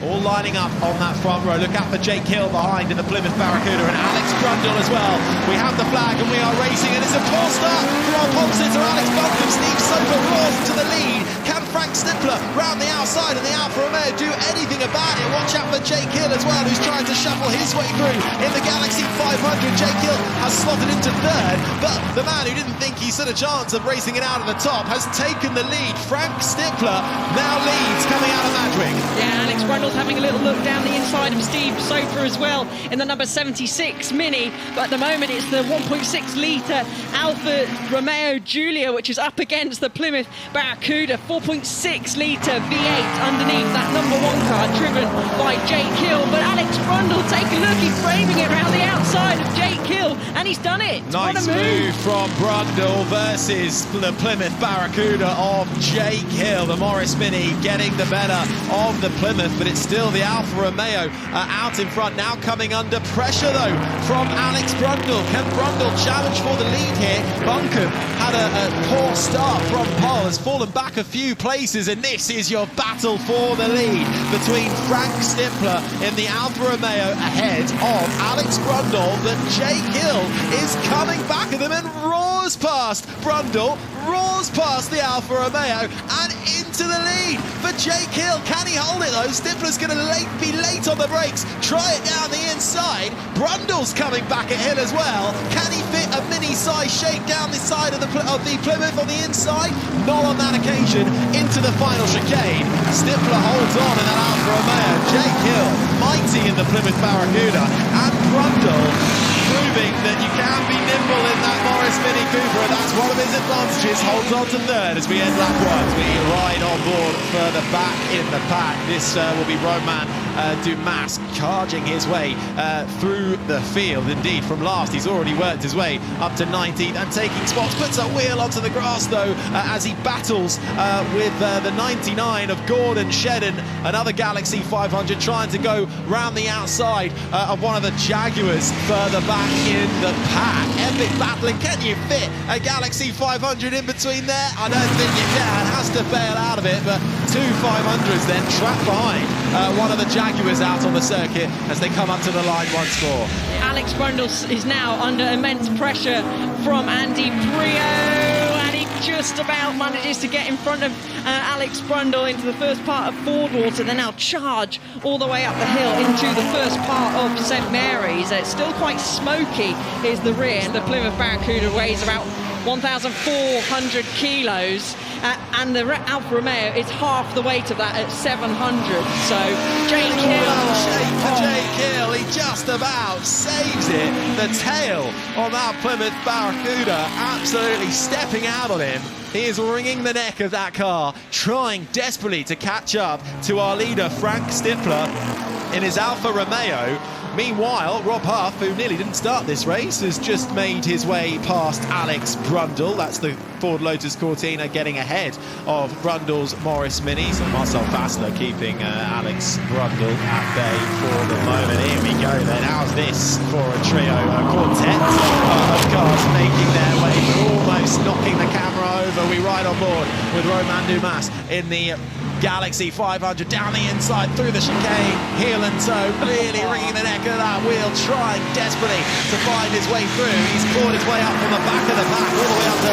all lining up on that front row. Look out for Jake Hill behind in the Plymouth Barracuda and Alex Brundle as well. We have the flag and we are racing, and it's a poor start for our Pomsits. Alex Brundle, Steve Soper roars to the lead. Can Frank Stippler round the outside and the Alfa Romeo do anything about it? Watch out for Jake Hill as well, who's trying to shuffle his way through in the Galaxy 500. Jake Hill has slotted into third, but the man who didn't think he stood a chance of racing it out of the top has taken the lead. Frank Stippler now leads coming out of Madgwick. Yeah, Alex Brundle's having a little look down the inside of Steve Soper as well in the number 76 Mini, but at the moment it's the 1.6 litre Alfa Romeo Giulia which is up against the Plymouth Barracuda, 4.6 litre V8 underneath that number 1 car driven by Jake Hill. But Alex Brundle, take a look, he's framing it around the outside of Jake Hill, and he's done it. Nice move from Brundle versus the Plymouth Barracuda of Jake Hill. The Morris Mini getting the better of the Plymouth, but it's still the Alfa Romeo out in front. Now coming under pressure though from Alex Brundle. Can Brundle challenge for the lead here? Buncombe had a poor start from pole, has fallen back a few places, and this is your battle for the lead between Frank Stippler in the Alfa Romeo ahead of Alex Brundle, but Jake Hill is coming back at them and roars past Brundle, roars past the Alfa Romeo and into the lead for Jake Hill. Can he hold it though? Stippler's going to be late on the brakes. Try it down the inside. Brundle's coming back at Hill as well. Can he fit a mini-size shake down the side of the Plymouth on the inside? Not on that occasion. Into the final chicane. Stippler holds on in that Alfa Romeo. Jake Hill, mighty in the Plymouth Barracuda, and Brundle proving that you can be nimble in that Morris Mini Cooper, and that's one of his advantages. Holds on to third as we end lap 1. We ride on board further back in the pack. This will be Romain Dumas charging his way through the field. Indeed, from last he's already worked his way up to 19th and taking spots. Puts a wheel onto the grass though as he battles with the 99 of Gordon Shedden, another Galaxy 500, trying to go round the outside of one of the Jaguars further back in the pack. Epic battling. Can you fit a Galaxy 500 in between there? I don't think you can. Has to bail out of it, but two 500s then trapped behind one of the Jaguars out on the circuit as they come up to the line once more. Alex Brundle is now under immense pressure from Andy Prio, and he just about manages to get in front of Alex Brundle into the first part of Fordwater. They now charge all the way up the hill into the first part of St Mary's. It's still quite smoky, is the rear. The Plymouth Barracuda weighs about 1,400 kilos, and the Alfa Romeo is half the weight of that at 700. So Jake Hill, shake for Jake Hill, he just about saves it. The tail on that Plymouth Barracuda absolutely stepping out on him. He is wringing the neck of that car, trying desperately to catch up to our leader Frank Stippler in his Alfa Romeo. Meanwhile, Rob Huff, who nearly didn't start this race, has just made his way past Alex Brundle. That's the Ford Lotus Cortina getting ahead of Brundle's Morris Mini. So Marcel Fassler keeping Alex Brundle at bay for the moment. Here we go then. How's this for a trio, a quartet of cars making their way, almost knocking the camera over. We ride on board with Romain Dumas in the Galaxy 500 down the inside through the chicane, heel and toe, really wringing the neck of that wheel, trying desperately to find his way through. He's clawed his way up from the back of the pack all the way up to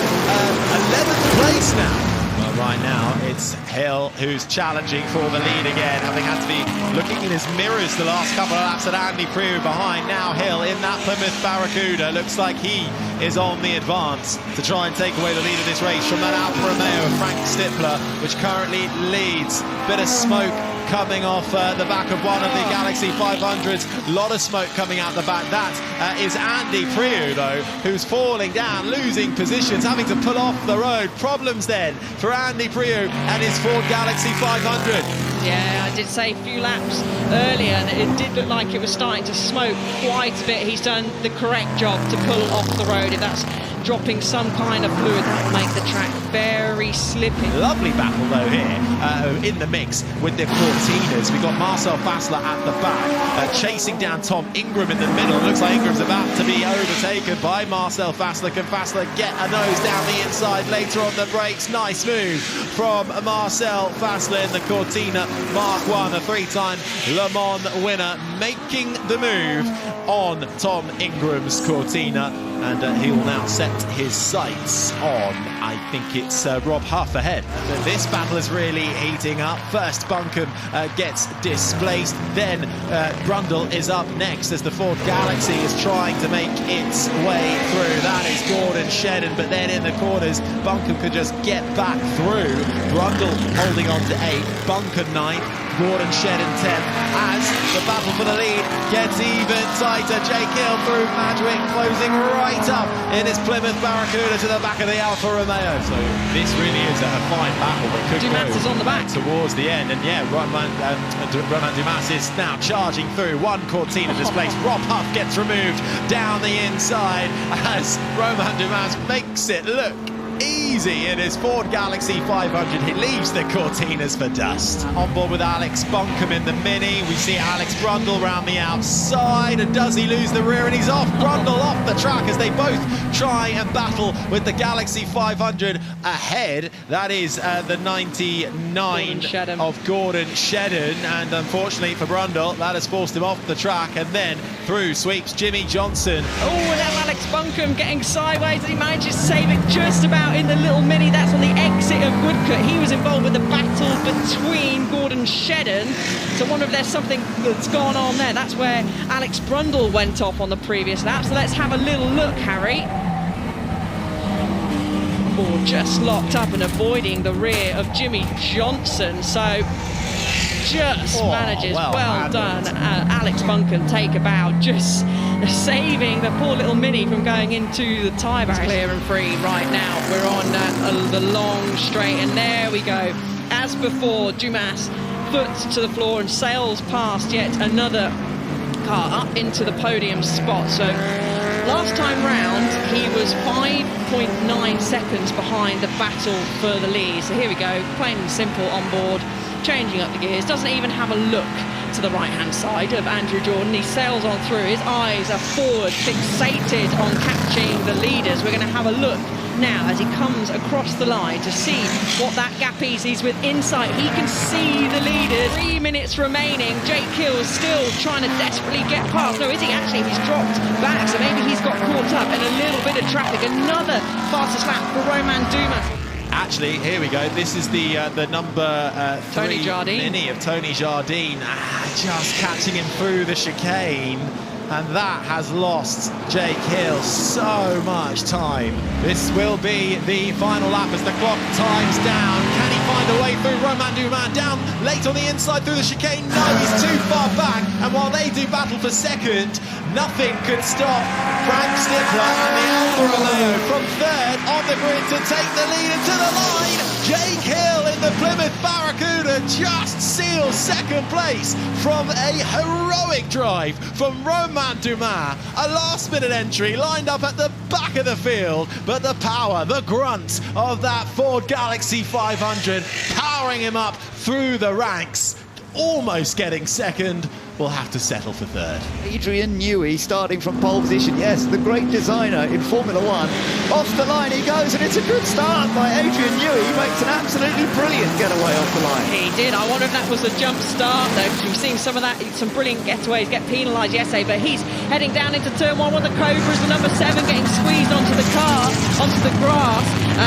11th place now. Well, right now it's Hill who's challenging for the lead again, having had to be looking in his mirrors the last couple of laps at Andy Prio behind. Now Hill in that Plymouth Barracuda, looks like he is on the advance to try and take away the lead of this race from that Alfa Romeo of Frank Stippler, which currently leads. Bit of smoke coming off the back of one of the Galaxy 500s. A lot of smoke coming out the back. That is Andy Prio, though, who's falling down, losing positions, having to pull off the road. Problems then for Andy Prio and his Ford Galaxy 500. Yeah, I did say a few laps earlier, and it did look like it was starting to smoke quite a bit. He's done the correct job to pull off the road. If that's dropping some kind of fluid that will make the track very slippy. Lovely battle though here in the mix with the Cortinas. We've got Marcel Fassler at the back, chasing down Tom Ingram in the middle. Looks like Ingram's about to be overtaken by Marcel Fassler. Can Fassler get a nose down the inside later on the brakes? Nice move from Marcel Fassler in the Cortina Mark 1, a 3-time Le Mans winner, making the move on Tom Ingram's Cortina, and he will now set his sights on, I think it's Rob Huff ahead. But this battle is really heating up. First Buncombe gets displaced, then Brundle is up next as the Ford Galaxy is trying to make its way through. That is Gordon Shedden, but then in the corners Buncombe could just get back through. Brundle holding on to 8, Buncombe 9th, Gordon Shedden 10th, as the battle for the lead gets even tighter. Jake Hill through Madgwick, closing right up in his Plymouth Barracuda to the back of the Alfa Romeo. So this really is a fine battle that could Dumas is on the back towards the end, and yeah, Romain Dumas is now charging through. One Cortina displaced. Rob Huff gets removed down the inside as Romain Dumas makes it look easy in his Ford Galaxy 500. He leaves the Cortinas for dust. On board with Alex Buncombe in the Mini. We see Alex Brundle round the outside, and does he lose the rear? And he's off. Brundle off the track as they both try and battle with the Galaxy 500 ahead. That is the 99 of Gordon Shedden, and unfortunately for Brundle, that has forced him off the track, and then through sweeps Jimmy Johnson. Oh, and now Alex Buncombe getting sideways, and he manages to save it just about in the little Mini. That's on the exit of Woodcote. He was involved with the battle between Gordon Shedden, so I wonder if there's something that's gone on there. That's where Alex Brundle went off on the previous lap, so let's have a little look, Harry. Board just locked up and avoiding the rear of Jimmy Johnson, so just manages, well done. Alex Buncombe take a bow, just saving the poor little Mini from going into the tyre barrier. Clear and free right now. We're on the long straight, and there we go. As before, Dumas foot to the floor and sails past yet another car up into the podium spot. So last time round, he was 5.9 seconds behind the battle for the lead. So here we go, plain and simple on board, changing up the gears, doesn't even have a look to the right-hand side of Andrew Jordan. He sails on through. His eyes are forward, fixated on catching the leaders. We're going to have a look now as he comes across the line to see what that gap is. He's with insight. He can see the leaders. 3 minutes remaining. Jake Hill is still trying to desperately get past. No, is he actually? He's dropped back, so maybe he's got caught up in a little bit of traffic. Another fastest lap for Romain Dumas. Actually, here we go. This is the number 3 Mini of Tony Jardine, just catching him through the chicane, and that has lost Jake Hill so much time. This will be the final lap as the clock times down. Can he find a way through? Romain Dumas down late on the inside through the chicane. No, he's too far back, and while they do battle for second, nothing could stop Frank Stifler and the Alfa Romeo from third on the grid to take the lead into the line. Jake Hill in the Plymouth Barracuda just seals second place from a heroic drive from Romain Dumas. A last-minute entry lined up at the back of the field, but the power, the grunt of that Ford Galaxy 500 powering him up through the ranks, almost getting second. Will have to settle for third. Adrian Newey starting from pole position. Yes, the great designer in Formula One. Off the line he goes, and it's a good start by Adrian Newey. He makes an absolutely brilliant getaway off the line. He did. I wonder if that was a jump start, though, because we've seen some of that, some brilliant getaways get penalised yesterday, but he's heading down into turn 1 with the Cobras, the number 7 getting squeezed onto the car, onto the grass,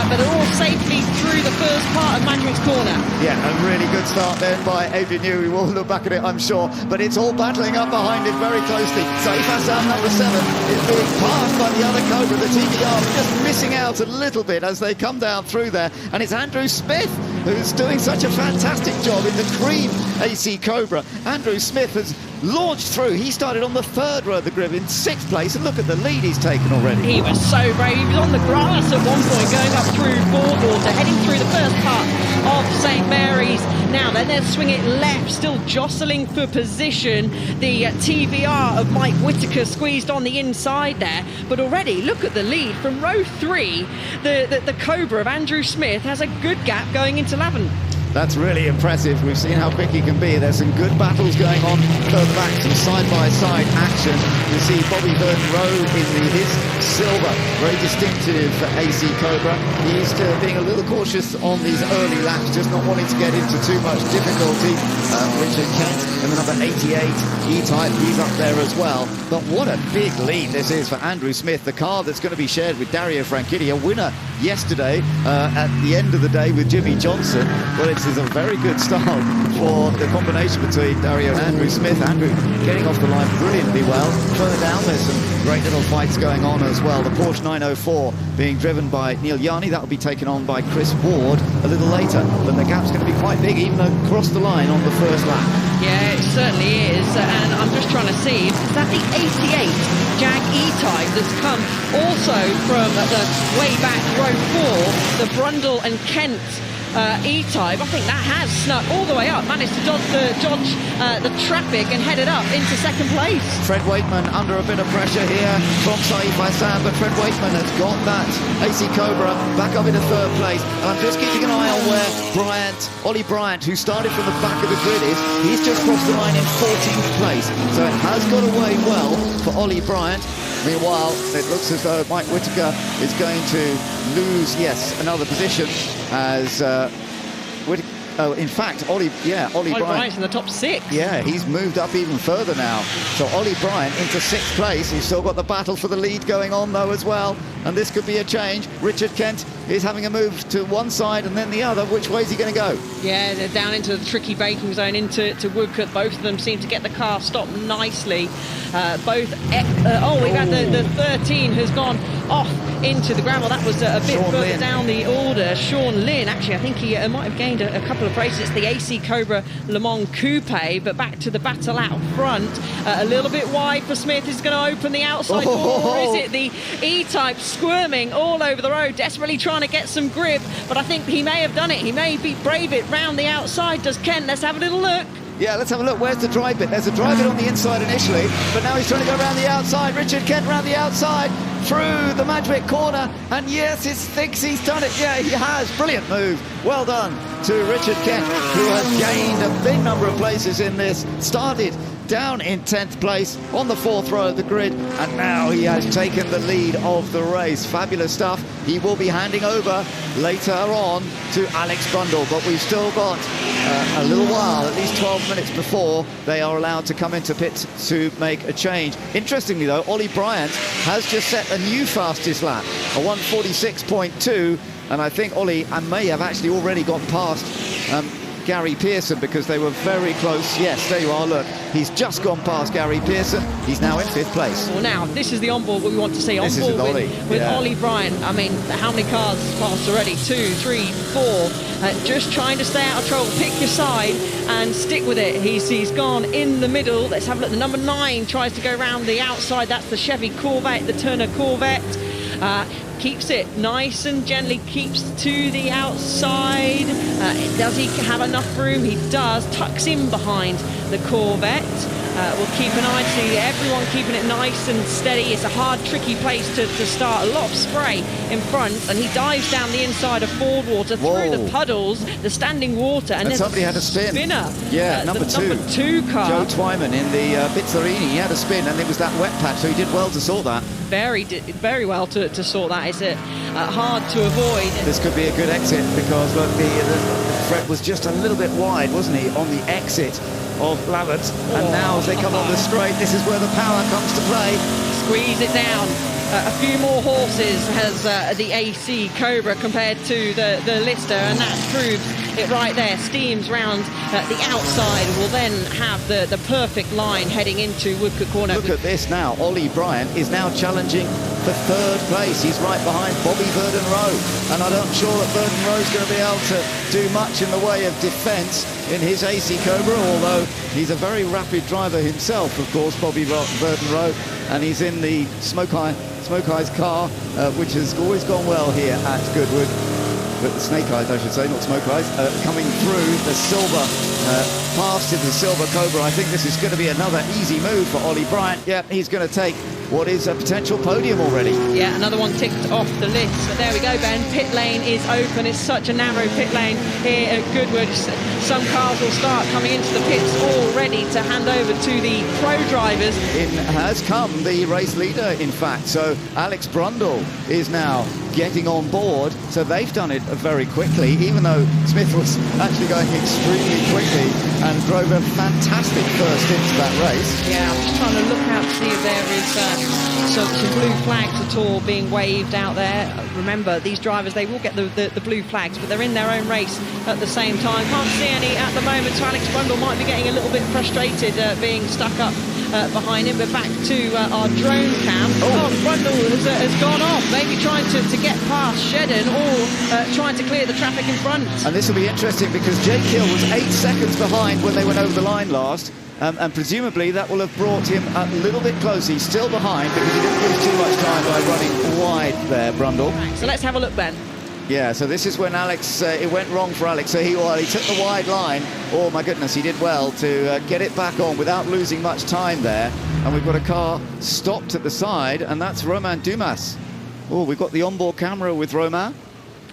but they're all safely through the first part of Madgwick's corner. Yeah, a really good start then by Adrian Newey. We'll look back at it, I'm sure, but it's all battling up behind him very closely. Saif Hassan, number 7, is being passed by the other Cobra, the TBR, just missing out a little bit as they come down through there. And it's Andrew Smith who's doing such a fantastic job in the cream AC Cobra. Andrew Smith has launched through. He started on the 3rd row of the grid in 6th place, and look at the lead he's taken already. He was so brave. He was on the grass at one point, going up through Fordwater, heading through the first part of St Mary's. Now then, they'll swing it left, still jostling for position. The TVR of Mike Whittaker squeezed on the inside there, but already look at the lead from row 3. The Cobra of Andrew Smith has a good gap going into Lavant. That's really impressive. We've seen how quick he can be. There's some good battles going on further back, some side-by-side action. You see Bobby Burton Rowe in his silver, very distinctive for AC Cobra. He's being a little cautious on these early laps, just not wanting to get into too much difficulty. Richard Kent in the number 88 E-Type, he's up there as well. But what a big lead this is for Andrew Smith, the car that's going to be shared with Dario Franchitti, a winner yesterday at the end of the day with Jimmy Johnson. Well, this is a very good start for the combination between Dario and Andrew Smith. Andrew getting off the line brilliantly well. Further down, there's some great little fights going on as well. The Porsche 904 being driven by Neil Yarney. That will be taken on by Chris Ward a little later. But the gap's going to be quite big, even across the line on the first lap. Yeah, it certainly is, and I'm just trying to see, is that the 88 Jag E-Type that's come also from the way back row 4, the Brundle and Kent E-Type? I think that has snuck all the way up, managed to dodge the traffic and headed up into second place. Fred Waitman under a bit of pressure here from Saeed Faisal, but Fred Waitman has got that AC Cobra back up into third place. And I'm just keeping an eye on where Ollie Bryant, who started from the back of the grid, is. He's just crossed the line in 14th place, so it has got away well for Ollie Bryant. Meanwhile, it looks as though Mike Whittaker is going to lose, yes, another position as in fact, Ollie Bryant's in the top 6. Yeah, he's moved up even further now. So Ollie Bryant into 6th place. He's still got the battle for the lead going on though as well. And this could be a change. Richard Kent is having a move to one side and then the other. Which way is he going to go? Yeah, they're down into the tricky baking zone, into Woodcote. Both of them seem to get the car stopped nicely. We've had the 13 has gone off into the gravel. That was a bit further down the order. Sean Lynn, actually, I think he might have gained a couple of places. It's the AC Cobra Le Mans Coupe, but back to the battle out front. A little bit wide for Smith. Is going to open the outside door, or is it the E-Type squirming all over the road, desperately trying to get some grip? But I think he may have done it. He may brave it round the outside. Does Kent? Let's have a little look. Yeah, let's have a look. Where's the dry bit? There's a dry bit on the inside initially, but now he's trying to go around the outside. Richard Kent around the outside, through the Madgwick corner, and yes, he thinks he's done it. Yeah, he has. Brilliant move. Well done to Richard Kent, who has gained a big number of places in this. Started down in 10th place on the 4th row of the grid, and now he has taken the lead of the race. Fabulous stuff. He will be handing over later on to Alex Brundle, but we've still got a little while, at least 12 minutes before they are allowed to come into pit to make a change. Interestingly though, Ollie Bryant has just set a new fastest lap, a 1:46.2, and I think Ollie may have actually already gone past Gary Pearson, because they were very close. Yes, there you are, look. He's just gone past Gary Pearson. He's now in 5th place. Well, now, this is the onboard what we want to see. This is onboard Ollie. with Ollie Bryant. I mean, how many cars passed already? 2, 3, 4. Just trying to stay out of trouble. Pick your side and stick with it. He's gone in the middle. Let's have a look. The number 9 tries to go around the outside. That's the Chevy Corvette, the Turner Corvette. Keeps it nice and gently, keeps to the outside. Does he have enough room? He does. Tucks in behind the Corvette. We'll keep an eye to everyone keeping it nice and steady. It's a hard, tricky place to start. A lot of spray in front, and he dives down the inside of Fordwater through the puddles, the standing water, and then somebody had a spinner. Yeah, number 2 car. Joe Twyman in the Bizzarini. He had a spin, and it was that wet patch, so he did well to sort that. Very well to sort that. It's hard to avoid. This could be a good exit, because look, the Fred was just a little bit wide, wasn't he, on the exit of Lavant, and now as they come on the straight, this is where the power comes to play. Squeeze it down. A few more horses has the AC Cobra compared to the Lister, and that proves it right there. Steams round the outside, will then have the perfect line heading into Woodcote Corner. Look at this now. Ollie Bryant is now challenging for 3rd place. He's right behind Bobby Burton Rowe, and I'm not sure that Burton Rowe's going to be able to do much in the way of defence in his AC Cobra, although he's a very rapid driver himself, of course, Bobby Burton Rowe, and he's in the Smoke Eye's car, which has always gone well here at Goodwood. but the snake eyes, I should say, not smoke eyes, coming through the silver, past into the silver Cobra. I think this is going to be another easy move for Ollie Bryant. Yeah, he's going to take what is a potential podium already. Yeah, another one ticked off the list. So there we go, Ben. Pit lane is open. It's such a narrow pit lane here at Goodwood. Some cars will start coming into the pits all ready to hand over to the pro drivers. In has come the race leader, in fact. So Alex Brundle is now getting on board. So they've done it very quickly, even though Smith was actually going extremely quickly and drove a fantastic first into that race. Yeah, I'm just trying to look out to see if there is some blue flags at all being waved out there. Remember, these drivers, they will get the blue flags, but they're in their own race at the same time. Can't see any at the moment, so Alex Brundle might be getting a little bit frustrated being stuck up behind him. But back to our drone cam. Oh, Brundle has gone off, maybe trying to get past Sheene or trying to clear the traffic in front. And this will be interesting because Jake Hill was 8 seconds behind when they went over the line last. And presumably that will have brought him a little bit closer. He's still behind because he didn't lose too much time by running wide there, Brundle. So let's have a look, Ben. Yeah, so this is when Alex, it went wrong for Alex. So he took the wide line. Oh my goodness, he did well to get it back on without losing much time there. And we've got a car stopped at the side, and that's Romain Dumas. Oh, we've got the onboard camera with Romain.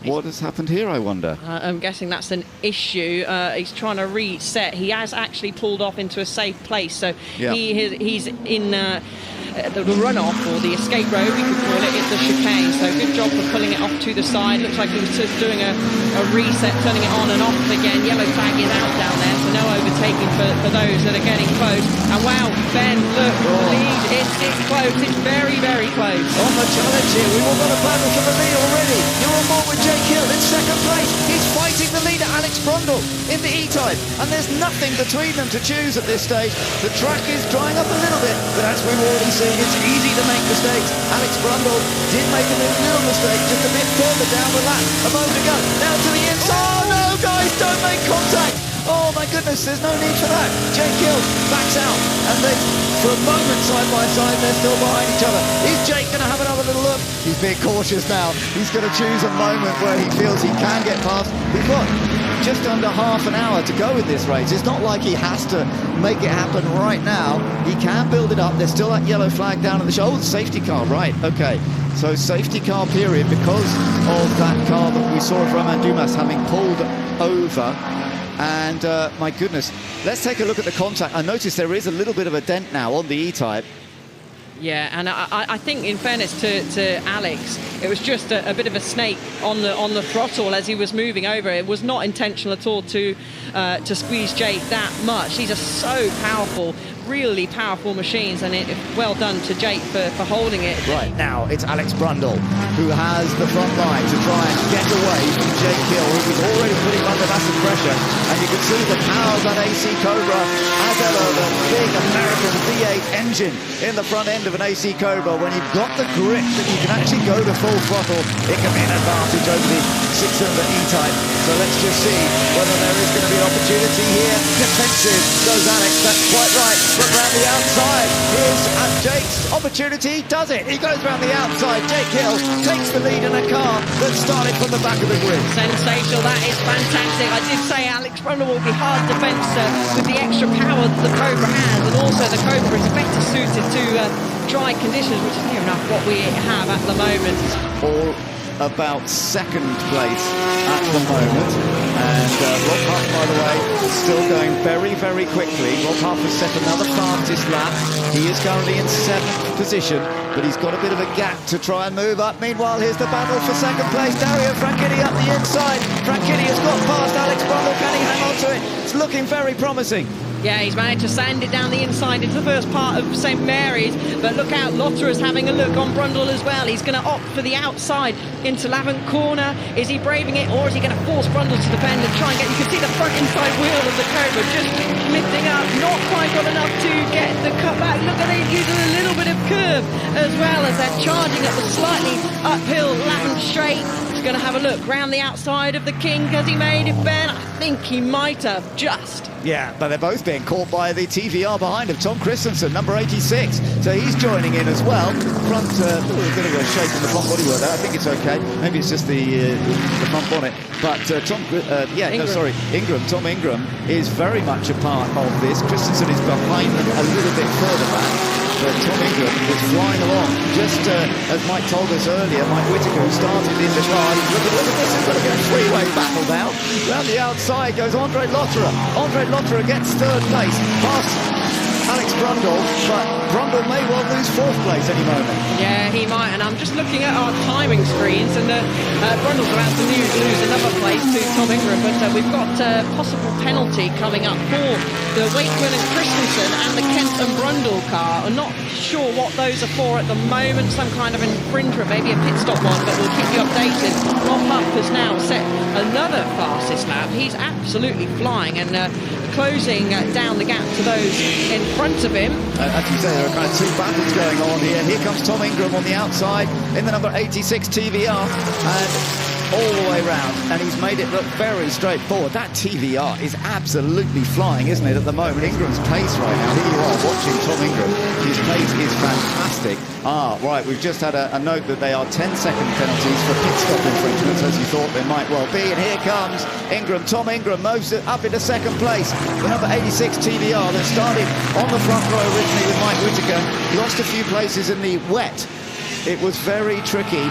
What has happened here, I wonder? I'm guessing that's an issue. He's trying to reset. He has actually pulled off into a safe place. So yeah. He's in the runoff, or the escape road, we could call it, the chicane. So good job for pulling it off to the side. Looks like he was just doing a reset, turning it on and off again. Yellow flag is out down there, so no overtaking for those that are getting close. And wow, Ben, look, lead, it's close. It's very, very close. On the challenge here, we've all got a battle for the lead already. You're on board with Jake Hill in second place. He's fighting the leader, Alex Brundle, in the E-Type. And there's nothing between them to choose at this stage. The track is drying up a little bit, but as we've already seen, it's easy to make mistakes. Alex Brundle did make a little mistake just a bit further down the lap. A moment ago, now to the inside. Oh no, guys, don't make contact. Oh my goodness, there's no need for that. Jake Hill backs out, and then for a moment, side by side, they're still behind each other. Is Jake going to have another little look? He's being cautious now. He's going to choose a moment where he feels he can get past. We've got just under half an hour to go in this race. It's not like he has to make it happen right now. He can build it up. There's still that yellow flag down at the show. Oh, the safety car, right, okay. So safety car period because of that car that we saw of Romain Dumas having pulled over. And my goodness, let's take a look at the contact. I noticed there is a little bit of a dent now on the E-Type. Yeah, and I think, in fairness to Alex, it was just a bit of a snake on the throttle as he was moving over. It was not intentional at all to squeeze Jake that much. These are so powerful, really powerful machines, and well done to Jake for holding it. Right, now it's Alex Brundle who has the front line to try and get away from Jake Hill, who was already putting under massive pressure. And you can see the power of that AC Cobra, as ever, the big American V8 engine in the front end of an AC Cobra. When you've got the grip that you can actually go to full throttle, it can be an advantage over the six-cylinder E-Type. So let's just see whether there is going to be an opportunity here. Defensive goes Alex, that's quite right. But round the outside, here's Jake's opportunity, does it? He goes round the outside. Jake Hill takes the lead in a car that started from the back of the grid. Sensational, that is fantastic. I did say Alex Brundle will be hard defence with the extra power that the Cobra has, and also the Cobra is better suited to dry conditions, which is near enough what we have at the moment. All about second place at the moment, and Rob Huff, by the way, still going very, very quickly. Rob Huff has set another fastest lap. He is currently in 7th position, but he's got a bit of a gap to try and move up. Meanwhile, here's the battle for second place. Dario Franchitti up the inside. Franchitti has got past Alex Brundle. Can he hang on to it? It's looking very promising. Yeah, he's managed to sand it down the inside into the first part of St Mary's, but look out, Lotter is having a look on Brundle as well. He's going to opt for the outside into Lavant Corner. Is he braving it, or is he going to force Brundle to defend and try and get... You can see the front inside wheel of the Cobra just lifting up, not quite got enough to get the cut back. Look at it, using a little bit of curve as well as they're charging up the slightly uphill Lavant straight. He's going to have a look round the outside of the King. Has he made it, Ben? I think he might have just. Yeah, but they're both being caught by the TVR behind him. Tom Christensen, number 86. So he's joining in as well. Front, a bit of a shape in the front bodywork there. I think it's okay. Maybe it's just the front bonnet. But Ingram, Tom Ingram is very much a part of this. Christensen is behind them a little bit further back. But Tom Ingram is flying along, just as Mike told us earlier. Mike Whittaker, who started in the car, he's looking, look at this, he's got to get a three-way battle now. Round the outside goes Andre Lotterer. Andre Lotterer gets third place, past Alex Brundle, but Brundle may well lose fourth place any moment. Yeah, he might, and I'm just looking at our timing screens, and Brundle's about to lose another place to Tom Ingram, but we've got a possible penalty coming up for the Wakeman and Christensen and the Kent and Brundle car. I'm not sure what those are for at the moment, some kind of infringement, maybe a pit stop one, but we'll keep you updated. Rob Huff has now set another fastest lap. He's absolutely flying and closing down the gap to those in front of him. As you say, there are kind of two battles going on here. Here comes Tom Ingram on the outside in the number 86 TVR, and all the way round, and he's made it look very straightforward. That TVR is absolutely flying, isn't it, at the moment? Ingram's pace right now, here you are watching Tom Ingram. His pace is fantastic. Right, we've just had a note that they are 10-second penalties for pit stop infringements, as you thought they might well be. And here comes Ingram. Tom Ingram moves it up into second place. The number 86 TVR that started on the front row originally with Mike Whittaker lost a few places in the wet. It was very tricky.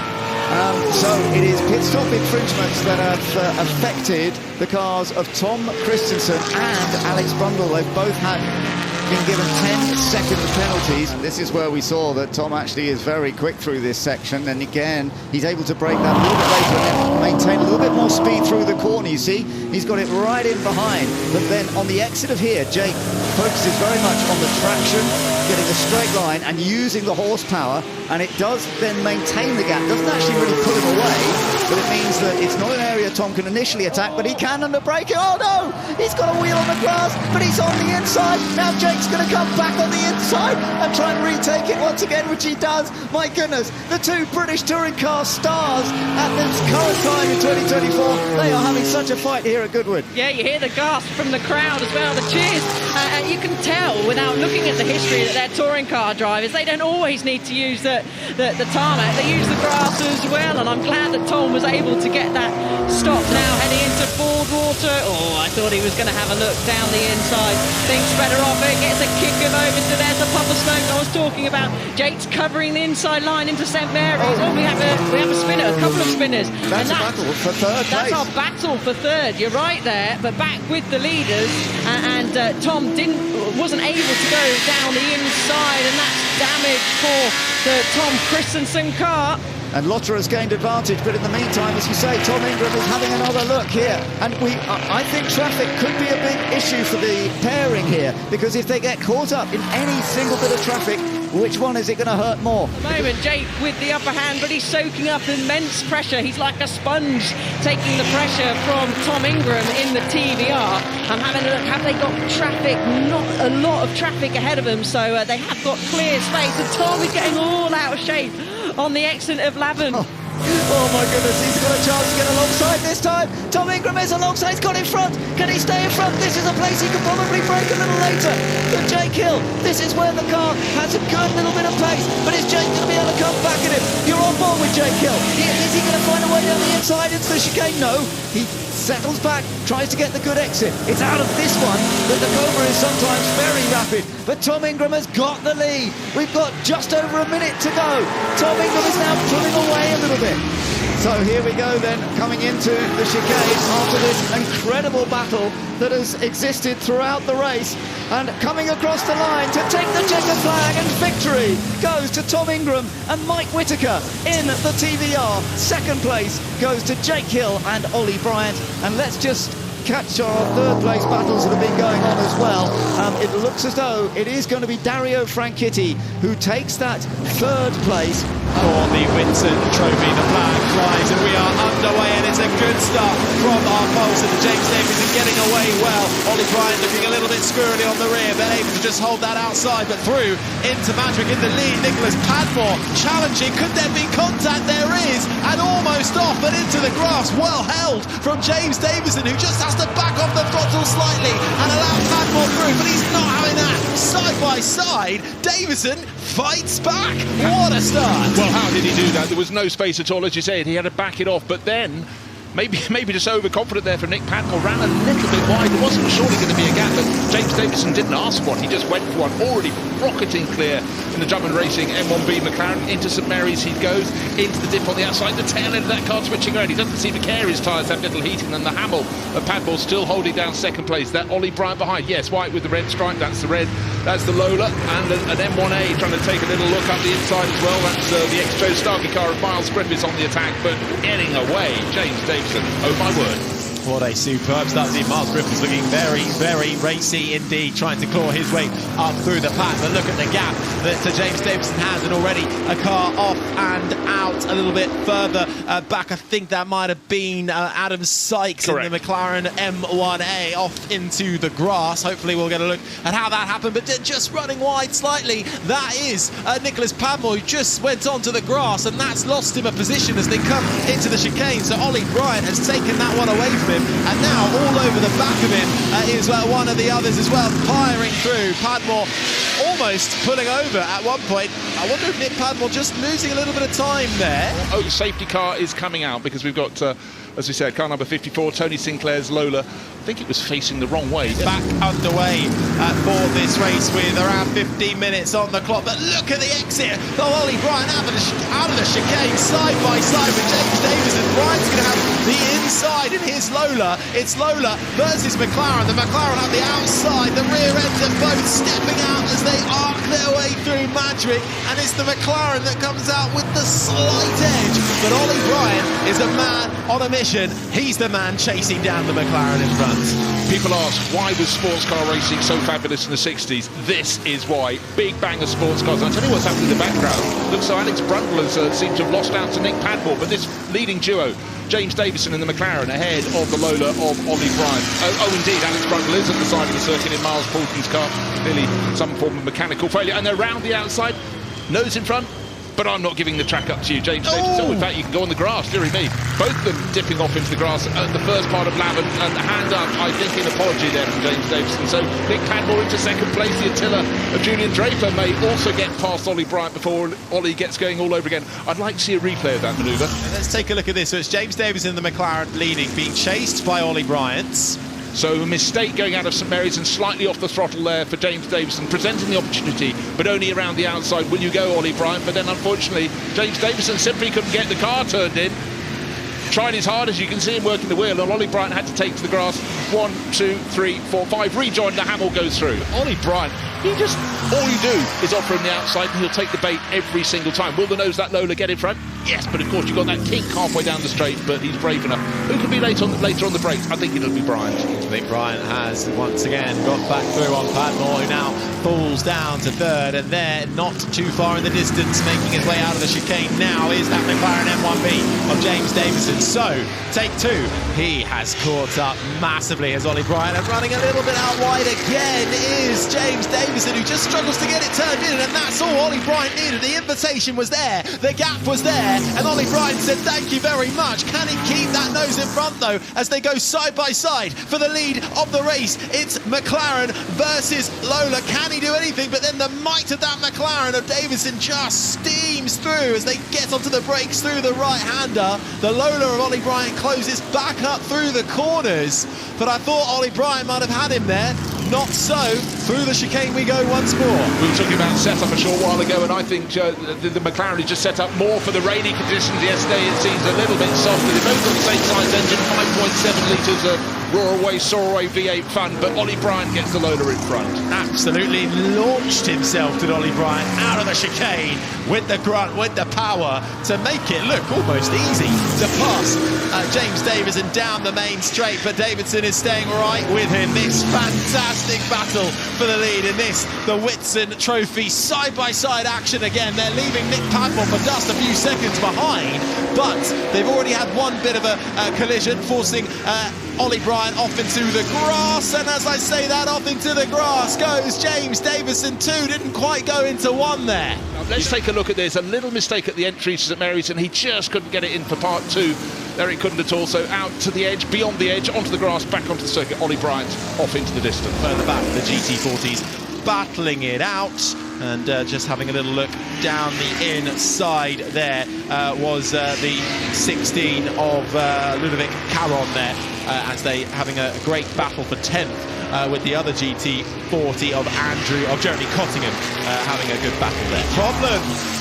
So it is pit stop infringements that have affected the cars of Tom Christensen and Alex Brundle. They've both been given 10-second penalties. And this is where we saw that Tom actually is very quick through this section, and again he's able to break that a little bit later and then maintain a little bit more speed through the corner. You see, he's got it right in behind, but then on the exit of here, Jake focuses very much on the traction, getting a straight line and using the horsepower, and it does then maintain the gap. Doesn't actually really pull him away, but it means that it's not an area Tom can initially attack, but he can under braking. Oh no, he's got a wheel on the grass, but he's on the inside. Now Jake's going to come back on the inside and try and retake it once again, which he does. My goodness, the two British touring car stars at this current time in 2024, they are having such a fight here at Goodwood. Yeah, you hear the gasp from the crowd as well, the cheers. You can tell without looking at the history that they're touring car drivers. They don't always need to use the tarmac, they use the grass as well, and I'm glad that Tom was able to get that stop. Now heading into Fordwater. Oh, I thought he was going to have a look down the inside. Thinks better of it, gets a kick him over to there's the puff of smoke I was talking about. Jake's covering the inside line into St Mary's. Oh, we have a spinner, a couple of spinners. That's a battle for third place. That's our battle for third, you're right there, but back with the leaders, and Tom wasn't able to go down the inside, and that's damage for the Tom Christensen car. And Lotterer has gained advantage, but in the meantime, as you say, Tom Ingram is having another look here. And I think traffic could be a big issue for the pairing here, because if they get caught up in any single bit of traffic, which one is it going to hurt more? At the moment, Jake with the upper hand, but he's soaking up immense pressure. He's like a sponge, taking the pressure from Tom Ingram in the TVR. I'm having a look, have they got traffic? Not a lot of traffic ahead of them, so they have got clear space, and Tom is getting all out of shape on the exit of Lavin. Oh my goodness, he's got a chance to get alongside this time. Tom Ingram is alongside, he's got in front. Can he stay in front? This is a place he could probably break a little later. But Jake Hill, this is where the car has a good little bit of pace. But is Jake going to be able to come back at him? You're on board with Jake Hill. Is he going to find a way down the inside into the chicane? No. He settles back, tries to get the good exit. It's out of this one that the Cobra is sometimes very rapid. But Tom Ingram has got the lead. We've got just over a minute to go. Tom Ingram is now pulling away a little bit. So here we go then, coming into the chicane after this incredible battle that has existed throughout the race. And coming across the line to take the checker flag, and victory goes to Tom Ingram and Mike Whittaker in the TVR. Second place goes to Jake Hill and Ollie Bryant. And let's just catch our third place battles that have been going on as well. It looks as though it is going to be Dario Franchitti who takes that third place for the Whitsun trophy. The flag flies and we are underway, and it's a good start from our pulse, and James Davison getting away well. Ollie Bryant looking a little bit squirrely on the rear, but able to just hold that outside, but through into Madgwick in the lead. Nicholas Padmore challenging. Could there be contact? There is, and almost off, but into the grass. Well held from James Davison, who just has has to back off the throttle slightly and allow Padmore through, but he's not having that. Side by side, Davison fights back. What a start. Well, how did he do that? There was no space at all, as you said. He had to back it off, but then maybe just overconfident there for Nick Padmore, ran a little bit wide. There wasn't surely going to be a gap, but James Davison didn't ask for one. He just went for one, already rocketing clear in the Drummond Racing M1B McLaren. Into St Mary's he goes, into the dip on the outside, the tail end of that car switching around. He doesn't seem to care, his tyres have little heating, and the Hamel of Padmore still holding down second place. That Ollie Bryant behind, yes, white with the red stripe, that's the red, that's the Lola, and an M1A trying to take a little look up the inside as well. That's the ex-Joe Starkey car of Miles Griffiths on the attack, but getting away, James Davison, oh my word. What a superb start. Miles Griffiths looking very, very racy indeed, trying to claw his way up through the pack. But look at the gap that James Davison has, and already a car off and out a little bit further back. I think that might have been Adam Sykes. Correct. In the McLaren M1A off into the grass. Hopefully we'll get a look at how that happened, but just running wide slightly. That is Nicholas Padmore, who just went onto the grass, and that's lost him a position as they come into the chicane. So Ollie Bryant has taken that one away from him, and now all over the back of him is one of the others as well, firing through. Padmore almost pulling over at one point. I wonder if Nick Padmore just losing a little bit of time there. Oh, the safety car is coming out because we've got, as we said, car number 54, Tony Sinclair's Lola. I think it was facing the wrong way. Back underway for this race with around 15 minutes on the clock. But look at the exit. Oh, Ollie Bryant out of the chicane, side by side with James Davison. Bryant's going to have the inside in his Lola. It's Lola versus McLaren. The McLaren on the outside. The rear ends are both stepping out as they arc their way through Madgwick. And it's the McLaren that comes out with the slight edge. But Ollie Bryant is a man on a mission. He's the man chasing down the McLaren in front. People ask, why was sports car racing so fabulous in the 60s? This is why. Big bang of sports cars. And I'll tell you what's happening in the background. Looks like Alex Brundle has seemed to have lost out to Nick Padmore, but this leading duo, James Davison and the McLaren, ahead of the Lola of Ollie Bryant. Oh, indeed, Alex Brundle is at the side of the circuit in Miles Poulton's car. Clearly some form of mechanical failure. And they're round the outside, nose in front. But I'm not giving the track up to you, James Davison. Oh, in fact, you can go on the grass, dearie me. Both of them dipping off into the grass at the first part of lap, and hand up, I think, in apology there from James Davison. So Nick Padmore into second place. The Attila of Julian Draper may also get past Ollie Bryant before Ollie gets going all over again. I'd like to see a replay of that manoeuvre. Let's take a look at this. So it's James Davison, the McLaren, leading, being chased by Ollie Bryant. So a mistake going out of St Mary's and slightly off the throttle there for James Davison, presenting the opportunity, but only around the outside. Will you go, Ollie Bryant? But then, unfortunately, James Davison simply couldn't get the car turned in. Tried his hardest, you can see him working the wheel, and Ollie Bryant had to take to the grass. 1, 2, 3, 4, 5. Rejoined, the Hamel goes through. Ollie Bryant, all you do is offer him the outside, and he'll take the bait every single time. Will the nose that Lola get in front? Yes, but of course you've got that kink halfway down the straight, but he's brave enough. Who can be later on the brakes? I think it'll be Bryant. I think Bryant has once again got back through on Padmore, who now falls down to third, and they're not too far in the distance, making his way out of the chicane now is that McLaren M1B of James Davison. So, take two. He has caught up massively as Ollie Bryant, and running a little bit out wide again is James Davison, who just struggles to get it turned in, and that's all Ollie Bryant needed. The invitation was there, the gap was there, and Ollie Bryant said thank you very much. Can he keep that nose in front though as they go side by side for the lead of the race? It's McLaren versus Lola. Can he do anything? But then the might of that McLaren of Davison just steams through as they get onto the brakes through the right-hander. The Lola of Ollie Bryant closes back up through the corners, but I thought Ollie Bryant might have had him there. Not so. Through the chicane we go once more. We were talking about setup a short while ago, and I think the McLaren is just set up more for the rainy conditions. Yesterday it seems a little bit softer. They're both got the same size engine, 5.7 litres of soar away V8 fun, but Ollie Bryant gets the Lola in front. Absolutely launched himself, did Ollie Bryant, out of the chicane with the grunt, with the power to make it look almost easy to pass James Davison down the main straight, but Davidson is staying right with him. This fantastic battle for the lead in this, the Whitsun Trophy, side-by-side action again. They're leaving Nick Padmore for just a few seconds behind, but they've already had one bit of a collision, forcing Ollie Bryant off into the grass, and as I say that, off into the grass goes James Davison too. Didn't quite go into one there. Let's take a look at this. A little mistake at the entry to St Mary's, and he just couldn't get it in for part two. There it couldn't at all, so out to the edge, beyond the edge, onto the grass, back onto the circuit. Ollie Bryant off into the distance. Further back, the GT40s battling it out. And just having a little look down the inside there was the 16 of Ludovic Caron there, as they having a great battle for 10th with the other GT40 of Jeremy Cottingham having a good battle there.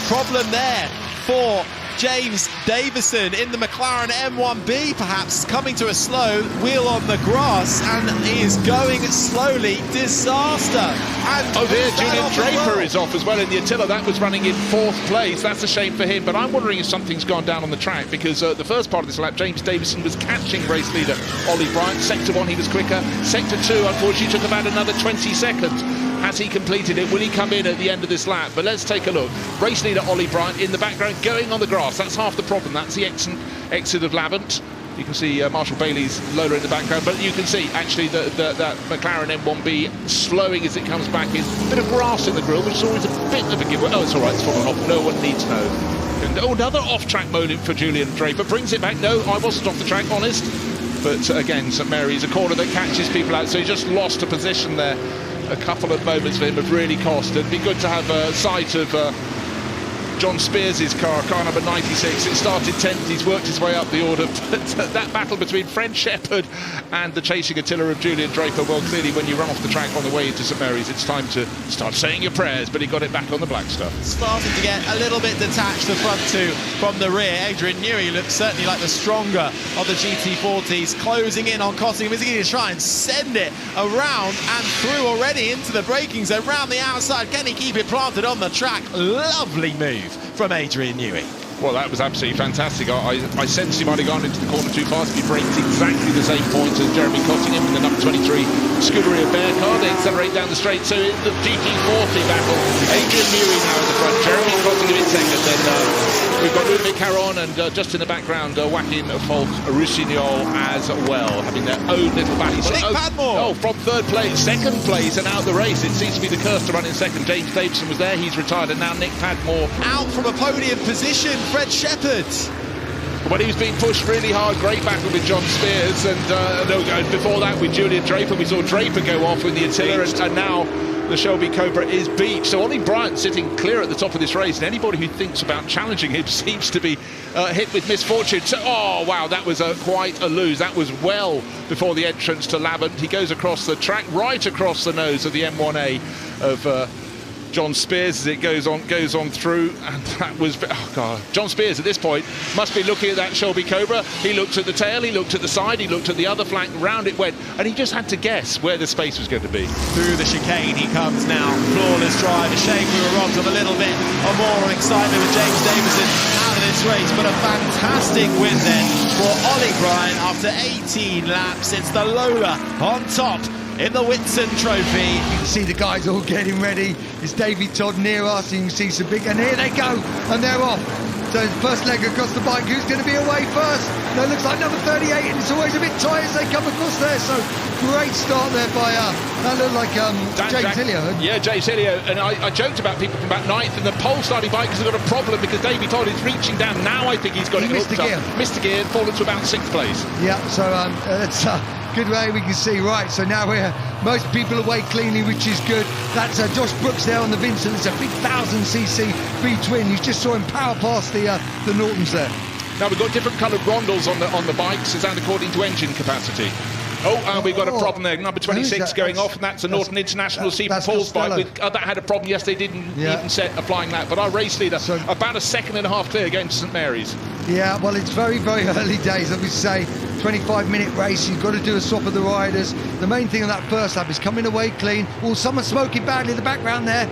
Problem there for James Davison in the McLaren M1B, perhaps coming to a slow wheel on the grass, and is going slowly. Disaster. And oh dear, Julian Draper is off as well in the Attila. That was running in 4th place. That's a shame for him, but I'm wondering if something's gone down on the track, because the first part of this lap, James Davison was catching race leader Ollie Bryant. Sector 1 he was quicker. Sector 2 unfortunately took about another 20 seconds. Has he completed it? Will he come in at the end of this lap? But let's take a look. Race leader Ollie Bryant in the background going on the grass. That's half the problem. That's the exit of Lavant. You can see Marshall Bailey's loader in the background, but you can see actually that McLaren M1B slowing as it comes back in. A bit of grass in the grill, which is always a bit of a giveaway. Oh, it's all right, it's fallen off. No one needs to know. And another off-track moment for Julian Draper. Brings it back. No, I wasn't off the track, honest. But again, St Mary's, a corner that catches people out, so he just lost a position there. A couple of moments for him have really cost. It'd be good to have a sight of John Spears' car number 96. It started 10th, he's worked his way up the order, but that battle between Fred Shepherd and the chasing Attila of Julian Draper, well, clearly when you run off the track on the way into St Mary's, it's time to start saying your prayers, but he got it back on the black stuff. Starting to get a little bit detached, the front two from the rear. Adrian Newey looks certainly like the stronger of the GT40s, closing in on Cottingham. Is he going to try and send it around and through already into the braking zone, round the outside? Can he keep it planted on the track? Lovely move from Adrian Newey. Well, that was absolutely fantastic. I sensed he might have gone into the corner too fast. He braked exactly the same points as Jeremy Cottingham in the number 23 Scuderia Bear car. They accelerate down the straight. So in the GT40 battle, Adrian Newey now at the front, Jeremy Cottingham in second. Then we've got Ludovic Caron and just in the background, Joaquin Folk-Rusignol as well, having their own little battle. Nick Padmore. Oh, from 3rd place, 2nd place and out the race. It seems to be the curse to run in second. James Davison was there, he's retired, and now Nick Padmore. Out from a podium position, Fred Shepherd. When he was being pushed really hard, great battle with John Spears, and before that with Julian Draper. We saw Draper go off with the Attila, and now the Shelby Cobra is beat. So Ollie Bryant sitting clear at the top of this race, and anybody who thinks about challenging him seems to be hit with misfortune. So, oh wow, that was quite a lose. That was well before the entrance to Lavant. He goes across the track, right across the nose of the M1A of John Spears as it goes on through, and that was, oh god, John Spears at this point must be looking at that Shelby Cobra. He looked at the tail, he looked at the side, he looked at the other flank, round it went, and he just had to guess where the space was going to be. Through the chicane he comes now, flawless drive. A shame we were robbed of a little bit of more excitement with James Davison out of this race, but a fantastic win then for Ollie Bryant after 18 laps. It's the Lola on top in the Whitsun Trophy. You can see the guys all getting ready. It's Davy Todd near us, and you can see some big, and here they go, and they're off. So first leg across the bike, who's going to be away first? No, it looks like number 38, and it's always a bit tight as they come across there. So great start there by, that looked like James Hillier. Yeah, James Hillier, and I joked about people from about 9th, and the pole starting bike has got a problem because Davy Todd is reaching down. Now I think he's got it hooked up. Missed the gear, fallen to about 6th place. Yeah, so it's good way we can see. Right, so now most people away cleanly, which is good. That's Josh Brooks there on the Vincent. It's a big 1000cc V-twin. You just saw him power past the Nortons there. Now we've got different coloured rondels on the bikes, is that according to engine capacity? We've got a problem there. Number 26 going off, and that's a Norton International Stephen Paul's bike. That had a problem yesterday, didn't even set a flying lap. But our race leader, about a second and a half clear going to St Mary's. Yeah, well, it's very, very early days. Let me say, 25-minute race. You've got to do a swap of the riders. The main thing on that first lap is coming away clean. Oh, someone's smoking badly in the background there.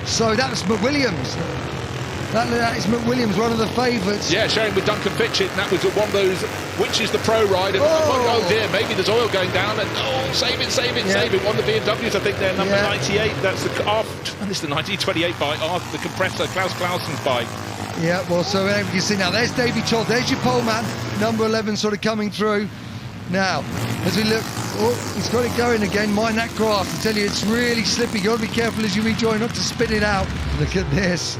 So that was McWilliams. That is McWilliams, one of the favourites. Yeah, sharing with Duncan Fitchett, and that was one of those, which is the pro ride. Oh dear, maybe there's oil going down, and save it. One of the BMWs, I think they're number 98. That's this is the 1928 bike, the compressor, Klaus Clausen's bike. Yeah, well, so you can see now, there's Davy Todd, there's your pole man, number 11 sort of coming through. Now, as we look, he's got it going again, mind that grass. I tell you, it's really slippy. You've got to be careful as you rejoin, not to spit it out. Look at this.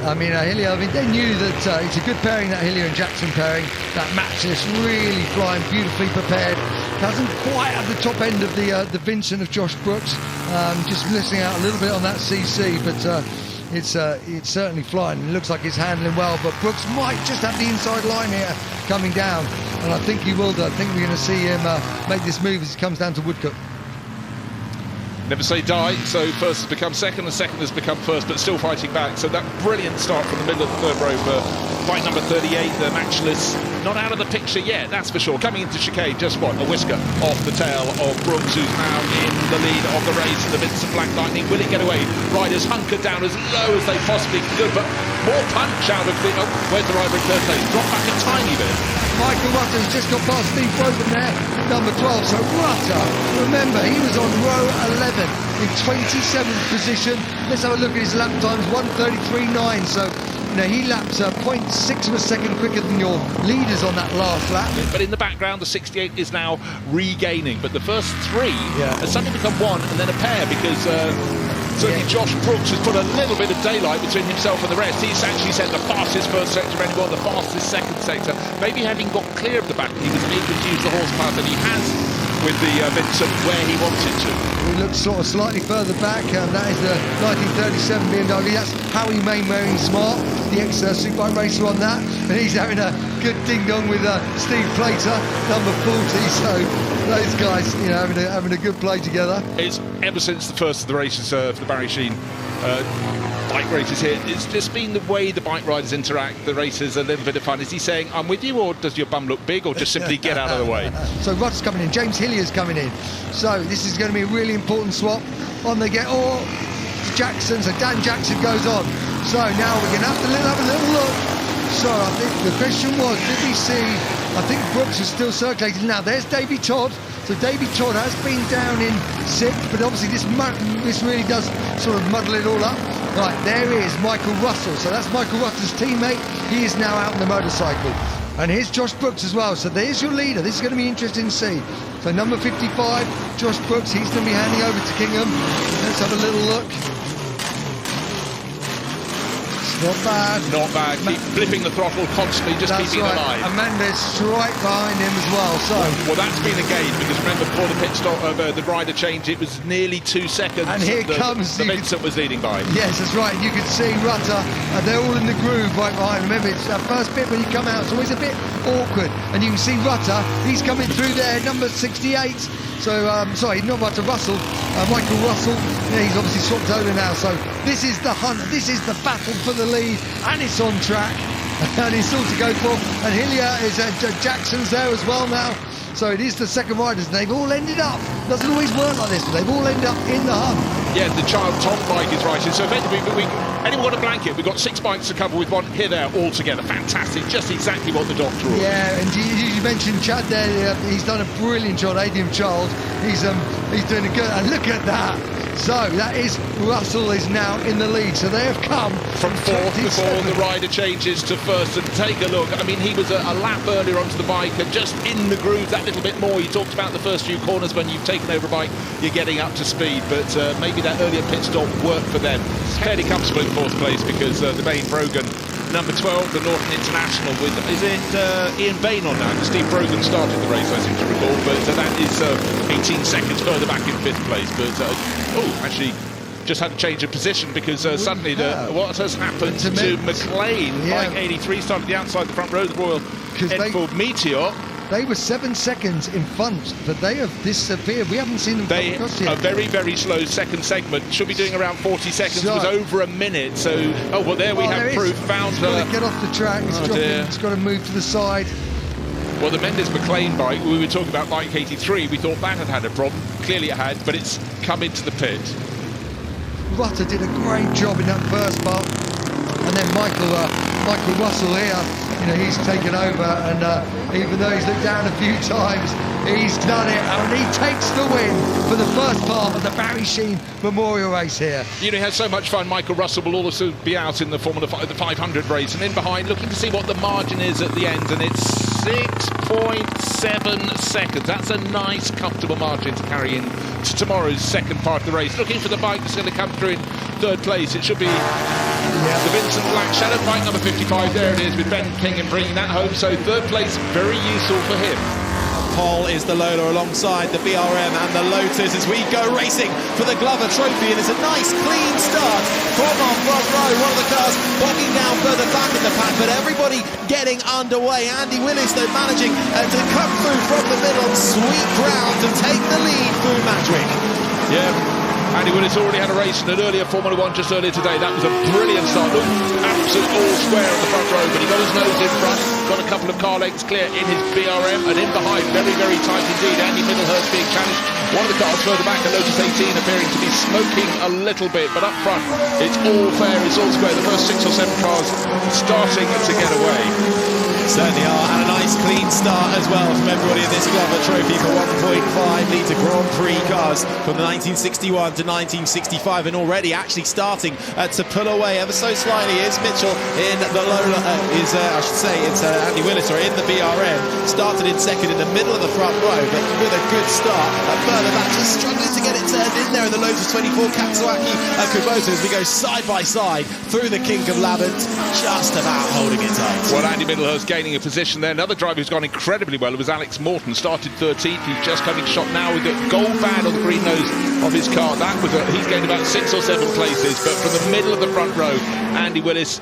I mean, Hillier, they knew that it's a good pairing, that Hillier and Jackson pairing. That matchless, really flying, beautifully prepared. Doesn't quite have the top end of the Vincent of Josh Brooks. Just missing out a little bit on that CC, but it's certainly flying. It looks like it's handling well, but Brooks might just have the inside line here coming down, and I think he will do. I think we're going to see him make this move as he comes down to Woodcote. Never say die, so first has become second and second has become first, but still fighting back. So that brilliant start from the middle of the third row for bike number 38, the Matchless. Not out of the picture yet, that's for sure. Coming into chicane, just what, a whisker off the tail of Brooks, who's now in the lead of the race. The Vincent Black Lightning, will it get away? Riders hunkered down as low as they possibly could, but more punch out of the... Oh, where's the rider in third place? Drop back a tiny bit. Michael Rutter's just got past Steve Brogan there, number 12. So Rutter, remember, he was on row 11 in 27th position. Let's have a look at his lap times, 1:33.9. So, you know, he laps 0.6 of a second quicker than your leaders on that last lap. But in the background, the 68 is now regaining. But the first three has suddenly become one and then a pair because... certainly Josh Brooks has put a little bit of daylight between himself and the rest. He's actually set the fastest first sector anymore, the fastest second sector. Maybe having got clear of the back, he was able to use the horsepower that he has with the Vincent where he wanted to. He looks sort of slightly further back, and that is the 1937 BMW. That's Howie Mainwaring Smart, the ex-Superbike racer on that. And he's having a good ding-dong with Steve Plater, number 40. So those guys, you know, having a good play together. It's ever since the first of the races for the Barry Sheene bike races here, it's just been the way the bike riders interact. The racers, a little bit of fun. Is he saying, I'm with you, or does your bum look big, or just simply get out of the way? So Rutter's coming in, James Hillier's coming in. So this is going to be a really important swap. On they get, Jackson, so Dan Jackson goes on. So now we're going to have a little look. So I think the question was, did we see, I think Brooks is still circulating. Now there's Davey Todd. So Davey Todd has been down in 6th, but obviously this really does sort of muddle it all up. Right, there is Michael Russell. So that's Michael Russell's teammate. He is now out on the motorcycle. And here's Josh Brooks as well. So there's your leader. This is going to be interesting to see. So number 55, Josh Brooks, he's going to be handing over to Kingham. Let's have a little look. Not bad. Not bad. Keep flipping the throttle constantly, just keeping it alive. And Mendes right behind him as well. So well, that's been a gain because remember before the pit stop, the rider change, it was nearly 2 seconds. And here comes the Vincent was leading by. Yes, that's right. You can see Rutter. They're all in the groove right behind. Remember, it's that first bit when you come out, it's always a bit awkward. And you can see Rutter. He's coming through there, number 68. So, sorry, not Rutter, Russell. Michael Russell. Yeah, he's obviously swapped over now. So this is the hunt. This is the battle for the lead, and it's on track. And it's all to go for. And Hillier is Jackson's there as well now. So it is the second riders, and they've all ended up. Doesn't always work like this, but they've all ended up in the hunt. Yeah, the child Tom bike is right. So effectively, anyone got a blanket? We've got 6 bikes to cover with one here, there, all together. Fantastic, just exactly what the doctor ordered. Yeah, and you mentioned Chad there. He's done a brilliant job. Adrian Child, he's doing a good. And look at that. So that is Russell is now in the lead. So they have come from 4th before the rider changes to 1st. And take a look. I mean, he was a lap earlier onto the bike and just in the groove that little bit more. You talked about the first few corners when you've taken over a bike, you're getting up to speed. But maybe that earlier pit stop worked for them. Fairly comfortable in 4th place because the main Brogan, number 12, the Northern International with, is it Ian Bain on now? Steve Brogan started the race, I seem to recall, but that is 18 seconds further back in 5th place. But actually just had a change of position because suddenly what has happened to McLean? Yeah. Bike 83 started the outside the front row, the Royal Enfield Meteor. They were 7 seconds in front, but they have disappeared. We haven't seen them come across yet. A very, very slow second segment. Should be doing around 40 seconds. It was over a minute. So, there we have proof. Found her. Get off the track. It's dropping. It's got to move to the side. Well, the Mendes McLean bike, we were talking about bike 83. We thought that had a problem. Clearly it had, but it's come into the pit. Rutter did a great job in that first part. And then Michael Russell here, you know, he's taken over, and even though he's looked down a few times, he's done it, and he takes the win for the first part of the Barry Sheene Memorial Race here. You know, he has so much fun. Michael Russell will also be out in the Formula 5, the 500 race, and in behind, looking to see what the margin is at the end, and it's 6.7 seconds. That's a nice, comfortable margin to carry in to tomorrow's second part of the race. Looking for the bike that's going to come through in 3rd place. It should be Yeah, the Vincent Black Shadow bike number 55, there it is, with Ben King and bringing that home. So third place, very useful for him. Pole is the Lola alongside the BRM and the Lotus as we go racing for the Glover Trophy, and it's a nice clean start from our front row. One of the cars bogging down further back in the pack, but everybody getting underway. Andy Willis though managing to come through from the middle on sweet ground to take the lead through Madgwick. Yeah, Andy Willis already had a race in an earlier Formula 1 just earlier today. That was a brilliant start. Look, absolute all square on the front row, but he got his nose in front, got a couple of car lengths clear in his BRM, and in behind, very, very tight indeed. Andy Middlehurst being challenged. One of the cars further back, a Lotus 18, appearing to be smoking a little bit, but up front, it's all fair, it's all square. The first 6 or 7 cars starting to get away. Certainly are, and a nice clean start as well from everybody in this Glover Trophy for 1.5 litre Grand Prix cars from the 1961 to 1965, and already actually starting to pull away ever so slightly is Mitchell in the Lola, I should say it's Andy Willis, or in the BRM, started in second in the middle of the front row, but with a good start. Further back, just struggling to get it turned in there in the Lotus 24 Katsuaki Kubota as we go side by side through the kink of Labant, just about holding it tight. Well, Andy Middlehurst gaining a position there. Another driver who's gone incredibly well, it was Alex Morton, started 13th. He's just coming shot now with the gold band on the green nose of his car. That was he's gained about 6 or 7 places, but from the middle of the front row, Andy Willis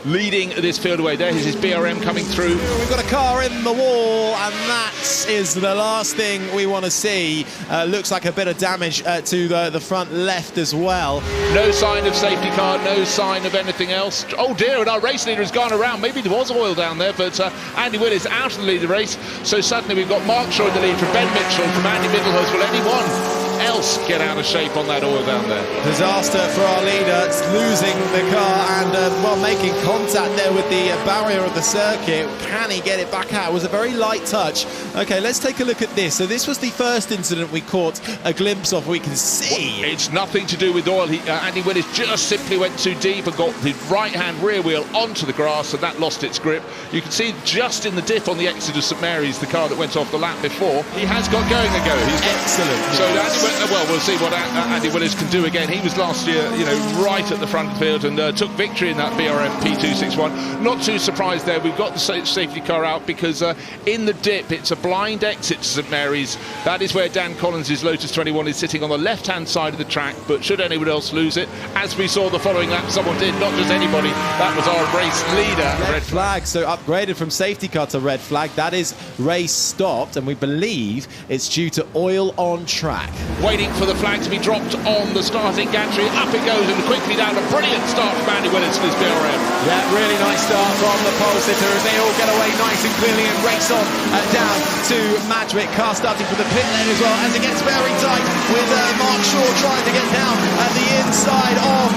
leading this field away. There is his BRM coming through. We've got a car in the wall, and that is the last thing we want to see. Looks like a bit of damage to the front left as well. No sign of safety car, no sign of anything else. Oh dear, and our race leader has gone around. Maybe there was oil down there, but Andy Willis out of the lead of the race. So suddenly we've got Mark Shaw in the lead from Ben Mitchell, from Andy Middlehurst. Will anyone else get out of shape on that oil down there? Disaster for our leader, losing the car and well, making contact there with the barrier of the circuit. Can he get it back out? It was a very light touch. Okay, let's take a look at this. So this was the first incident we caught a glimpse of. We can see it's nothing to do with oil. Andy Willis just simply went too deep and got the right hand rear wheel onto the grass, and that lost its grip. You can see just in the diff on the exit of St Mary's, the car that went off the lap before, he has got going a go. He's excellent. So well, we'll see what Andy Willis can do again. He was last year, you know, right at the front of the field and took victory in that BRM P261. Not too surprised there. We've got the safety car out because in the dip, it's a blind exit to St Mary's. That is where Dan Collins' Lotus 21 is sitting on the left-hand side of the track. But should anyone else lose it, as we saw the following lap, someone did, not just anybody. That was our race leader. Red flag, so upgraded from safety car to red flag. That is race stopped, and we believe it's due to oil on track. Waiting for the flag to be dropped on the starting gantry. Up it goes and quickly down. A brilliant start from Andy Willis in his BRM. Yeah, really nice start from the pole sitter as they all get away nice and clearly and race on down to Madgwick. Car starting for the pit lane as well as it gets very tight with Mark Shaw trying to get down at the inside of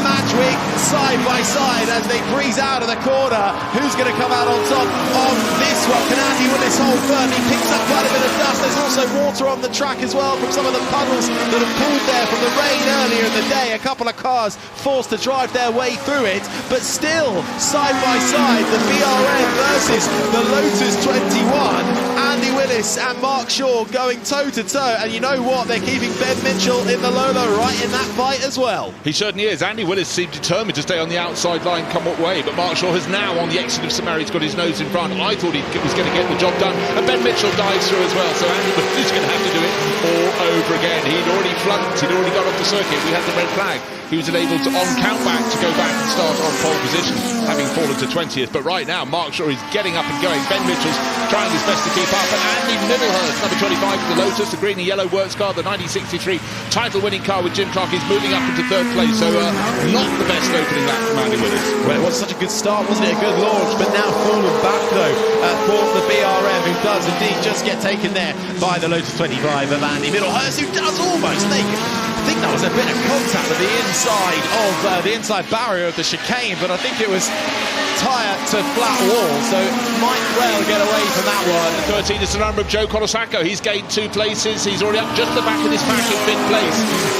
Madgwick, side by side as they breeze out of the corner. Who's going to come out on top of this one? Can Andy Willis hold firm? He picks up quite a bit of dust. There's also water on the track as well from some of the puddles that have pooled there from the rain earlier in the day. A couple of cars forced to drive their way through it, but still side by side, the BRM versus the Lotus 21. Andy Willis and Mark Shaw going toe to toe, and you know what, they're keeping Ben Mitchell in the Lola right in that fight as well. He certainly is. Andy Willis seemed determined to stay on the outside line come what way, but Mark Shaw has now on the exit of St Mary's got his nose in front. I thought he was going to get the job done, and Ben Mitchell dives through as well, so Andy Willis is going to have to do it all over again. He'd already flunked, he'd already got off the circuit. We had the red flag. He was unable to, on countback, to go back and start on pole position, having fallen to 20th. But right now, Mark Shaw is getting up and going. Ben Mitchell's trying his best to keep up. And Andy Middlehurst, number 25 for the Lotus, the green and yellow works car, the 1963 title-winning car with Jim Clark, is moving up into third place. So not the best opening lap from Andy Willis. Well, it was such a good start, wasn't it? A good launch, but now fallen back, though, for the BRM, who does indeed just get taken there by the Lotus 25 of Andy Middlehurst, who does almost make it. I think that was a bit of contact with the inside of the inside barrier of the chicane, but I think it was tyre to flat wall, so might well get away from that one. 13 is the number of Joe Conosacco. He's gained 2 places. He's already up just the back of this pack in 5th place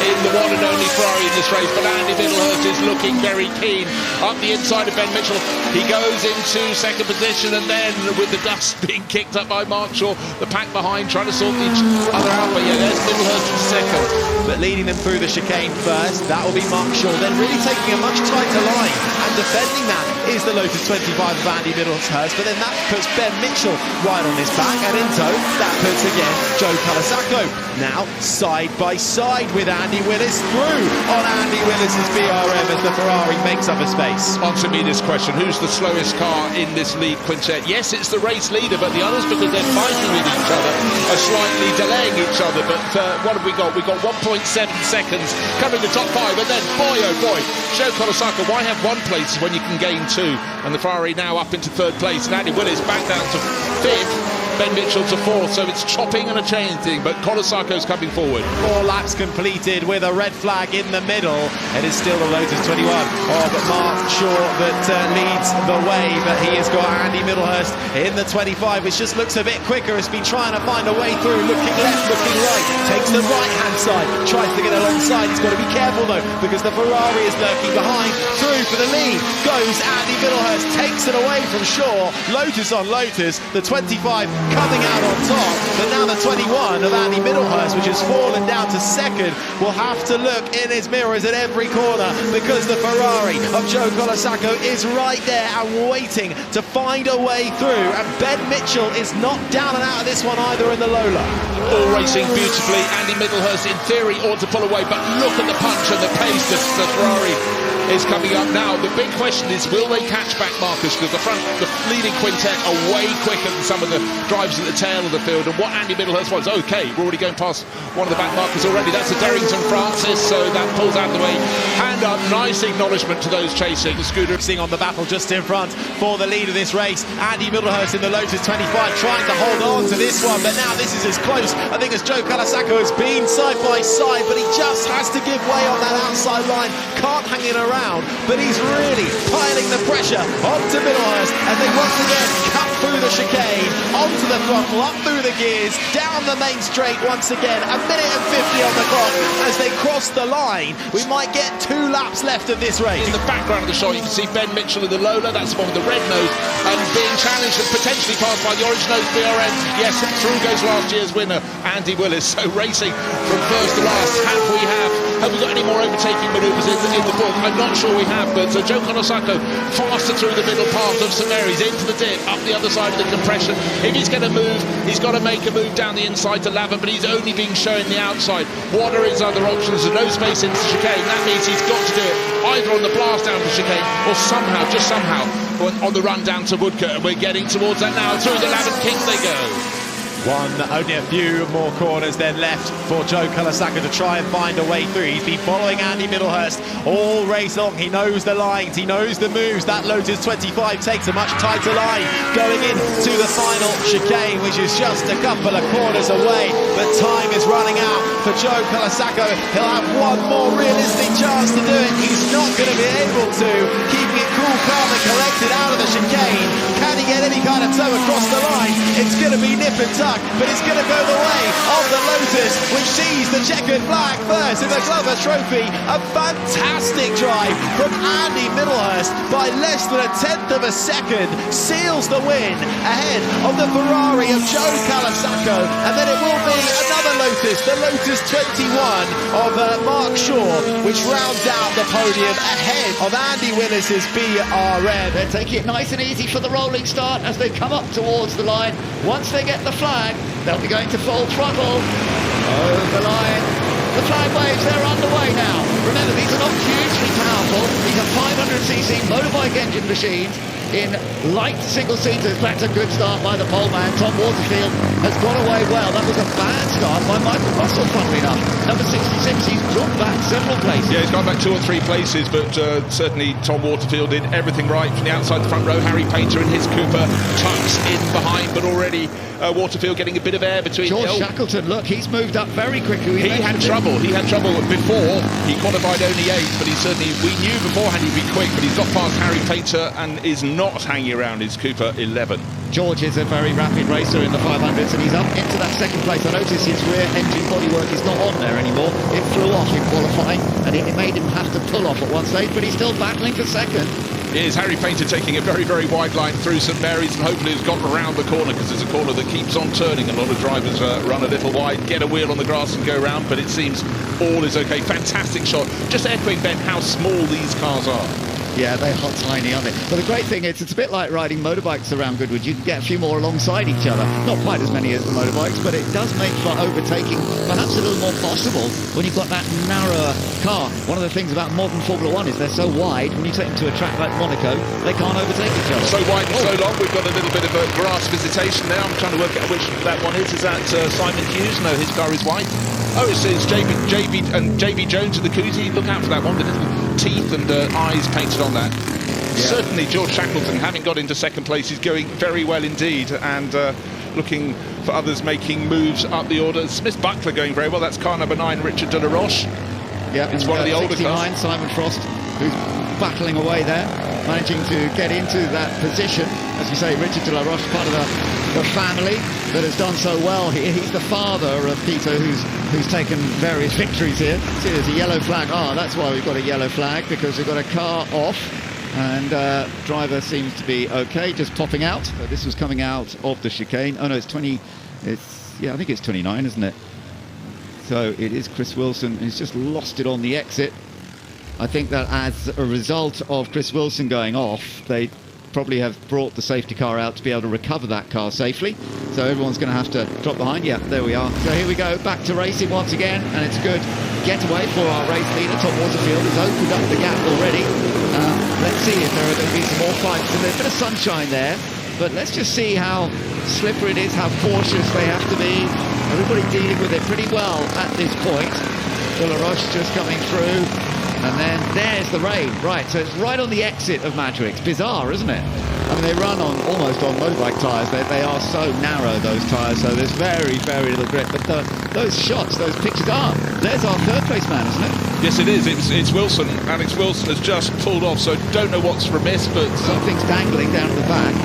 in the one and only Ferrari in this race. But Andy Middlehurst is looking very keen. Up the inside of Ben Mitchell, he goes into second position, and then with the dust being kicked up by Mark Shaw, the pack behind trying to sort each other out. But yeah, there's Middlehurst in second. But leading them through the chicane first. That will be Mark Shaw. Then really taking a much tighter line and defending that is the Lotus 25 of Andy Middlehurst. But then that puts Ben Mitchell right on his back, and in tow, that puts again Joe Colasaco. Now side by side with Andy Willis through on Andy Willis's BRM as the Ferrari makes up a space. Answer me this question: who's the slowest car in this lead quintet? Yes, it's the race leader, but the others, because they're fighting with each other, are slightly delaying each other. But what have we got? We've got 1.7 seconds covering the top five, and then boy oh boy, Joe Colasaco, why have one place when you can gain two? And the Ferrari now up into third place, and Andy Willis back down to fifth. Ben Mitchell to fourth, so it's chopping and a changing, but Colasaco's coming forward. 4 laps completed with a red flag in the middle. It is still the Lotus 21 of Mark Shaw that leads the way, but he has got Andy Middlehurst in the 25, which just looks a bit quicker. Has been trying to find a way through, looking left, looking right, takes the right-hand side, tries to get alongside. He's got to be careful though, because the Ferrari is lurking behind. Through for the lead goes Andy Middlehurst, takes it away from Shaw. Lotus on Lotus, the 25 coming out on top, but now the 21 of Andy Middlehurst, which has fallen down to second, will have to look in his mirrors at every corner, because the Ferrari of Joe Colasaco is right there and waiting to find a way through, and Ben Mitchell is not down and out of this one either in the Lola. All racing beautifully. Andy Middlehurst in theory ought to pull away, but look at the punch and the pace that the Ferrari is coming up now. The big question is, will they catch back Marcus? Because the leading quintet are way quicker than some of the drivers at the tail of the field. And what Andy Middlehurst wants, okay, we're already going past one of the back markers already. That's a Derrington Francis, so that pulls out of the way. Hand up, nice acknowledgement to those chasing. Scooter seeing on the battle just in front for the lead of this race. Andy Middlehurst in the Lotus 25 trying to hold on to this one, but now this is as close, I think, as Joe Colasaco has been side by side, but he just has to give way on that outside line. Can't hang it around, but he's really piling the pressure onto Middlehurst as they once again cut through the chicane, onto the throttle, up through the gears, down the main straight once again. A minute and 50 on the clock as they cross the line. We might get 2 laps left of this race. In the background of the shot, you can see Ben Mitchell in the Lola, that's the one with the red nose, and being challenged and potentially passed by the orange nose BRM. Yes, through goes last year's winner, Andy Willis. So racing from first to last. Have we got any more overtaking manoeuvres in the book? I'm not sure we have, but Joe Colasaco faster through the middle path of St Mary's into the dip, up the other side of the compression. If he's going to move, he's got to make a move down the inside to Lava, but he's only being shown the outside. What are his other options? There's no space into the chicane. That means he's got to do it either on the blast down the chicane or somehow, just somehow, on the run down to Woodcote. And we're getting towards that now. Through the Lavin Kings they go. Only a few more corners then left for Joe Colasaco to try and find a way through. He's been following Andy Middlehurst all race long. He knows the lines, he knows the moves. That Lotus 25 takes a much tighter line going into the final chicane, which is just a couple of corners away. But time is running out for Joe Colasaco. He'll have one more realistic chance to do it. He's not going to be able to, keeping it cool, calm and collected out of the chicane. Can he get any kind of tow across the line? It's going to be nip and tuck, but it's going to go the way of the Lotus, which sees the checkered flag first in the Glover Trophy. A fantastic drive from Andy Middlehurst by less than a tenth of a second, seals the win ahead of the Ferrari of Joe Colasaco, and then it will be another Lotus, the Lotus 21 of Mark Shaw, which rounds out the podium ahead of Andy Willis's BRM. They're taking it nice and easy for the rolling start as they come up towards the line. Once they get the flag, they'll be going to full throttle over the line. The flag waves, they're underway now. Remember, these are not hugely powerful. These are 500cc motorbike engine machines in light single-seaters. That's a good start by the pole man. Tom Waterfield has got away well. That was a bad start by Michael Russell, funnily enough. Number 66, he's dropped back several places. Yeah, he's gone back 2 or 3 places, but certainly Tom Waterfield did everything right from the outside the front row. Harry Painter in his Cooper tucks in behind, but already Waterfield getting a bit of air between. George Shackleton, look, he's moved up very quickly. He had trouble before. He qualified only 8th, but he certainly, we knew beforehand he'd be quick, but he's got past Harry Painter and is not hanging around his Cooper 11. George is a very rapid racer in the 500s, and he's up into that second place. I notice his rear engine bodywork is not on there anymore. It flew off in qualifying, and it made him have to pull off at one stage, but he's still battling for second. Is Harry Painter taking a very, very wide line through St Mary's, and hopefully has got around the corner, because it's a corner that keeps on turning. A lot of drivers run a little wide, get a wheel on the grass and go round, but it seems all is okay. Fantastic shot. Just echoing, Ben, how small these cars are. Yeah, they are tiny, aren't they? But the great thing is, it's a bit like riding motorbikes around Goodwood. You can get a few more alongside each other. Not quite as many as the motorbikes, but it does make for overtaking perhaps a little more possible when you've got that narrower car. One of the things about modern Formula One is they're so wide, when you take them to a track like Monaco, they can't overtake each other. So wide and so long. We've got a little bit of a grass visitation now. I'm trying to work out which that one is. Is that Simon Hughes? No, his car is white. Oh, it's JB Jones in the Cousy. Look out for that one with little teeth and eyes painted on that. Yeah. Certainly George Shackleton, having got into second place, is going very well indeed, and looking for others making moves up the order. Smith Buckler going very well. That's car number 9, Richard de la Roche. Yeah, it's one of the older cars. Simon Frost, who's battling away there, managing to get into that position. As you say, Richard de la Roche, part of the family that has done so well here. He's the father of Peter, who's taken various victories here. See, there's a yellow flag. Oh, that's why we've got a yellow flag, because we've got a car off, and driver seems to be okay, just popping out. So this was coming out of the chicane. Oh no, it's 20. I think it's 29, isn't it? So it is Chris Wilson, who's just lost it on the exit. I think that as a result of Chris Wilson going off, they probably have brought the safety car out to be able to recover that car safely. So everyone's going to have to drop behind. Yeah, there we are. So here we go, back to racing once again, and it's a good getaway for our race leader. Tom Waterfield has opened up the gap already. Let's see if there are going to be some more fights. And there's a bit of sunshine there, but let's just see how slippery it is, how cautious they have to be. Everybody dealing with it pretty well at this point. De la Roche just coming through. And then there's the rain. Right, so it's right on the exit of Madgwick. It's bizarre, isn't it? I mean, they run on almost on motorbike tyres. They are so narrow, those tyres, so there's very, very little grip. But those shots, those pictures there's our third place man, isn't it? Yes, it is. It's Wilson. Alex Wilson has just pulled off, so don't know what's remiss, but something's dangling down at the back.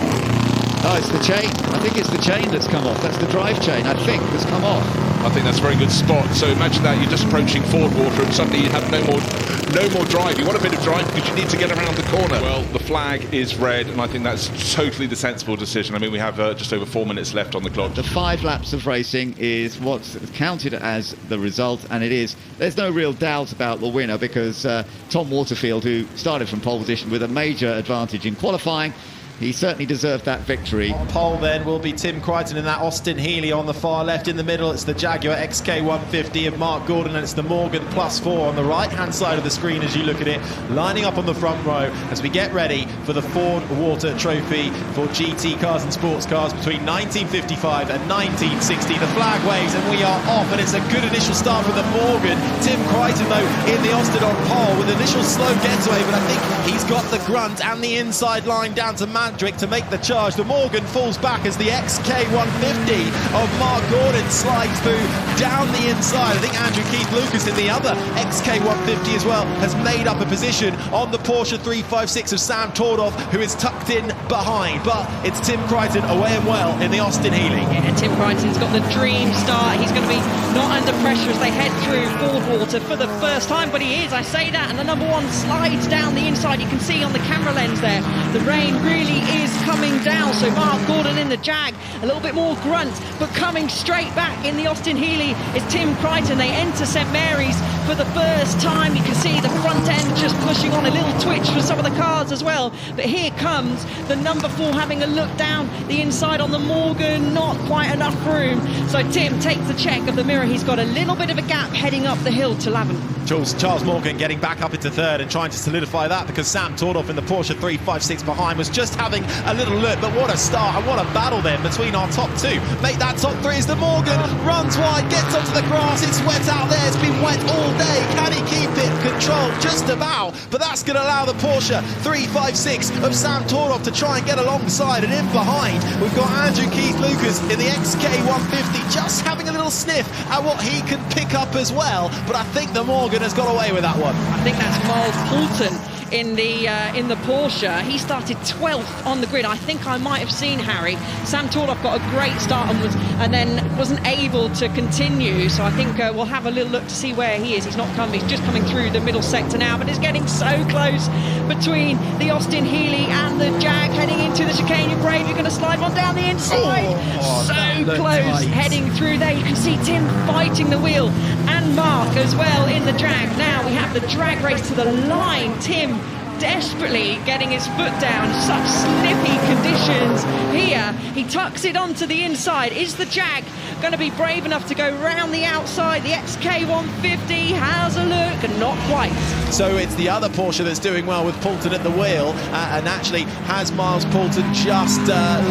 Oh, it's the chain. I think it's the chain that's come off. That's the drive chain, I think, that's come off. I think that's a very good spot. So imagine that you're just approaching Fordwater and suddenly you have no more drive. You want a bit of drive because you need to get around the corner. Well, the flag is red, and I think that's totally the sensible decision. I mean, we have just over 4 minutes left on the clock. The 5 laps of racing is what's counted as the result, and it is. There's no real doubt about the winner, because Tom Waterfield, who started from pole position with a major advantage in qualifying, he certainly deserved that victory. On pole then will be Tim Crichton in that Austin Healey on the far left. In the middle it's the Jaguar XK150 of Mark Gordon, and it's the Morgan +4 on the right hand side of the screen as you look at it, lining up on the front row as we get ready for the Fordwater Trophy for GT cars and sports cars between 1955 and 1960. The flag waves and we are off, and it's a good initial start for the Morgan. Tim Crichton though in the Austin on pole with initial slow getaway, but I think he's got the grunt and the inside line down to Madgwick to make the charge. The Morgan falls back as the XK150 of Mark Gordon slides through down the inside. I think Andrew Keith Lucas in the other XK150 as well has made up a position on the Porsche 356 of Sam Tordoff, who is tucked in behind. But it's Tim Crichton away and well in the Austin Healey. Yeah, Tim Crichton's got the dream start. He's going to be not under pressure as they head through Fordwater for the first time, but he is, I say that, and the number 1 slides down the inside. You can see on the camera lens there, the rain really is coming down. So Mark Gordon in the Jag, a little bit more grunt, but coming straight back in the Austin Healey is Tim Crichton. They enter St Mary's for the first time. You can see the front end just pushing on, a little twitch for some of the cars as well. But here comes the number 4 having a look down the inside on the Morgan, not quite enough room. So Tim takes the check of the mirror. He's got a little bit of a gap heading up the hill to Lavin. Charles Morgan getting back up into third and trying to solidify that, because Sam Tordoff in the Porsche 356 behind was just having a little look. But what a start and what a battle then between our top 2. Make that top 3 as the Morgan runs wide, gets onto the grass. It's wet out there, it's been wet all day. Can he keep it controlled? Just about, but that's going to allow the Porsche 356 of Sam Tordoff to try and get alongside. And in behind we've got Andrew Keith Lucas in the XK150 just having a little sniff at what he can pick up as well. But I think the Morgan has got away with that one. I think that's Miles Poulton in the Porsche. He started 12th on the grid. I think I might have seen Harry. Sam Torloff got a great start and then wasn't able to continue. So I think we'll have a little look to see where he is. He's not coming. He's just coming through the middle sector now, but it's getting so close between the Austin Healey and the Jag heading into the chicane. You're brave. You're going to slide one down the inside. So close, heading through there. You can see Tim fighting the wheel and Mark as well in the drag. Now we have the drag race to the line. Tim desperately getting his foot down. Such slippy conditions here. He tucks it onto the inside. Is the Jag going to be brave enough to go round the outside? The XK150 has a look, and not quite. So it's the other Porsche that's doing well with Poulton at the wheel, and actually has Miles Poulton just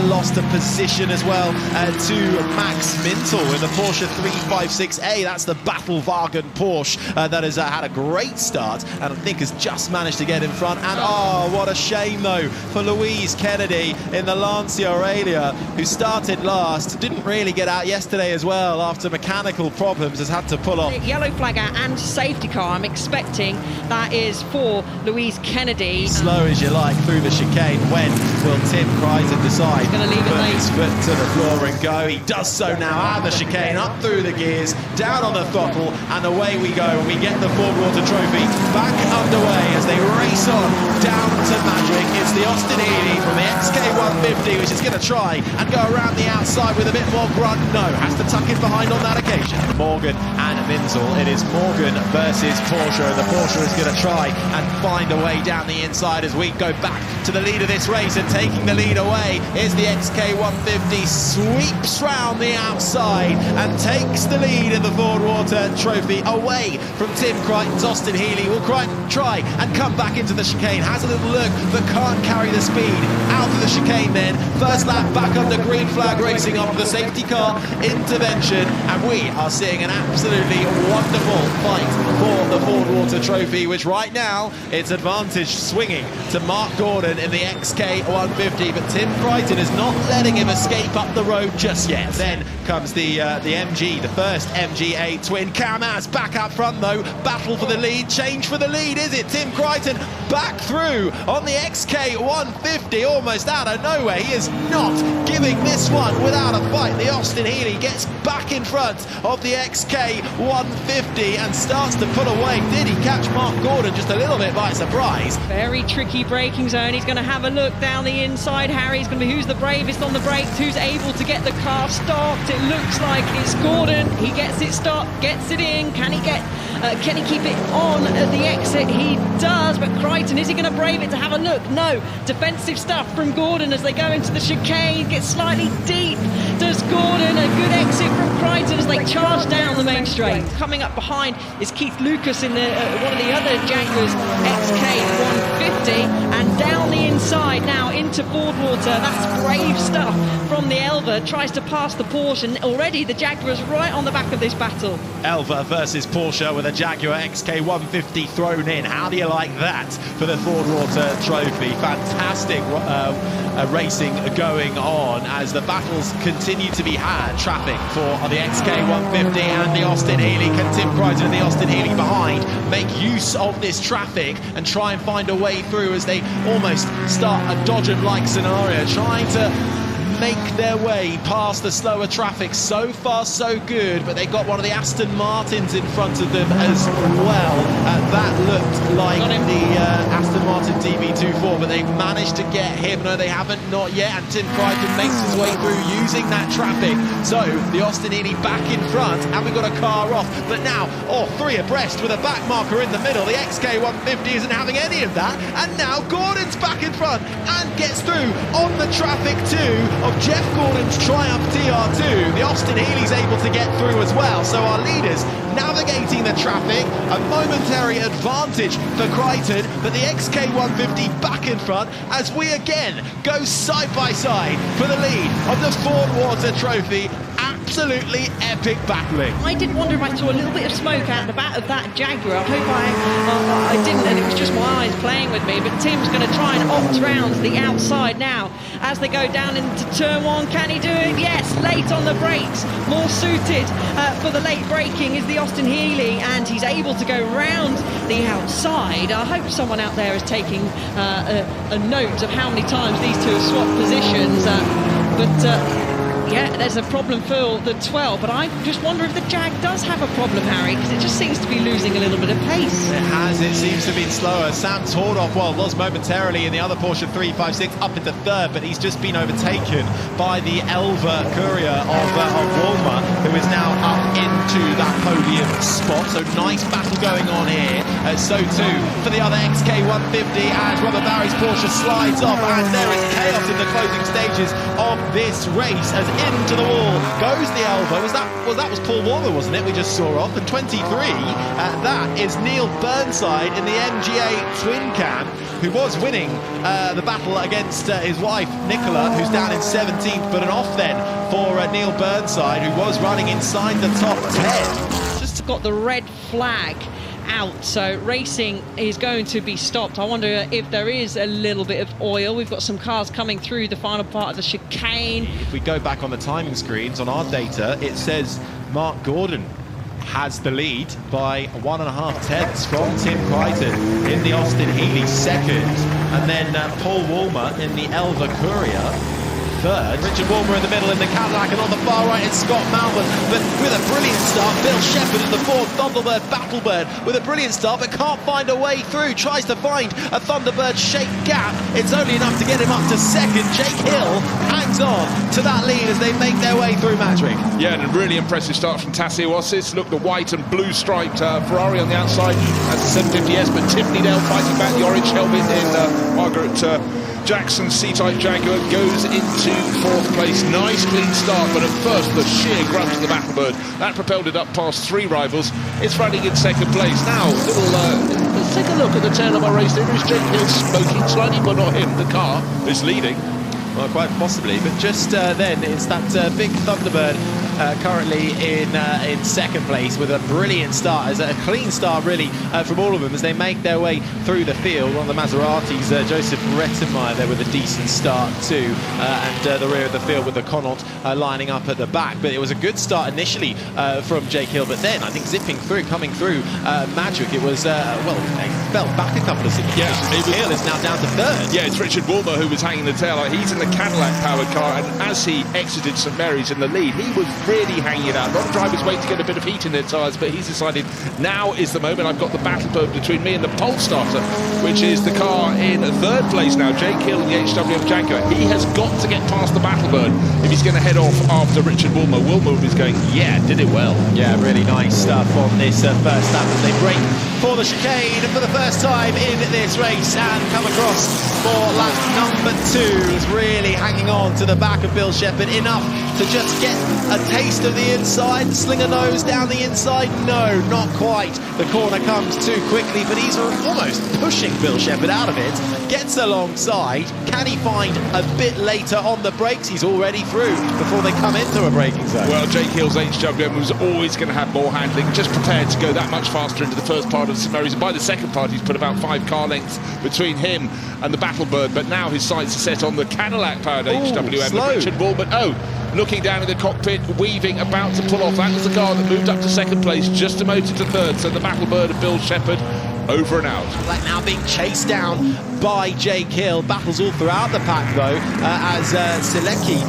lost a position as well to Max Mintel in the Porsche 356A. That's the Battle-Wagen Porsche that has had a great start, and I think has just managed to get in front. And oh, what a shame though for Louise Kennedy in the Lancia Aurelia, who started last, didn't really get out yesterday as well after mechanical problems, has had to pull off. Yellow flag out and safety car. I'm expecting that is for Louise Kennedy. Slow as you like through the chicane. When will Tim Crichton decide? He's going to leave it late. His foot to the floor and go. He does so now out of the chicane, up through the gears, down on the throttle, and away we go. We get the Fordwater Trophy back underway as they race on down to Madgwick. It's the Austin Healey from the XK150, which is going to try and go around the outside with a bit more grunt. No, has to tuck it behind on that occasion. Morgan and Minzel. It is Morgan versus Porsche. The Porsche is going to try and find a way down the inside as we go back to the lead of this race, and taking the lead away is the XK150. Sweeps round the outside and takes the lead in the Fordwater Trophy away from Tim Crichton's Austin Healey. Will Crichton try and come back into the chicane? Has a little look, but can't carry the speed out of the chicane then. First lap back under green flag racing after the safety car intervention, and we are seeing an absolutely wonderful fight for the Fordwater Trophy, which right now it's advantage swinging to Mark Gordon in the XK150, but Tim Crichton is not letting him escape up the road just yet. Then comes the MG, the first MG8 twin. Kamaz back up front though, battle for the lead, change for the lead, is it? Tim Crichton back through on the XK150, almost out of nowhere. He is not giving this one without a fight. The Austin Healey gets back in front of the XK150 and starts to pull away. Did he catch Mark Gordon just a little bit by surprise? Very tricky braking zone. He's going to have a look down the inside. Harry's going to be who's the bravest on the brakes, who's able to get the car stopped. It looks like it's Gordon. He gets it stopped, gets it in. Can he keep it on at the exit? He does, but Crichton, is he going to brave it to have a look? No. Defensive stuff from Gordon as they go into the chicane. Gets slightly deep. Does Gordon. A good exit from Crichton as they charge down the main straight. Coming up behind is Keith Lucas in the one of the other Jaguars XK150, and down the inside now into Fordwater. That's brave stuff from the Elva. Tries to pass the Porsche, and already the Jaguars right on the back of this battle. Elva versus Porsche with a Jaguar XK150 thrown in. How do you like that for the Fordwater Trophy? Fantastic racing going on as the battles continue to be had. Traffic for the XK150 and the Austin Healey. Can Tim Crichton and the Austin Healey behind make use of this traffic and try and find a way through as they almost start a Dodgen-like scenario, trying to make their way past the slower traffic? So far so good, but they got one of the Aston Martins in front of them as well. That looked like the Aston Martin DB24, but they've managed to get him. No, they haven't, not yet, and Tim Crichton makes his way through using that traffic. So the Austin Healey back in front, and we've got a car off, but now three abreast with a back marker in the middle. The XK150 isn't having any of that, and now Gordon's back in front and gets through on the traffic too of Jeff Gordon's Triumph TR2. The Austin Healey's able to get through as well, so our leaders navigating the traffic. A momentary advantage for Crichton, but the XK150 back in front as we again go side by side for the lead of the Fordwater Trophy. Absolutely epic battling. I did wonder if I saw a little bit of smoke out the back of that Jaguar. I hope I didn't, and it was just my eyes is playing with me, but Tim's going to try and opt round the outside now as they go down into turn one. Can he do it? Yes, late on the brakes, more suited for the late braking is the Austin Healey, and he's able to go round the outside. I hope someone out there is taking a note of how many times these two have swapped positions, yeah, there's a problem for the 12, but I just wonder if the Jag does have a problem, Harry, because it just seems to be losing a little bit of pace. It has, it seems to be slower. Sam Tordoff, well, was momentarily in the other Porsche 356 up into third, but he's just been overtaken by the Elva Courier of Walmer, who is now up into that podium spot. So nice battle going on here. So too for the other XK150 as Robert Barry's Porsche slides off, and there is chaos in the closing stages of this race as into the wall goes the Alfa. That was Paul Walmer, wasn't it? We just saw off. And 23, that is Neil Burnside in the MGA Twin Cam, who was winning the battle against his wife Nicola, who's down in 17th, but an off then for Neil Burnside, who was running inside the top 10. Just got the red flag out, so racing is going to be stopped. I wonder if there is a little bit of oil. We've got some cars coming through the final part of the chicane. If we go back on the timing screens on our data, it says Mark Gordon has the lead by 1.5 tenths from Tim Crichton in the Austin Healey second, and then Paul Walmer in the Elva Courier third. Richard Walmer in the middle in the Cadillac, and on the far right it's Scott Malvern, but with a brilliant start. Bill Shepherd in the Ford Thunderbird Battlebird with a brilliant start, but can't find a way through. Tries to find a Thunderbird shaped gap. It's only enough to get him up to second. Jake Hill hangs on to that lead as they make their way through Madgwick. Yeah, and a really impressive start from Tassio Ossis. Look, the white and blue striped Ferrari on the outside. That's the 750S, but Tiffany Dale fighting back. The orange helmet in Margaret Jackson C-Type Jaguar goes into fourth place. Nice clean start, but at first the sheer grunt of the Battlebird that propelled it up past three rivals. It's running in second place now. Let's take a look at the tail of our race. There is Jake Hill smoking slightly, but not him. The car is leading. Well, quite possibly, but just then it's that big Thunderbird currently in second place with a brilliant start, as a clean start really from all of them as they make their way through the field. One of the Maseratis, Joseph Rettenmeyer, there with a decent start too, and the rear of the field with the Connaught lining up at the back. But it was a good start initially from Jake Hill, but then I think zipping through, coming through Madgwick, it was well, they fell back a couple of seconds. Yeah, Hill is now down to third. Yeah, it's Richard Walmer who was hanging the tail. He's in the Cadillac powered car, and as he exited St Mary's in the lead, he was really hanging it out. A lot of drivers wait to get a bit of heat in their tyres, but he's decided now is the moment. I've got the Battlebird between me and the pole starter, which is the car in third place now, Jake Hill in the HWM Jaguar. He has got to get past the Battlebird if he's going to head off after Richard Walmer. Walmer is going, yeah, did it well. Yeah, really nice stuff on this first lap as they break for the chicane for the first time in this race and come across for lap number 2. He's really hanging on to the back of Bill Shepherd, enough to just get a taste of the inside, sling a nose down the inside. No, not quite. The corner comes too quickly, but he's almost pushing Bill Shepherd out of it. Gets alongside. Can he find a bit later on the brakes? He's already through before they come into a braking zone. Well, Jake Hill's HWM was always going to have more handling, just prepared to go that much faster into the first part of St Mary's, and by the second part he's put about 5 car lengths between him and the Battlebird, but now his sights are set on the Cadillac powered HWM. Slow. Richard Walmer, looking down in the cockpit, weaving, about to pull off. That was the car that moved up to second place, just demoted to third. So the Battlebird of Bill Shepherd over and out. Like now being chased down by Jake Hill. Battles all throughout the pack though, as Selecki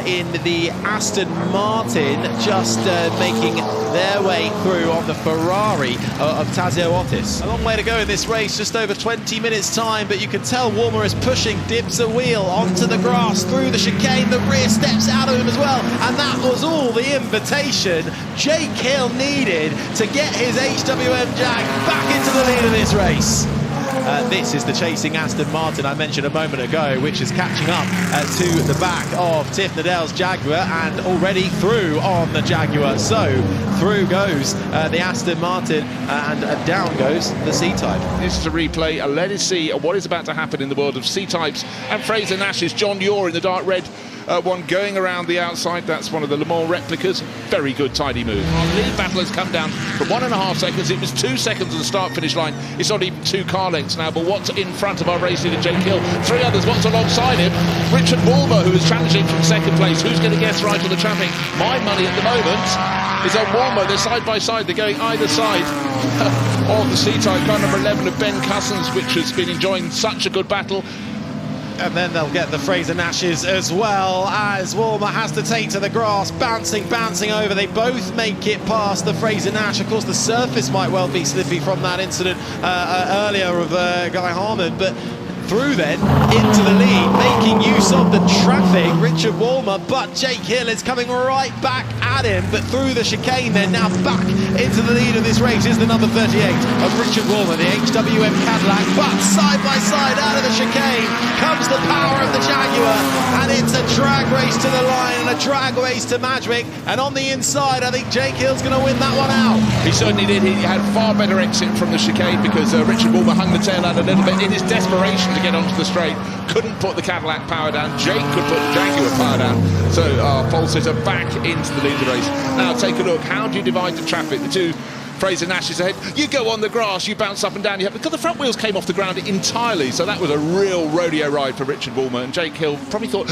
in the Aston Martin just making their way through on the Ferrari of Tassio Ossis. A long way to go in this race, just over 20 minutes time, but you can tell Walmer is pushing, dips a wheel onto the grass, through the chicane, the rear steps out of him as well, and that was all the invitation Jake Hill needed to get his HWM Jag back into the lead of this race. This is the chasing Aston Martin I mentioned a moment ago, which is catching up to the back of Tiff Nadell's Jaguar and already through on the Jaguar. So through goes the Aston Martin and down goes the C-Type. This is a replay. Let us see what is about to happen in the world of C-Types and Fraser Nash's John Ure in the dark red one going around the outside. That's one of the Le Mans replicas. Very good, tidy move. Our lead battle has come down from 1.5 seconds. It was 2 seconds on the start-finish line. It's not even 2 car lengths now, but what's in front of our race leader, Jake Hill? 3 others, what's alongside him? Richard Walmer, who is challenging from second place. Who's going to guess right on the traffic? My money at the moment is on Walmer. They're side by side. They're going either side of the C-type car number 11 of Ben Cousins, which has been enjoying such a good battle. And then they'll get the Fraser-Nashes as well, as Walmer has to take to the grass, bouncing over. They both make it past the Fraser-Nash. Of course, the surface might well be slippy from that incident earlier of Guy Harmon, but through then into the lead, making use of the traffic, Richard Walmer, but Jake Hill is coming right back at him, but through the chicane then, now back into the lead of this race is the number 38 of Richard Walmer, the HWM Cadillac, but side by side out of the chicane comes the power of the Jaguar, and it's a drag race to the line and a drag race to Madgwick, and on the inside I think Jake Hill's going to win that one out. He certainly did. He had far better exit from the chicane because Richard Walmer hung the tail out a little bit in his desperation to get onto the straight. Couldn't put the Cadillac power down. Jake could put the Jaguar power down. So our pole sitter back into the lead of the race. Now take a look. How do you divide the traffic? The two Fraser-Nashes ahead. You go on the grass, you bounce up and down. Because the front wheels came off the ground entirely. So that was a real rodeo ride for Richard Walmer. And Jake Hill probably thought,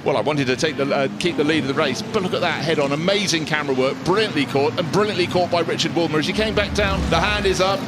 well, I wanted to take the keep the lead of the race. But look at that head on. Amazing camera work. Brilliantly caught, and brilliantly caught by Richard Walmer. As he came back down, the hand is up.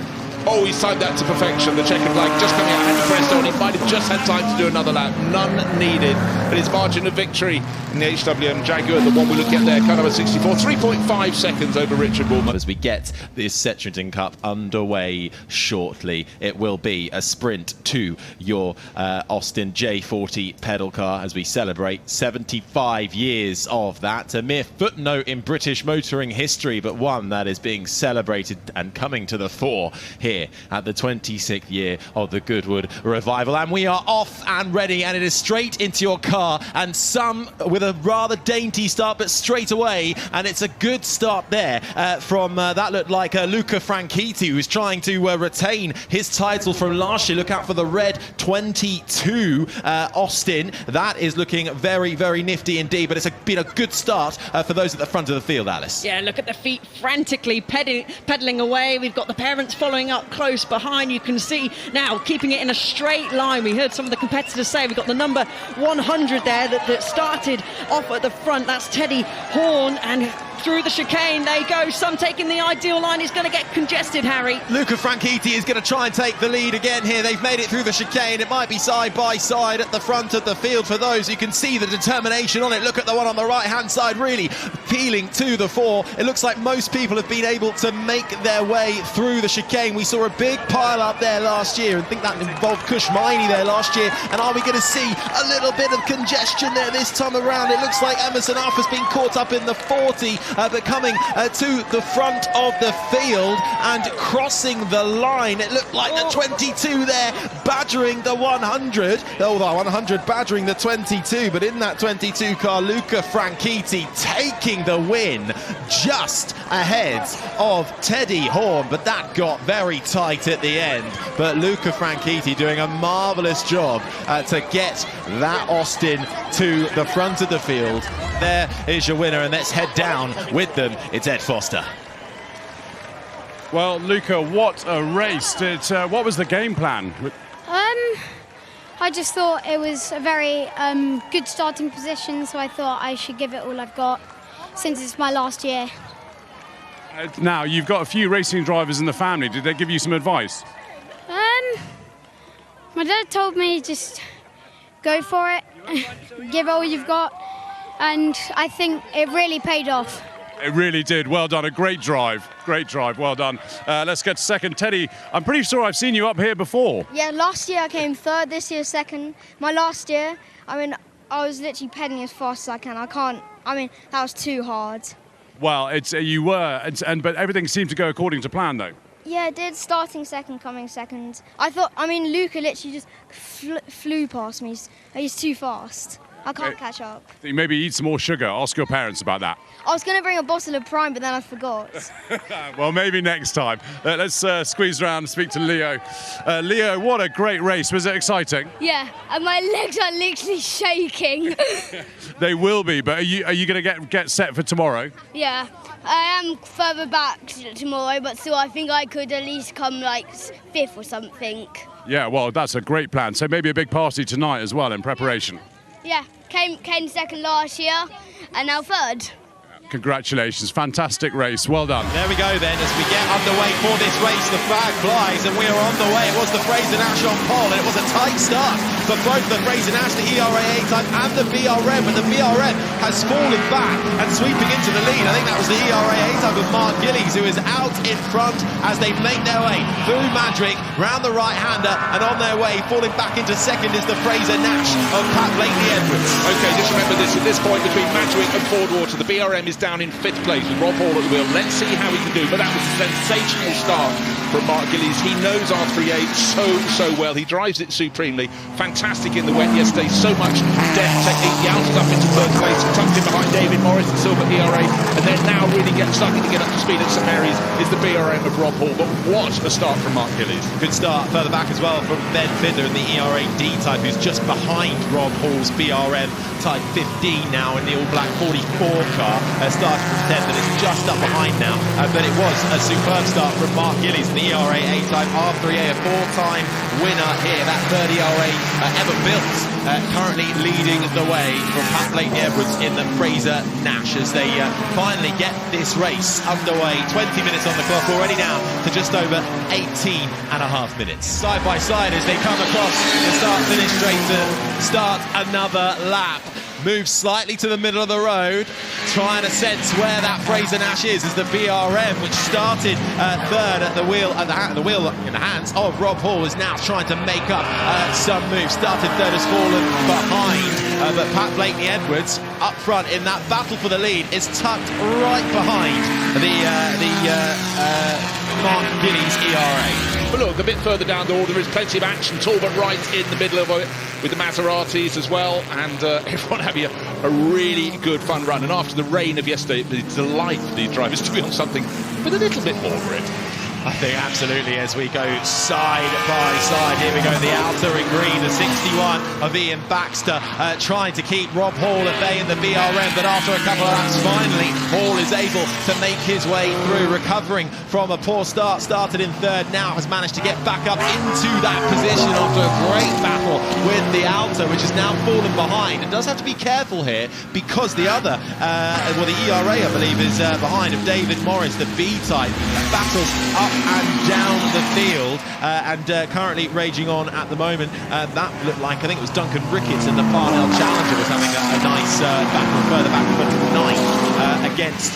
Oh, he's timed that to perfection. The checkered flag just coming out, hadn't pressed on. He might have just had time to do another lap. None needed. But his margin of victory in the HWM Jaguar, the one we look at there, car number 64, 3.5 seconds over Richard Walmer. As we get this Settrington Cup underway shortly, it will be a sprint to your Austin J40 pedal car as we celebrate 75 years of that. A mere footnote in British motoring history, but one that is being celebrated and coming to the fore here at the 26th year of the Goodwood Revival. And we are off and ready, and it is straight into your car, and some with a rather dainty start, but straight away, and it's a good start there from that looked like Luca Franchitti, who's trying to retain his title from last year. Look out for the red 22 Austin. That is looking very, very nifty indeed, but it's been a good start for those at the front of the field, Alice. Yeah, look at the feet frantically pedaling away. We've got the parents following up close behind. You can see now keeping it in a straight line. We heard some of the competitors say we've got the number 100 there that started off at the front. That's Teddy Horn, and through the chicane they go. Some taking the ideal line. Is going to get congested, Harry. Luca Franchitti is going to try and take the lead again here. They've made it through the chicane. It might be side by side at the front of the field for those. You can see the determination on it. Look at the one on the right hand side, really peeling to the fore. It looks like most people have been able to make their way through the chicane. We saw a big pile up there last year, and I think that involved Cushminey there last year. And are we going to see a little bit of congestion there this time around? It looks like Emerson Alfa's been caught up in the 40, but coming to the front of the field and crossing the line. It looked like the 22 there badgering the 100. Oh, the 100 badgering the 22, but in that 22 car, Luca Franchitti taking the win just ahead of Teddy Horn, but that got very tight at the end. But Luca Franchitti doing a marvellous job to get that Austin to the front of the field. There is your winner, and let's head down with them. It's Ed Foster. Well, Luca, what a race. What was the game plan? I just thought it was a very good starting position, so I thought I should give it all I've got since it's my last year. Now, you've got a few racing drivers in the family. Did they give you some advice? My dad told me just go for it, give it all you've got, and I think it really paid off. It really did. Well done. A great drive. Great drive. Well done. Let's get to second. Teddy, I'm pretty sure I've seen you up here before. Yeah, last year I came third, this year second. My last year, I was literally pedaling as fast as I can. That was too hard. Well, you were, but everything seemed to go according to plan, though. Yeah, it did. Starting second, coming second. Luca literally just flew past me. He's too fast. I can't catch up. Maybe eat some more sugar. Ask your parents about that. I was going to bring a bottle of Prime, but then I forgot. Well, maybe next time. Let's squeeze around and speak to Leo. Leo, what a great race. Was it exciting? Yeah, and my legs are literally shaking. They will be, but are you going to get set for tomorrow? Yeah, I am further back tomorrow, but still I think I could at least come like 5th or something. Yeah, well, that's a great plan. So maybe a big party tonight as well in preparation. Yeah, came second last year and now third. Congratulations, fantastic race, well done. There we go then, as we get underway for this race, the flag flies and we are on the way. It was the Fraser-Nash on pole and it was a tight start for both the Fraser-Nash, the ERA A-type and the BRM, but the BRM has fallen back and sweeping into the lead. I think that was the ERA A-type of Mark Gillies, who is out in front as they make their way through Madgwick, round the right-hander, and on their way, falling back into second is the Fraser-Nash of Pat Blakeney-Edwards. Okay, just remember this, at this point between Madgwick and Fordwater, the BRM is down in 5th place with Rob Hall at the wheel. Let's see how he can do. But that was a sensational start from Mark Gillies. He knows R38 so well. He drives it supremely. Fantastic in the wet yesterday. So much depth technique. He outed up into 3rd place. He tucked in behind David Morris and Silver ERA. And then now really starting to get up to speed at St Mary's is the BRM of Rob Hall. But what a start from Mark Gillies. Good start further back as well from Ben Finder in the ERA D-type, who's just behind Rob Hall's BRM type 15 now in the all-black 44 car. Started from 10th and it's just up behind now. But it was a superb start from Mark Gillies in the ERA A-type R3A, a 4-time winner here. That 3rd ERA ever built, currently leading the way from Pat Blakeney-Edwards in the Fraser-Nash as they finally get this race underway. 20 minutes on the clock already now to just over 18 and a half minutes. Side by side as they come across the start-finish straight to start another lap. Moves slightly to the middle of the road, trying to sense where that Fraser-Nash is as the BRM, which started 3rd at the wheel, the wheel in the hands of Rob Hall, is now trying to make up some moves. Started 3rd, has fallen behind, but Pat Blakeney-Edwards up front in that battle for the lead is tucked right behind the Mark Gillies ERA. But look, a bit further down the order, there is plenty of action. Talbot right in the middle of it with the Maseratis as well, and everyone having a really good fun run. And after the rain of yesterday, it's a delight for these drivers to be on something with a little bit more grit. I think absolutely as we go side by side. Here we go, the outer in green, the 61 of Ian Baxter trying to keep Rob Hall at bay in the BRM, but after a couple of laps, finally Hall is able to make his way through, recovering from a poor start. Started in 3rd, now has managed to get back up into that position after a great battle with the outer, which has now fallen behind. It does have to be careful here because the other, the ERA I believe is behind of David Morris, the B-type, battles up and down the field and currently raging on at the moment. That looked like, I think it was Duncan Ricketts in the Parnell Challenger was having a nice battle further back for 9th against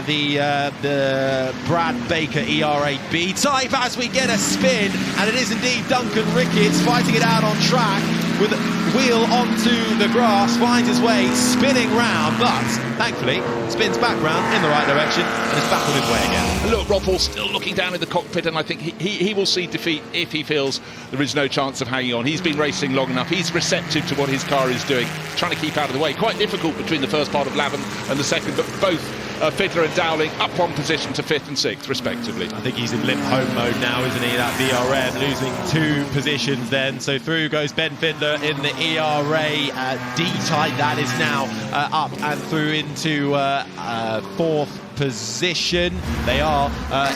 the Brad Baker ERA B-type as we get a spin, and it is indeed Duncan Ricketts fighting it out on track with wheel onto the grass, finds his way spinning round, but thankfully spins back round in the right direction and is back on his way again. Look, Rob Hall still looking down in the cockpit, and I think he will see defeat if he feels there is no chance of hanging on. He's been racing long enough. He's receptive to what his car is doing, trying to keep out of the way. Quite difficult between the first part of Lavin and the second, but both Fiddler and Dowling up on position to 5th and 6th respectively. I think he's in limp home mode now, isn't he, that BRM, losing 2 positions then. So through goes Ben Fiddler in the ERA D-type. That is now up and through into 4th position. They are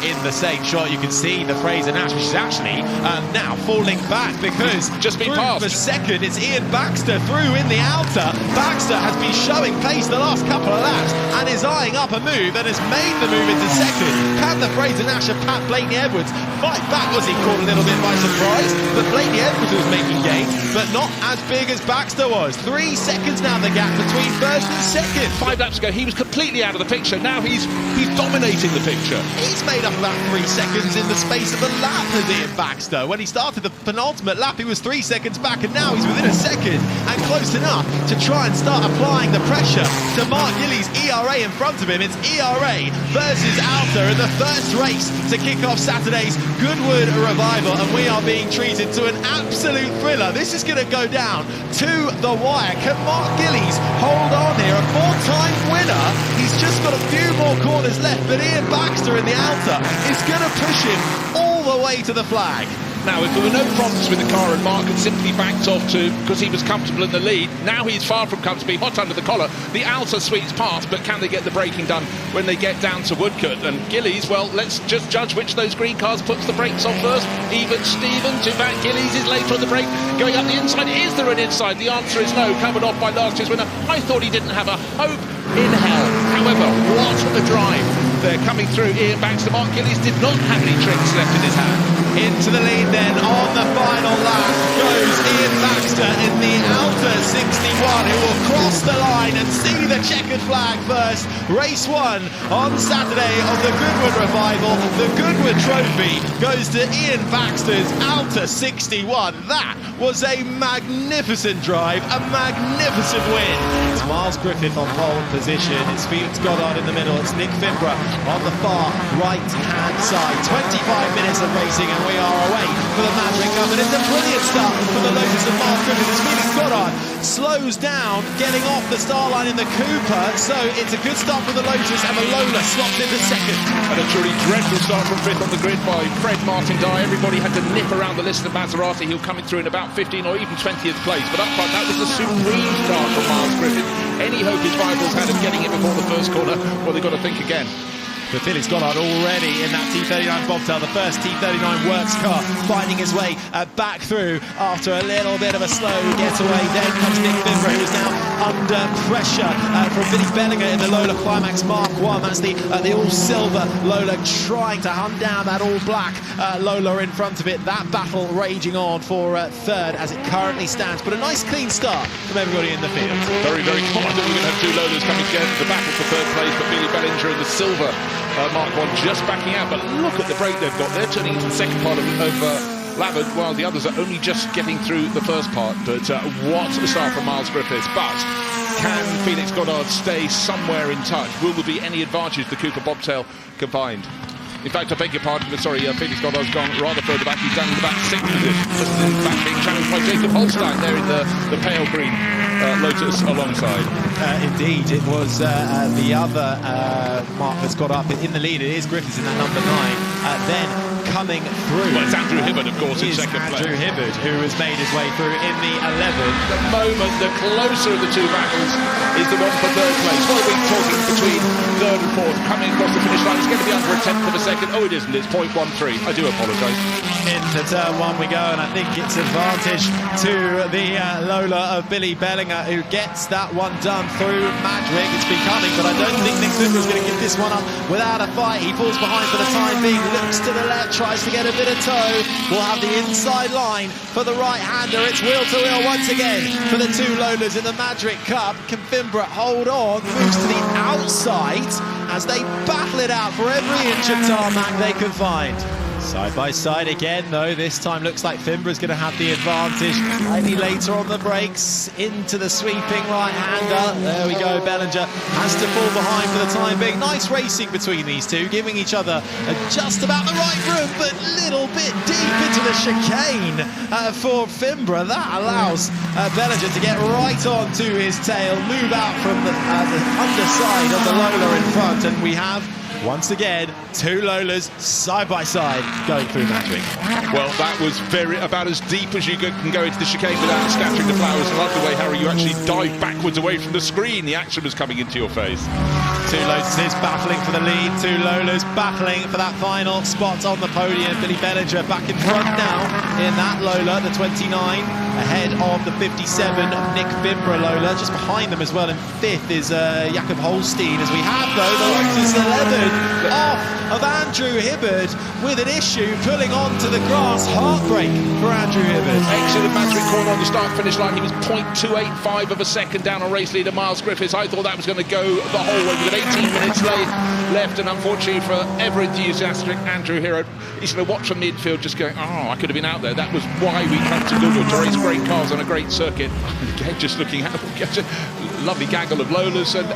in the same shot. You can see the Fraser-Nash, which is actually now falling back because just been passed. For second, it's Ian Baxter through in the outer. Baxter has been showing pace the last couple of laps and is eyeing up a move and has made the move into second. Can the Fraser-Nash of Pat Blakeney-Edwards fight back? Was he caught a little bit by surprise? But Blakeney-Edwards was making gains, but not as big as Baxter was. 3 seconds now the gap between 1st and 2nd. 5 laps ago, he was completely out of the picture. Now he's he's dominating the picture. He's made up about 3 seconds in the space of a lap as Ian Baxter. When he started the penultimate lap, he was 3 seconds back, and now he's within a second and close enough to try and start applying the pressure to Mark Gillies' ERA in front of him. It's ERA versus Alfa in the first race to kick off Saturday's Goodwood Revival, and we are being treated to an absolute thriller. This is going to go down to the wire. Can Mark Gillies hold on here? A 4-time winner. He's just got a few more corners left, but Ian Baxter in the Alfa is going to push him all the way to the flag. Now, if there were no problems with the car and Mark had simply backed off because he was comfortable in the lead, now he's far from comfortable, hot under the collar. The Alfa sweeps past, but can they get the braking done when they get down to Woodcote? And Gillies, well, let's just judge which of those green cars puts the brakes on first. Even Steven, to back Gillies is later on the brake, going up the inside. Is there an inside? The answer is no, covered off by last year's winner. I thought he didn't have a hope in hell. However, what a drive. They're coming through. Ian Baxter, Mark Gillies did not have any tricks left in his hand. Into the lead then on the final lap goes Ian Baxter in the Alfa 61, who will cross the line and see the checkered flag first. Race 1 on Saturday of the Goodwood Revival. The Goodwood Trophy goes to Ian Baxter's Alfa 61. That was a magnificent drive, a magnificent win. It's Miles Griffith on pole position. It's Felix Goddard in the middle. It's Nick Fimbra on the far right-hand side. 25 minutes of racing, and we are away for the Madgwick Cup, and it's a brilliant start for the Lotus of Miles Griffith as Felix Goddard slows down, getting off the star line in the Cooper, so it's a good start for the Lotus, and the Lola slots into second. And a truly dreadful start from fifth on the grid by Fred Martin-Dye. Everybody had to nip around the list of Maserati, who coming through in about 15 or even 20th place, but up front that was a supreme start from Miles Griffith. Any hope his rivals had of getting it before the first corner, well, they've got to think again. For Felix Goddard already in that T39 bobtail, the first T39 works car, finding his way back through after a little bit of a slow getaway. Then comes Nick Fimbra, who is now under pressure from Billy Bellinger in the Lola Climax Mark 1. That's the all-silver Lola, trying to hunt down that all-black Lola in front of it. That battle raging on for third as it currently stands, but a nice clean start from everybody in the field. Very, very confident we're going to have two Lolas coming together. The battle for third place, but Billy Bellinger in the silver Mark 1 just backing out, but look at the break they've got. They're turning into the second part of Lavard, while the others are only just getting through the first part. But what a start from Miles Griffiths. But can Felix Goddard stay somewhere in touch? Will there be any advantage the Cooper bobtail can find? In fact, I beg your pardon, sorry, Felix Goddard's gone rather further back. He's down in the back sixth position, just in fact being challenged by Jacob Holstein there in the pale green Lotus alongside. Indeed, it was the other Mark that's got up in the lead. It is Griffiths in that number 9. Then coming through. Well, it's Andrew Hibbard, of course, in second place. Andrew Hibbard, who has made his way through in the 11th. The moment, the closer of the two battles is the one for third place. What are we talking between third and fourth? Coming across the finish line, it's going to be under a tenth of a second. Oh, it isn't. It's 0.13. I do apologise. Into turn 1 we go, and I think it's advantage to the Lola of Billy Bellinger, who gets that one done through Madgwick. It's been coming, but I don't think Nick Fimbra is going to give this one up without a fight. He falls behind for the time being, looks to the left, tries to get a bit of toe. We'll have the inside line for the right-hander. It's wheel-to-wheel once again for the two Lolas in the Madgwick Cup. Can Fimbra hold on? Moves to the outside as they battle it out for every inch of tarmac they can find. Side by side again, though. This time looks like Fimbra's going to have the advantage. Slightly later on the brakes, into the sweeping right-hander. There we go. Bellinger has to fall behind for the time being. Nice racing between these two, giving each other just about the right room, but a little bit deep into the chicane for Fimbra. That allows Bellinger to get right on to his tail, move out from the underside of the Lola in front, and we have once again, two Lolas side by side going through Madgwick. Well, that was about as deep as you can go into the chicane without scattering the flowers. I love the way, Harry, you actually dive backwards away from the screen. The action was coming into your face. Two Lotuses battling for the lead, two Lolas battling for that final spot on the podium. Billy Bellinger back in front now. in that Lola, the 29, ahead of the 57 of Nick Bimbra Lola. Just behind them as well in 5th is Jakob Holstein, as we have, though, the Lotus 11 off of Andrew Hibbard with an issue pulling onto the grass. Heartbreak for Andrew Hibbard. Exit of Madgwick corner on the start-finish line. He was 0.285 of a second down on race leader Miles Griffiths. I thought that was going to go the whole way. We've got 18 minutes left, and unfortunately for ever-enthusiastic Andrew Hibbard, he's going to watch from the infield just going, oh, I could have been out there. That was why we come to Goodwood, to race great cars on a great circuit. And again, just looking at a lovely gaggle of Lolas, and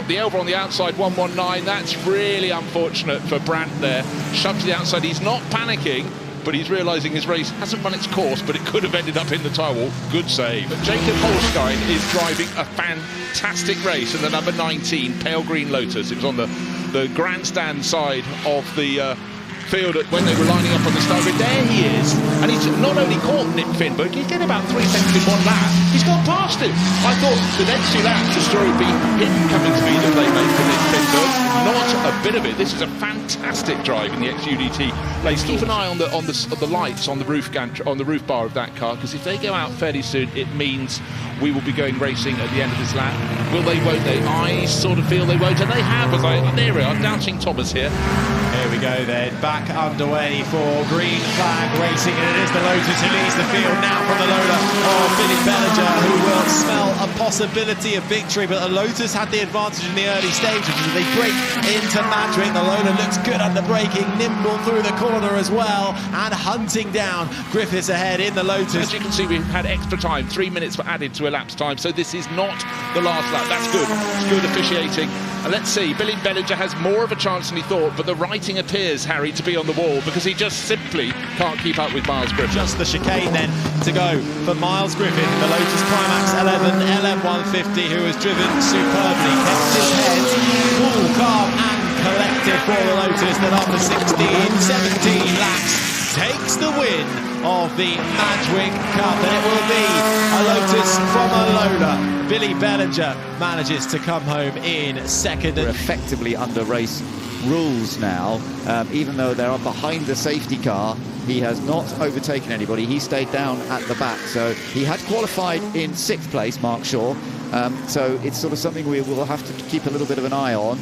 the Elva on the outside, 119. That's really unfortunate for Brandt there. Shoved to the outside. He's not panicking, but he's realising his race hasn't run its course, but it could have ended up in the tyre wall. Good save. But Jacob Holstein is driving a fantastic race in the number 19 pale green Lotus. It was on the grandstand side of the field when they were lining up on the start grid. There he is, and he's not only caught Nick Finberg, he's getting about 3 seconds in one lap. He's gone past him. I thought the next 2 laps the story would be hidden coming speed that they made for Nick Finberg. Not a bit of it. This is a fantastic drive in the XUDT place. Keep an eye on the lights on the roof bar of that car, because if they go out fairly soon, it means we will be going racing at the end of this lap. Will they, won't they? I sort of feel they won't, and they have. There we are, Doubting Thomas here. Here we go then, back underway for green flag racing, and it is the Lotus who leads the field now from the Lola of Billy Bellinger, who will smell a possibility of victory, but the Lotus had the advantage in the early stages as they break into Madgwick. The Lola looks good under braking, nimble through the corner as well, and hunting down Griffiths ahead in the Lotus. As you can see, we've had extra time, 3 minutes were added to elapsed time, so this is not the last lap. That's good. It's good officiating. And let's see, Billy Bellinger has more of a chance than he thought, but the writing appears, Harry, to be on the wall, because he just simply can't keep up with Miles Griffith. Just the chicane then to go for Miles Griffith, the Lotus Primax 11 LM150, who has driven superbly, kept his head cool, calm and collected for the Lotus, that after 17 laps takes the win of the Madgwick Cup, and it will be a Lotus from a Lola. Billy Bellinger manages to come home in second. We're effectively under race rules now, even though they're behind the safety car. He has not overtaken anybody. He stayed down at the back, so he had qualified in 6th place, Mark Shaw. So it's sort of something we will have to keep a little bit of an eye on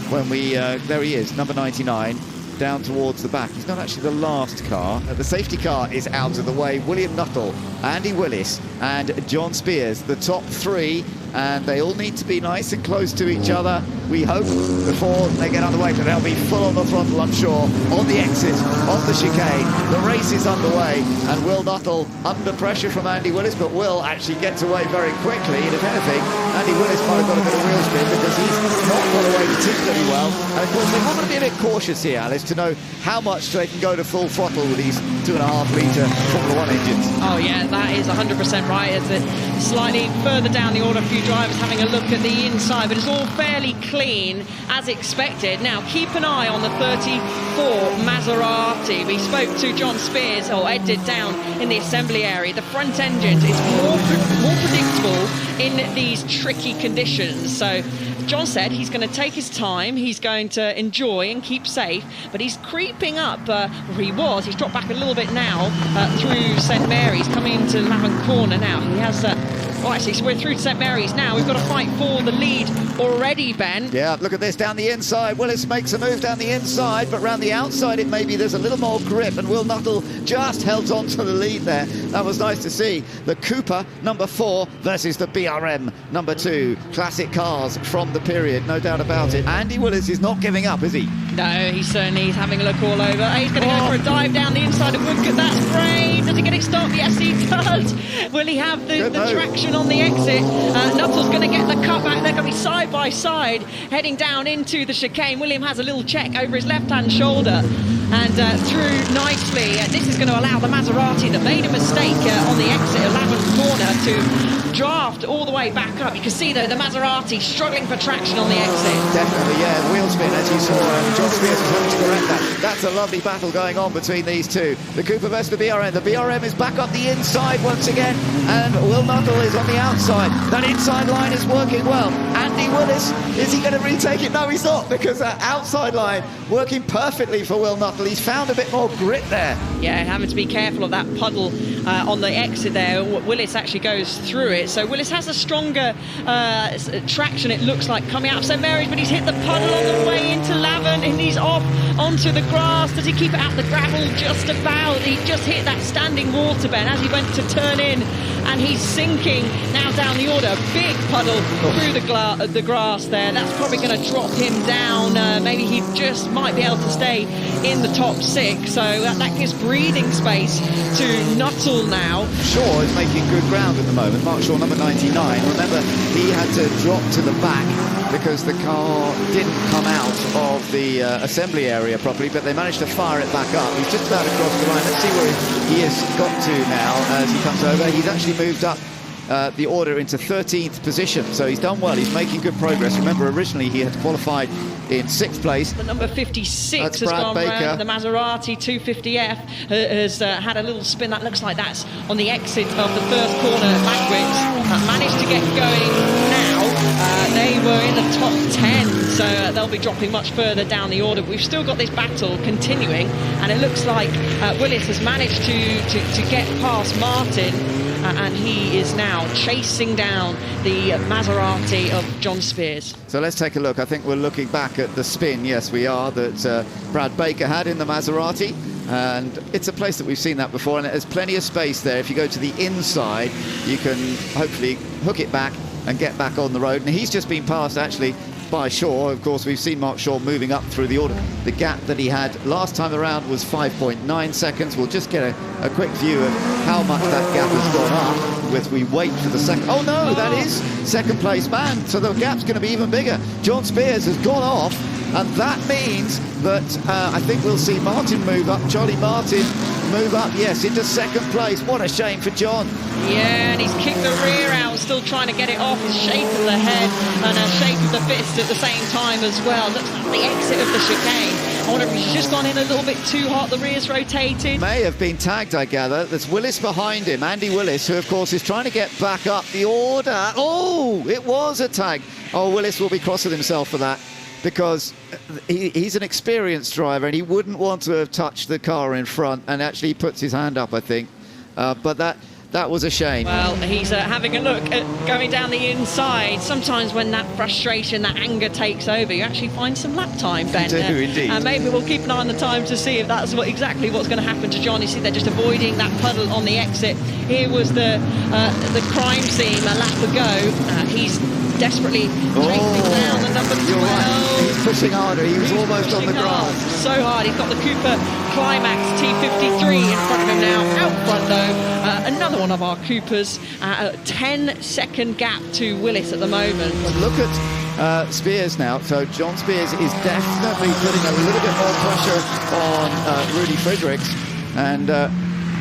when we there he is, number 99, down towards the back. He's not actually the last car. The safety car is out of the way. William Nuttall, Andy Willis and John Spears, the top 3, and they all need to be nice and close to each other, we hope, before they get underway, but they'll be full on the throttle, I'm sure, on the exit of the chicane. The race is underway, and Will Nuttall under pressure from Andy Willis, but Will actually gets away very quickly, and if anything, Andy Willis might have got a bit of wheel spin, because he's not got away particularly well. And of course, they've got to be a bit cautious here, Alice, to know how much they can go to full throttle with these 2.5-litre Formula 1 engines. Oh yeah, that is 100% right. As it slightly further down the order, a few drivers having a look at the inside, but it's all fairly clean as expected. Now keep an eye on the 34 Maserati. We spoke to John Spears, or Ed did, down in the assembly area. The front engines is more predictable in these tricky conditions. So John said he's going to take his time, he's going to enjoy and keep safe, but he's creeping up, he's dropped back a little bit now through St Mary's, coming into Lavant Corner now. He has, so we're through St Mary's now. We've got to fight for the lead already, Ben. Yeah, look at this down the inside. Willis makes a move down the inside, but round the outside it maybe there's a little more grip, and Will Nuttall just held on to the lead there. That was nice to see. The Cooper number 4 versus the BRM number 2. Classic cars from the period, no doubt about it. Andy Willis is not giving up, is he? No, he's having a look all over. He's going to go for a dive down the inside of Woodcote. That's brave. Does he get it stopped? Yes, he does. Will he have the traction on the exit? Nuttall's going to get the cutback. They're going to be side by side, heading down into the chicane. William has a little check over his left-hand shoulder and through nicely. This is going to allow the Maserati that made a mistake on the exit of Lavant Corner corner to draft all the way back up. You can see, though, the Maserati struggling for traction on the exit. Definitely, yeah, wheel spin, as you saw, and John Spears was looking to correct that. That's a lovely battle going on between these two. The Cooper versus the BRM. The BRM is back up the inside once again, and Will Nuttall is on the outside. That inside line is working well. Andy Willis, is he going to retake it? No, he's not, because that outside line working perfectly for Will Nuttall. He's found a bit more grit there. Yeah, having to be careful of that puddle on the exit there. Willis actually goes through it, so Willis has a stronger traction, it looks like, coming out of St Mary's, but he's hit the puddle on the way into Lavant, and he's off onto the grass. Does he keep it out the gravel? Just about. He just hit that standing water bend as he went to turn in, and he's sinking now down the order. Big puddle through the grass there. That's probably going to drop him down. Maybe he just might be able to stay in the top 6, so that gives breathing space to Nuttall now. Shaw is making good ground at the moment. Mark Shaw, number 99. Remember, he had to drop to the back because the car didn't come out of the assembly area properly, but they managed to fire it back up. He's just about across the line. Let's see where he has got to now as he comes over. He's actually moved up the order into 13th position, so he's done well. He's making good progress. Remember, originally he had qualified in 6th place. The number 56 That's has Brad gone Baker. round. The Maserati 250F has had a little spin. That looks like that's on the exit of the first corner at Madgwick. Managed to get going now. They were in the top 10, so they'll be dropping much further down the order. We've still got this battle continuing, and it looks like Willis has managed to get past Martin, and he is now chasing down the Maserati of John Spears. So let's take a look. I think we're looking back at the spin, yes we are, that Brad Baker had in the Maserati, and it's a place that we've seen that before, and there's plenty of space there. If you go to the inside, you can hopefully hook it back and get back on the road, and he's just been passed actually by Shaw. Of course, we've seen Mark Shaw moving up through the order. The gap that he had last time around was 5.9 seconds. We'll just get a quick view of how much that gap has gone up with we wait for the second. Oh no, that is second place man, so the gap's going to be even bigger. John Spears has gone off, and that means that I think we'll see Martin move up, Charlie Martin move up, yes, into second place. What a shame for John. Yeah, and he's kicked the rear out, still trying to get it off. His shape of the head and a shape of the fist at the same time as well. Looks like the exit of the chicane. I wonder if he's just gone in a little bit too hot. The rear's rotated. May have been tagged, I gather. There's Willis behind him, Andy Willis, who of course is trying to get back up the order. Oh, it was a tag. Oh, Willis will be cross with himself for that, because he's an experienced driver and he wouldn't want to have touched the car in front, and actually he puts his hand up, I think. But that was a shame. Well, he's having a look at going down the inside. Sometimes when that frustration, that anger takes over, you actually find some lap time, Ben. You do, indeed. And maybe we'll keep an eye on the time to see if that's exactly what's going to happen to John. You see, they're just avoiding that puddle on the exit. Here was the crime scene a lap ago. He's desperately chasing down the number 12. Right. He's pushing harder. He was almost on the grass. So hard. He's got the Cooper Climax T53 in front of him now. Out front, though, another one of our Coopers. A 10-second gap to Willis at the moment. Look at Spears now. So John Spears is definitely putting a little bit more pressure on Rudy Fredericks, and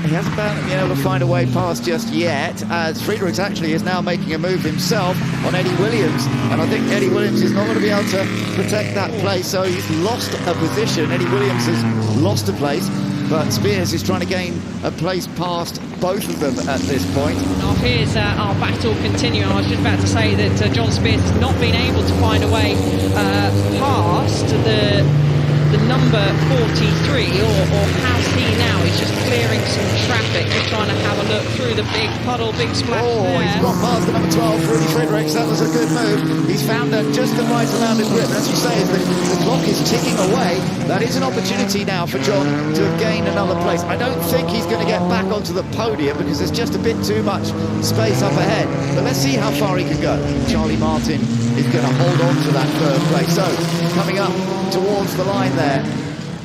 he hasn't been able to find a way past just yet, as Fredericks actually is now making a move himself on Eddie Williams, and I think Eddie Williams is not going to be able to protect that place, so he's lost a position. Eddie Williams has lost a place, but Spears is trying to gain a place past both of them at this point. Now here's our battle continuing. I was just about to say that John Spears has not been able to find a way past the number 43, or has he now? He's just clearing some traffic, just trying to have a look through the big puddle, big splash there. He's got past the number 12, Rudy Fredericks. That was a good move. He's found just the right amount of grip. And as you say, as the clock is ticking away, that is an opportunity now for John to have gained another place. I don't think he's going to get back onto the podium because there's just a bit too much space up ahead. But let's see how far he can go. Charlie Martin is going to hold on to that third place. So, coming up towards the line there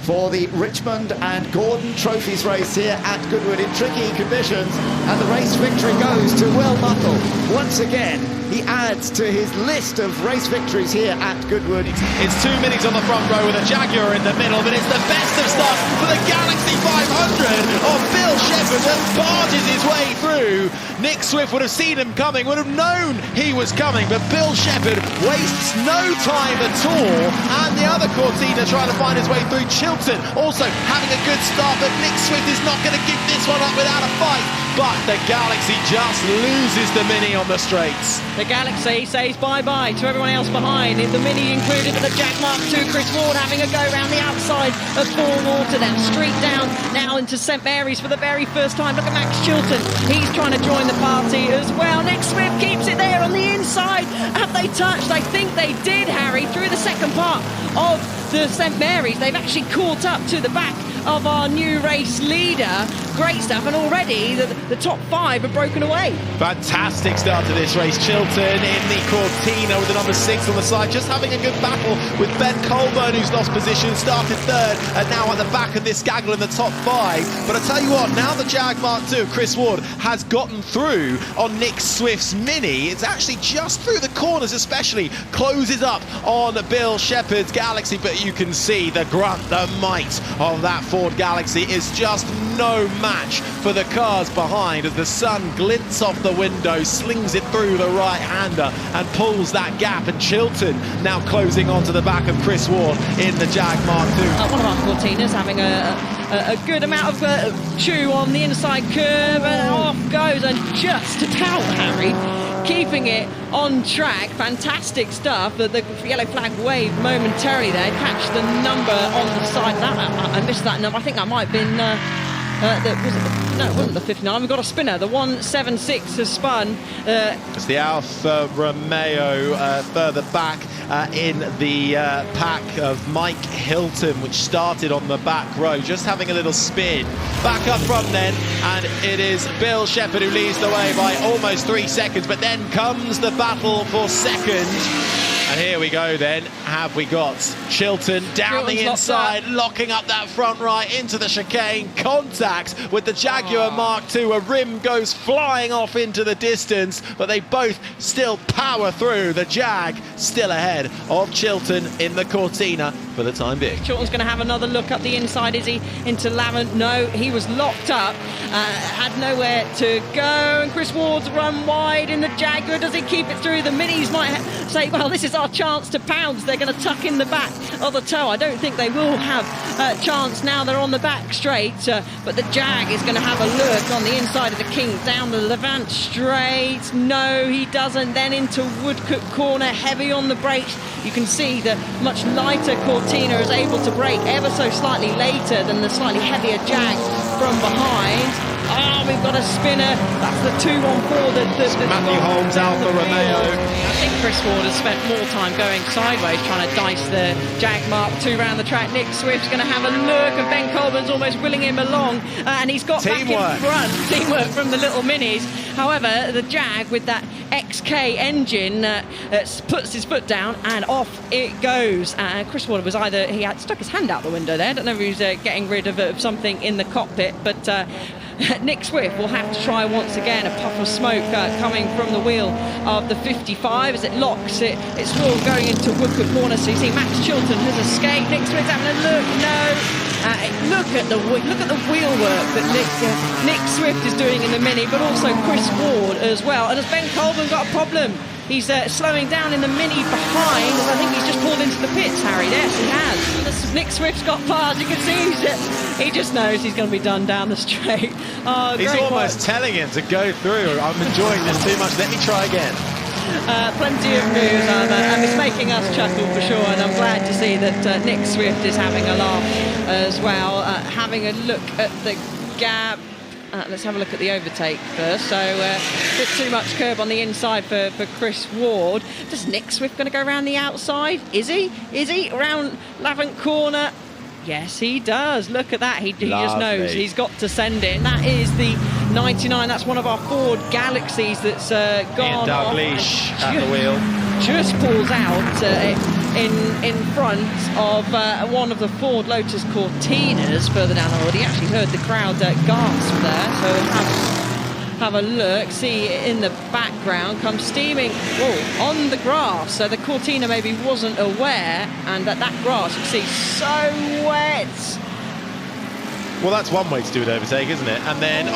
for the Richmond and Gordon Trophies race here at Goodwood in tricky conditions, and the race victory goes goes to Will Muckle. Once again, he adds to his list of race victories here at Goodwood. It's 2 minutes on the front row with a Jaguar in the middle, but it's the best of stuff for the Galaxy 500 of Bill Shepherd that barges his way through. Nick Swift would have seen him coming, would have known he was coming, but Bill Shepherd wastes no time at all. And the other Cortina trying to find his way through. Chilton also having a good start, but Nick Swift is not going to give this one up without a fight. But the Galaxy just loses the Mini on the straights. The Galaxy says bye-bye to everyone else behind, the Mini included, but the Jag Mark II, Chris Ward having a go round the outside of Fordwater, then street down now into St Mary's for the very first time. Look at Max Chilton, he's trying to join the party as well. Nick Swift keeps it there on the inside. Have they touched? I think they did, Harry, through the second part of the St Mary's. They've actually caught up to the back of our new race leader. Great stuff, and already the top 5 have broken away. Fantastic start to this race. Chilton in the Cortina with the number 6 on the side, just having a good battle with Ben Colburn, who's lost position, started 3rd, and now at the back of this gaggle in the top 5. But I tell you what, now the Jag Mark II, Chris Ward, has gotten through on Nick Swift's Mini. It's actually just through the corners, especially closes up on Bill Shepherd's Galaxy. But you can see the grunt, the might of that Ford Galaxy is just no match for the cars behind, as the sun glints off the window, slings it through the right-hander and pulls that gap. And Chilton now closing onto the back of Chris Ward in the Jag Mark II. One of our Cortinas having a good amount of chew on the inside curve, and off goes, and just about, Harry, keeping it on track. Fantastic stuff. The yellow flag waved momentarily there. Catch the number on the side. I missed that number. I think that might have been no, it wasn't the 59. We've got a spinner. The 176 has spun. It's the Alfa Romeo further back in the pack of Mike Hilton, which started on the back row, just having a little spin. Back up front then, and it is Bill Shepherd who leads the way by almost 3 seconds, but then comes the battle for second. And here we go then, have we got Chilton down the inside, locking up that front right into the chicane, contact with the Jaguar Mark II, a rim goes flying off into the distance, but they both still power through. The Jag still ahead of Chilton in the Cortina for the time being. Chilton's going to have another look up the inside, is he? Into Lavant? No, he was locked up, had nowhere to go, and Chris Ward's run wide in the Jaguar. Does he keep it through? The Minis might say, well, this is our chance to pounce. They're going to tuck in the back of the toe. I don't think they will have a chance now. They're on the back straight, but the Jag is going to have a look on the inside of the King, down the Levant straight. No, he doesn't. Then into Woodcote corner, heavy on the brakes. You can see the much lighter Cortina is able to brake ever so slightly later than the slightly heavier Jag from behind. We've got a spinner. That's the 2-1-4. Matthew Holmes, Alfa Romeo. I think Chris Ward has spent more time going sideways trying to dice the Jag Mark II round the track. Nick Swift's going to have a look, and Ben Colburn's almost willing him along, and he's got back in front. Teamwork from the little Minis. However, the Jag with that XK engine puts his foot down and off it goes. Chris Ward was he had stuck his hand out the window there. I don't know if he was getting rid of something in the cockpit, but Nick Swift will have to try once again. A puff of smoke coming from the wheel of the 55 as it locks. It's all going into Woodcote corner. So you see Max Chilton has escaped. Nick Swift's having a look. No. Look at the wheel work that Nick Swift is doing in the Mini, but also Chris Ward as well. And has Ben Colburn got a problem? He's slowing down in the Mini behind, as I think he's just pulled into the pits, Harry. Yes, he has. Nick Swift's got past. You can see he just knows he's going to be done down the straight. He's almost telling him to go through. I'm enjoying this too much. Let me try again. Plenty of news, and it's making us chuckle for sure, and I'm glad to see that Nick Swift is having a laugh as well. Having a look at the gap. Let's have a look at the overtake first. So a bit too much curb on the inside for Chris Ward. Does Nick Swift going to go around the outside? Is he? Around Lavant corner? Yes, he does. Look at that. He just knows he's got to send it. That is the 99. That's one of our Ford Galaxies that's gone off. Dalglish at the wheel. Just pulls out in front of one of the Ford Lotus Cortinas further down the road. He actually heard the crowd gasp there. So have a look. See in the background comes steaming on the grass. So the Cortina maybe wasn't aware, and that grass, you see, so wet. Well, that's one way to do an overtake, isn't it? And then,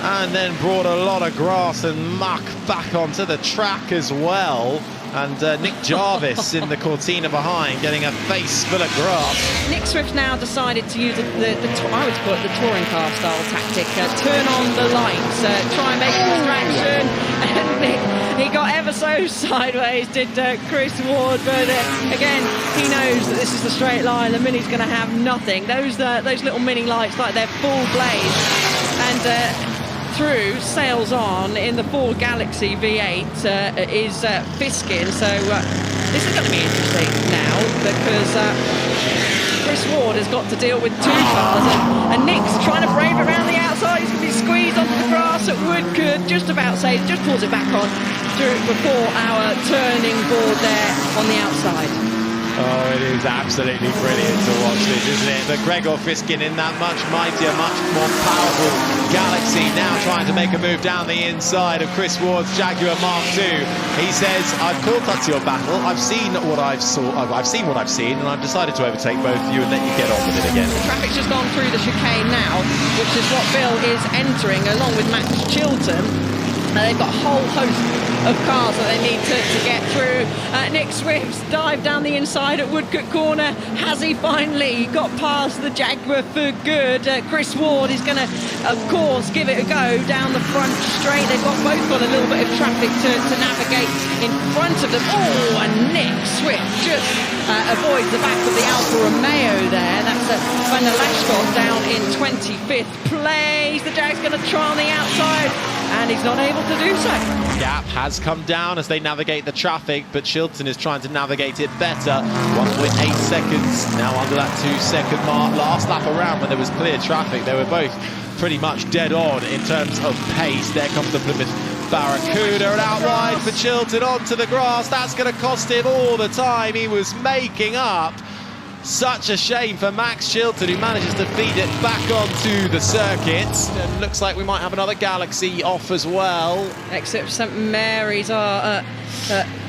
and then brought a lot of grass and muck back onto the track as well. And Nick Jarvis in the Cortina behind, getting a face full of grass. Nick Swift now decided to use I would call it the touring car style tactic. Turn on the lights, try and make a distraction. And Nick, he got ever so sideways, did Chris Ward. But again, he knows that this is the straight line. The Mini's going to have nothing. Those little Mini lights, like they're full blaze. And through, sails on in the Ford Galaxy V8 is Fiskin. So this is going to be interesting now, because Chris Ward has got to deal with two cars, and Nick's trying to brave around the outside. He's going to be squeezed onto the grass at Woodcourt, just about safe, just pulls it back on before our turning board there on the outside. Oh, it is absolutely brilliant to watch this, isn't it? But Gregor Fiskin in that much mightier, much more powerful Galaxy, now trying to make a move down the inside of Chris Ward's Jaguar Mark II. He says, I've caught up to your battle, I've seen what I've seen, and I've decided to overtake both of you and let you get on with it again. The traffic's just gone through the chicane now, which is what Bill is entering, along with Max Chilton. They've got a whole host of cars that they need to get through. Nick Swift's dive down the inside at Woodcourt Corner. Has he finally got past the Jaguar for good? Chris Ward is going to, of course, give it a go down the front straight. They've both got a little bit of traffic to navigate in front of them. Oh, and Nick Swift just avoids the back of the Alfa Romeo there. That's Van der Lashkov down in 25th place. The Jag's going to try on the outside, and he's not able to do so. Gap has come down as they navigate the traffic, but Chilton is trying to navigate it better. 1.8 seconds now under that 2-second mark. Last lap around, when there was clear traffic, they were both pretty much dead on in terms of pace. There comes the Plymouth Barracuda, and out wide for Chilton onto the grass. That's going to cost him all the time he was making up. Such a shame for Max Chilton, who manages to feed it back onto the circuit. And looks like we might have another Galaxy off as well. Except St Mary's, our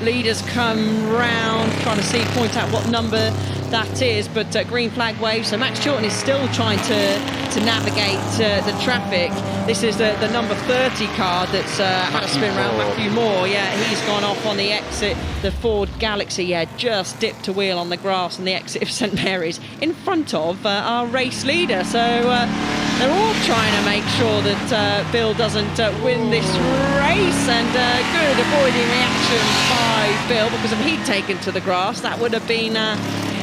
leaders come round, trying to point out what number that is, but green flag wave. So Max Chilton is still trying to navigate the traffic. This is the number 30 car that's had a spin round. Matthew Moore, yeah, he's gone off on the exit. The Ford Galaxy, yeah, just dipped a wheel on the grass on the exit of St Mary's in front of our race leader. So they're all trying to make sure that Bill doesn't win this race, and good avoiding reaction by Bill, because if he'd taken to the grass, that would have been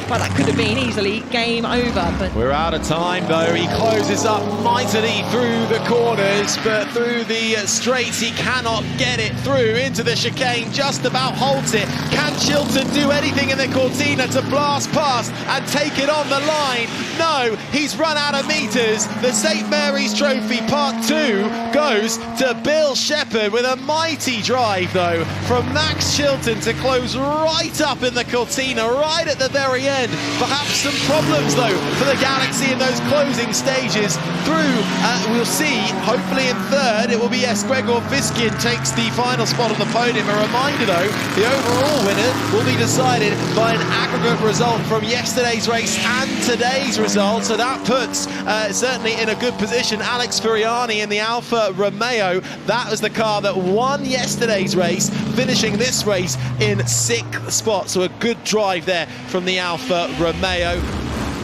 well, that could have been easily game over. But we're out of time, though. He closes up mightily through the corners, but through the straights he cannot get it through into the chicane. Just about holds it. Can Chilton do anything in the Cortina to blast past and take it on the line? No, he's run out of meters. The St Mary's Trophy Part 2 goes to Bill Shepherd with a mighty drive, though, from Max Chilton to close right up in the Cortina, right at the very end. Perhaps some problems, though, for the Galaxy in those closing stages. Through, we'll see, hopefully in third, it will be Gregor Fiskin takes the final spot on the podium. A reminder, though, the overall winner will be decided by an aggregate result from yesterday's race and today's result. So that puts, certainly in a good position, Alex Furiani in the Alfa Romeo. That was the car that won yesterday's race, finishing this race in 6th spot. So a good drive there from the Alfa Romeo.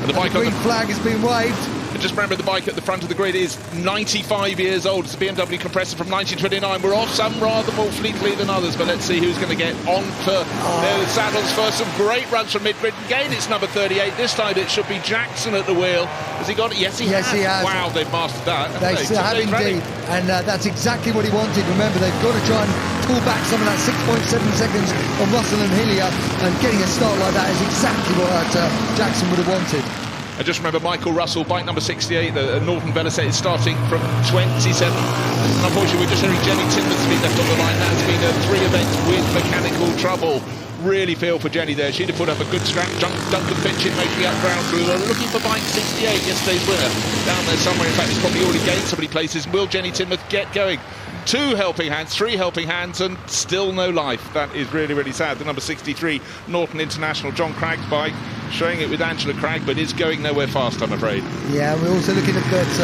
And the green flag has been waved. And just remember, the bike at the front of the grid is 95 years old. It's a BMW compressor from 1929. We're off some rather more fleetly than others, but let's see who's going to get onto their saddles first. Some great runs from mid-grid. Again, it's number 38. This time it should be Jackson at the wheel. Has he got it? Yes, he has. Wow, they've mastered that. They have indeed. And that's exactly what he wanted. Remember, they've got to try and pull back some of that 6.7 seconds on Russell and Hillier, and getting a start like that is exactly what Jackson would have wanted. And just remember, Michael Russell, bike number 68, the Norton Velocet, is starting from 27. Unfortunately, we're just hearing Jenny Timmons being left on the line. That's been 3 events with mechanical trouble. really feel for Jenny there. She'd have put up a good scrap. Duncan Fitchett making up ground through. Looking for bike 68, yesterday's winner. Down there somewhere, in fact, he's probably already gained so many places. Will Jenny Tinmouth get going? 2 helping hands, 3 helping hands, and still no life. That is really, really sad. The number 63 Norton International, John Cragg's bike, showing it with Angela Cragg, but is going nowhere fast, I'm afraid. Yeah, we're also looking at this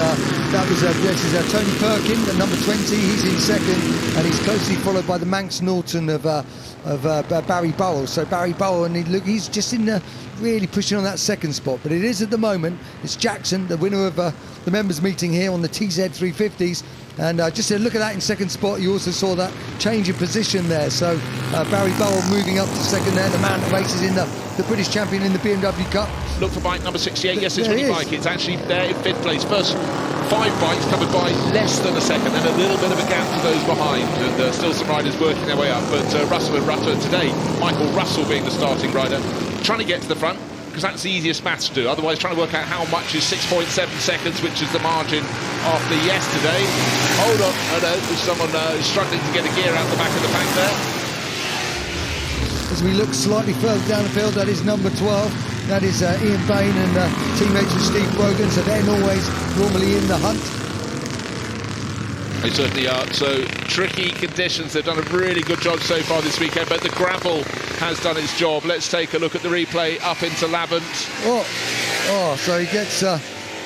is Tony Perkin, the number 20. He's in second, and he's closely followed by the Manx Norton of Barry Burrell. So Barry Burrell, and he's just in the really pushing on that second spot. But it is at the moment, it's Jackson, the winner of the members meeting here on the TZ 350s. And just a look at that in second spot. You also saw that change in position there. So Barry Burrell moving up to second there. The man that races in the British champion in the BMW Cup. Look for bike number 68. Yes, it's winning bike. It's actually there in 5th place. First 5 bikes covered by less than a second, and a little bit of a gap to those behind. And still some riders working their way up. But Russell and Rutter today, Michael Russell being the starting rider, trying to get to the front, because that's the easiest maths to do. Otherwise, trying to work out how much is 6.7 seconds, which is the margin after yesterday. Hold on, oh no, there's someone struggling to get a gear out the back of the pack there. As we look slightly further down the field, that is number 12. That is Ian Bain and teammates with Steve Brogan, so they're normally in the hunt. They certainly are. So tricky conditions. They've done a really good job so far this weekend, but the gravel has done its job. Let's take a look at the replay up into Lavant. So he gets,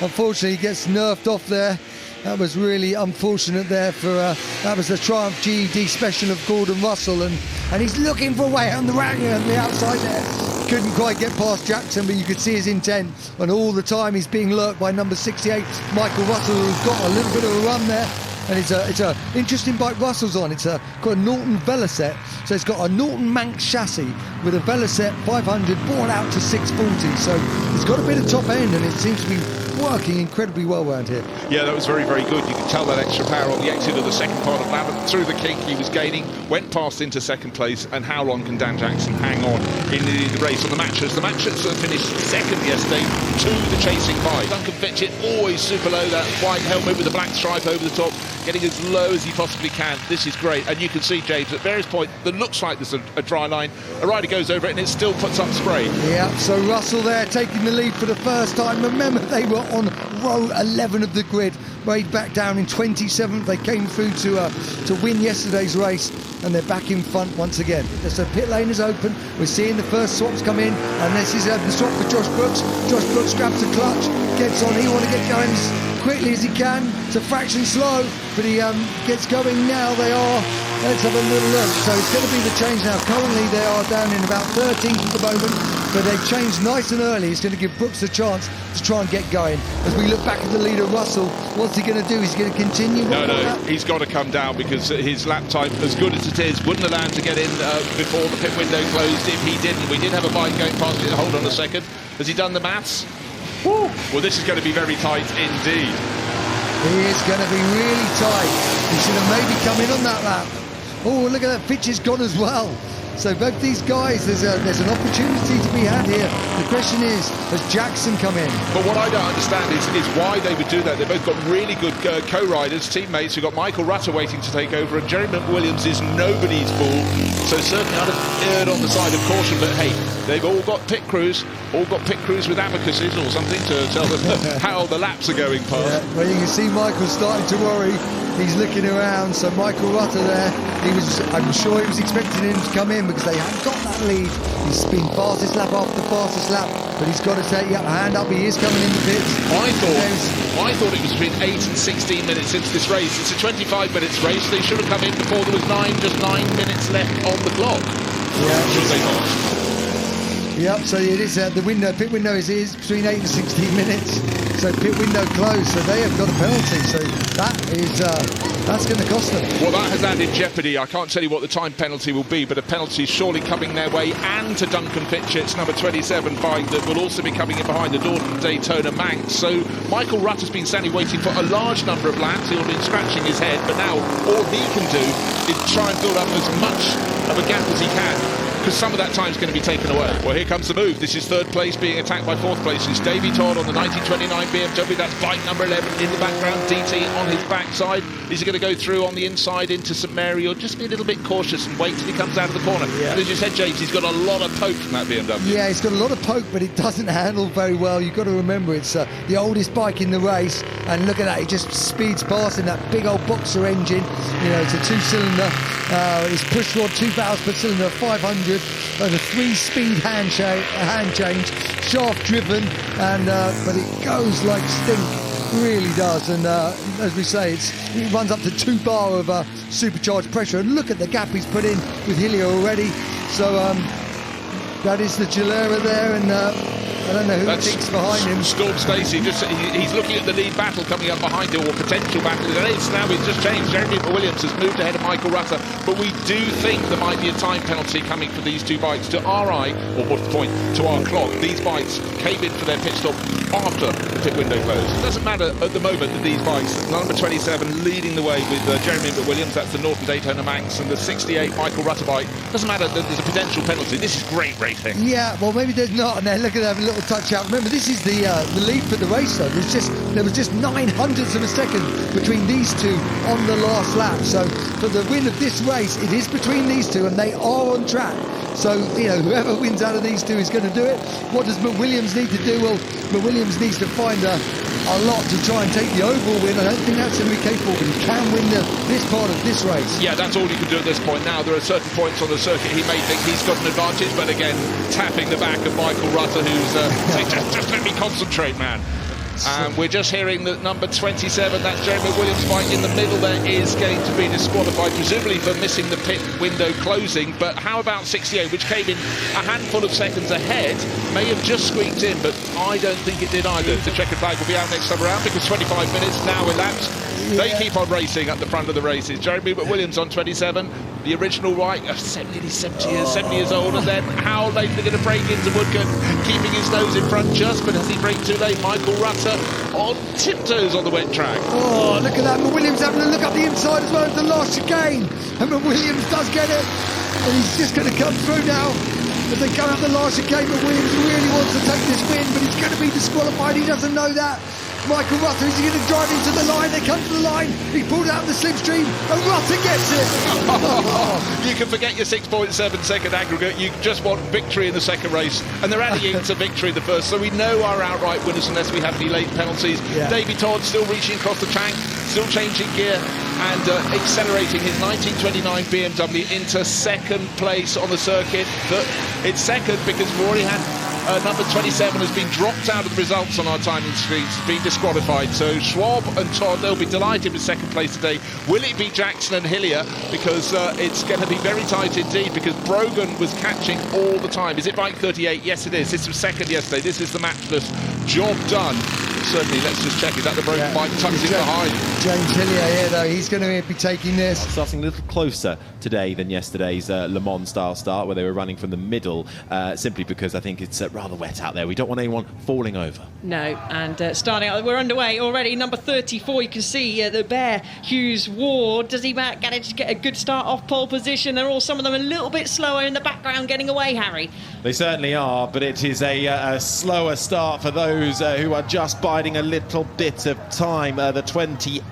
unfortunately, he gets nerfed off there. That was really unfortunate there for, that was the Triumph GED special of Gordon Russell, and he's looking for a way on the outside there. Couldn't quite get past Jackson, but you could see his intent, and all the time he's being lurked by number 68, Michael Russell, who's got a little bit of a run there. And it's a interesting bike Russell's on. It's got a Norton Velocet, so it's got a Norton Manx chassis with a Velocet 500 brought out to 640. So it's got a bit of top end, and it seems to be working incredibly well around here. Yeah, that was very, very good. You could tell that extra power on the exit of the second part of Lavant. Through the kink, he was gaining, went past into second place, and how long can Dan Jackson hang on in the race on the matches? The matches finished second yesterday to the chasing 5. Duncan Fitchett always super low, that white helmet with the black stripe over the top, getting as low as he possibly can. This is great, and you can see, James, at various points that looks like there's a dry line. A rider goes over it and it still puts up spray. Yeah, so Russell there taking the lead for the first time. Remember, they were on row 11 of the grid, way back down in 27th. They came through to win yesterday's race, and they're back in front once again. So pit lane is open. We're seeing the first swaps come in, and this is the swap for Josh Brooks. Josh Brooks grabs a clutch, gets on. He wants to get going as quickly as he can. It's a fraction slow, but he gets going now. They are. Let's have a little look. So it's going to be the change now. Currently they are down in about 13th at the moment, but they've changed nice and early. It's going to give Brooks a chance to try and get going. As we look back at the leader, Russell, what's he going to do? He's going to continue? No, he's got to come down, because his lap time, as good as it is, wouldn't allow him to get in before the pit window closed if he didn't. We did have a bike going past it. Hold on a second. Has he done the maths? Woo. Well, this is going to be very tight indeed. He is going to be really tight. He should have maybe come in on that lap. Oh, look at that, Fitch is gone as well. So both these guys, there's an opportunity to be had here. The question is, has Jackson come in? But what I don't understand is why they would do that. They've both got really good co-riders, teammates. We've got Michael Rutter waiting to take over, and Jerry McWilliams is nobody's fool. So certainly I'd have erred on the side of caution, but hey, they've all got pit crews with abacuses or something to tell them how the laps are going past. Yeah, well, you can see Michael starting to worry. He's looking around, so Michael Rutter there, I'm sure he was expecting him to come in, because they have got that lead. He's been fastest lap after fastest lap, but he's got to take a hand up. He is coming in the pits. I thought it was between 8 and 16 minutes into this race. It's a 25 minutes race. They should have come in before there was just 9 minutes left on the clock. Yeah. Should they not? Yep, so it is the pit window is between 8 and 16 minutes. So pit window closed, so they have got a penalty. So that's going to cost them. Well, that has added jeopardy. I can't tell you what the time penalty will be, but a penalty is surely coming their way, and to Duncan Fitchett's number 27 bike that will also be coming in behind the Norton Daytona Manx. So Michael Rutter's been standing waiting for a large number of laps. He'll be scratching his head, but now all he can do is try and build up as much of a gap as he can, because some of that time is going to be taken away. Well, here comes the move. This is third place being attacked by fourth place. It's Davey Todd on the 1929 BMW. That's bike number 11 in the background. DT on his backside. Is he going to go through on the inside into St Mary, or just be a little bit cautious and wait till he comes out of the corner? Yeah. And as you said, James, he's got a lot of poke from that BMW. Yeah, it's got a lot of poke, but it doesn't handle very well. You've got to remember it's the oldest bike in the race, and look at that, it just speeds past in that big old boxer engine. You know, it's a 2-cylinder, it's push rod, 2 valves per cylinder, 500, and a 3-speed hand change, shaft driven, and but it goes like stink. Really does, and as we say, it runs up to 2 bar of supercharged pressure, and look at the gap he's put in with Hillier already. So that is the Gilera there, and I don't know who thinks behind him. Storm Stacey, he's looking at the lead battle coming up behind him, or potential battle. It's now it's just changed. Jeremy Williams has moved ahead of Michael Rutter, but we do think there might be a time penalty coming for these 2 bikes. To our eye, or what's the point, to our clock, these bikes came in for their pit stop after the pit window closed. It doesn't matter at the moment that these bikes, number 27 leading the way with Jeremy Williams, that's the Norton Daytona Manx, and the 68 Michael Rutter bike. Doesn't matter that there's a potential penalty. This is great racing. Yeah, well, maybe there's not, and then look at that little touch out. Remember, this is the lead for the race, though. There was just 900ths of a second between these 2 on the last lap. So for the win of this race, it is between these 2, and they are on track. So, you know, whoever wins out of these 2 is going to do it. What does McWilliams need to do? Well, McWilliams needs to find a lot to try and take the overall win. I don't think that's going to be capable, but he can win this part of this race. Yeah, that's all he can do at this point. Now, there are certain points on the circuit he may think he's got an advantage, but again, tapping the back of Michael Rutter, who's saying, just let me concentrate, man. And we're just hearing that number 27, that's Jeremy Williams' bike in the middle there, is going to be disqualified, presumably for missing the pit window closing. But how about 68, which came in a handful of seconds ahead, may have just squeaked in, but I don't think it did either. The checkered flag will be out next time around because 25 minutes now elapsed. Yeah. They keep on racing at the front of the races. Jeremy Williams on 27, the original right, nearly 70 years old, and then how late they're going to break into Woodcote, keeping his nose in front just, but has he braked too late? Michael Rutter on tiptoes on the wet track. Oh, look at that, McWilliams having a look up the inside as well as the last chicane, and McWilliams does get it, and he's just going to come through now. As they come up the last chicane, McWilliams really wants to take this win, but he's going to be disqualified, he doesn't know that. Michael Rutter, is he going to drive into the line? They come to the line, he pulled out the slipstream, and Rutter gets it! You can forget your 6.7 second aggregate, you just want victory in the second race, and they're adding into victory in the first, so we know our outright winners unless we have any late penalties. Yeah. Davey Todd still reaching across the tank, still changing gear, and accelerating his 1929 BMW into second place on the circuit. It's second because we've already had number 27 has been dropped out of the results on our timing screens, been disqualified. So Schwab and Todd, they'll be delighted with second place today. Will it be Jackson and Hillier? Because it's going to be very tight indeed, because Brogan was catching all the time. Is it bike 38? Yes, it is. This was second yesterday. This is the matchless job done. Certainly, let's just check. Is that the broken bike tucked in behind? James Hillier here, though. He's going to be taking this. Starting a little closer today than yesterday's Le Mans style start, where they were running from the middle, simply because I think it's rather wet out there. We don't want anyone falling over. No, and starting out, we're underway already. Number 34, you can see the Bear Hughes Ward. Does he manage to get a good start off pole position? They're all, some of them, a little bit slower in the background getting away, Harry. They certainly are, but it is a slower start for those who are just biding a little bit of time. The 28,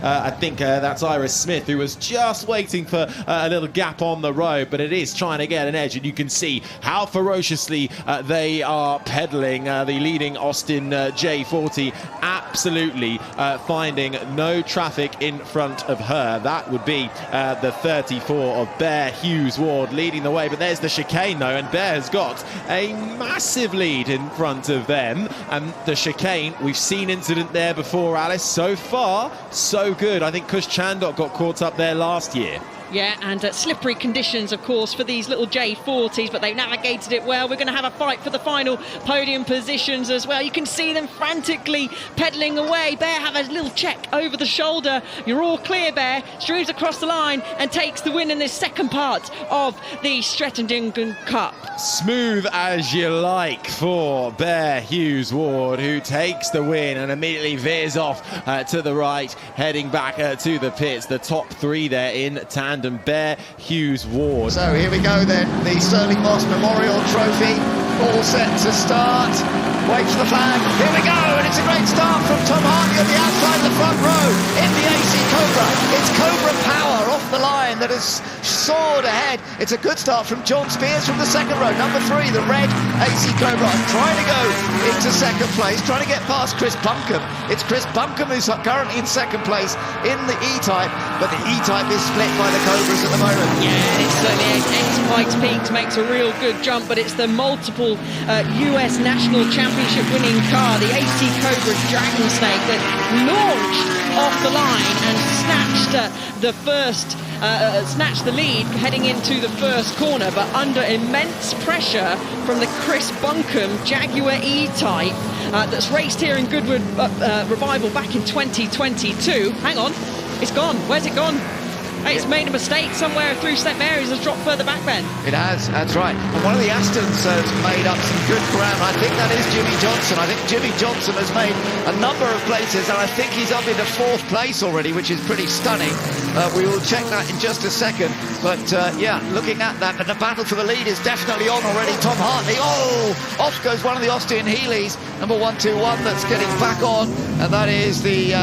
I think that's Iris Smith, who was just waiting for a little gap on the road, but it is trying to get an edge, and you can see how ferociously they are pedalling. The leading Austin J40 absolutely finding no traffic in front of her. That would be the 34 of Bear Hughes Ward leading the way, but there's the chicane though, and Bear has got a massive lead in front of them. And the chicane, we've seen incident there before, Alice. So far, so good. I think Kush Chandok got caught up there last year. Yeah, and slippery conditions, of course, for these little J40s, but they've navigated it well. We're going to have a fight for the final podium positions as well. You can see them frantically pedalling away. Bear have a little check over the shoulder. You're all clear, Bear. Streams across the line and takes the win in this second part of the Settrington Cup. Smooth as you like for Bear Hughes Ward, who takes the win and immediately veers off to the right, heading back to the pits. The top three there in tandem. Bear Hughes Ward. So here we go then, the Stirling Moss Memorial Trophy. All set to start. Wait for the flag. Here we go, and it's a great start from Tom Hartley on the outside of the front row in the AC Cobra. It's Cobra Power off the line that has soared ahead. It's a good start from John Spears from the second row. Number 3, the red AC Cobra, trying to go into second place, trying to get past Chris Buncombe. It's Chris Buncombe who's currently in second place in the E-Type, but the E-Type is split by the Cobras at the moment. Yeah, it certainly is. X-Pikes Peaks makes a real good jump, but it's the multiple US National Championship winning car, the AC Cobra Dragon Snake, that launched off the line and snatched the lead heading into the first corner, but under immense pressure from the Chris Buncombe Jaguar E-Type that's raced here in Goodwood Revival back in 2022. Hang on, it's gone. Where's it gone? Hey, it's made a mistake somewhere through St Mary's, has dropped further back, Ben. It has, that's right. And one of the Astons has made up some good ground. I think that is Jimmy Johnson. I think Jimmy Johnson has made a number of places, and I think he's up into 4th place already, which is pretty stunning. We will check that in just a second. But, yeah, looking at that, and the battle for the lead is definitely on already. Tom Hartley, off goes one of the Austin Healey's, number 121, that's getting back on, and that is the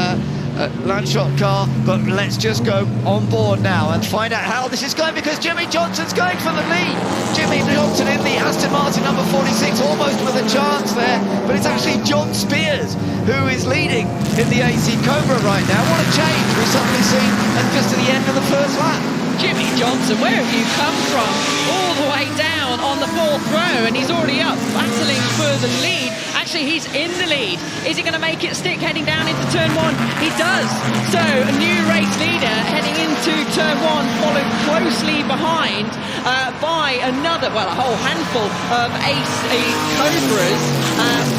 Landshot car. But let's just go on board now and find out how this is going, because Jimmy Johnson's going for the lead. Jimmy Johnson in the Aston Martin number 46, almost with a chance there, but it's actually John Spears who is leading in the AC Cobra right now. What a change we've suddenly seen, and just at the end of the first lap. Jimmy Johnson, where have you come from? All the way down on the 4th row, and he's already up, battling for the lead. Actually, he's in the lead. Is he going to make it stick heading down into turn 1? He does. So, a new race leader heading into turn 1, followed closely behind by another, well, a whole handful of AC Cobras.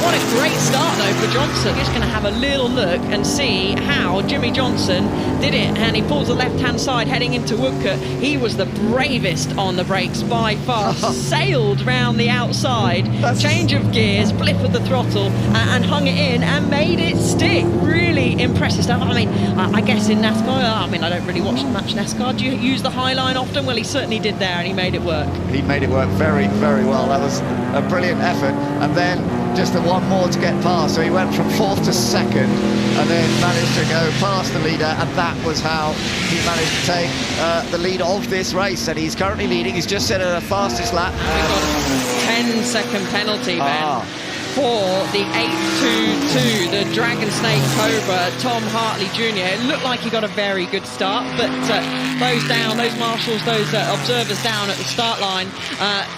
What a great start, though, for Johnson. Just going to have a little look and see how Jimmy Johnson did it. And he pulls the left-hand side heading into Woodcote. He was the bravest on the brakes by far. Sailed round the outside, change of gears, blip of the throttle, and hung it in and made it stick. Really impressive stuff. I mean, I guess in NASCAR, I mean, I don't really watch much NASCAR. Do you use the high line often? Well, he certainly did there, and he made it work. He made it work very, very well. That was a brilliant effort. And then just the one more to get past. So he went from 4th to 2nd, and then managed to go past the leader, and that was how he managed to take the lead of this race. And he's currently leading. He's just set a fastest lap. And we've got a 10-second penalty, Ben, for the 822, the Dragon Snake Cobra, Tom Hartley Jr. It looked like he got a very good start, but those marshals, those observers down at the start line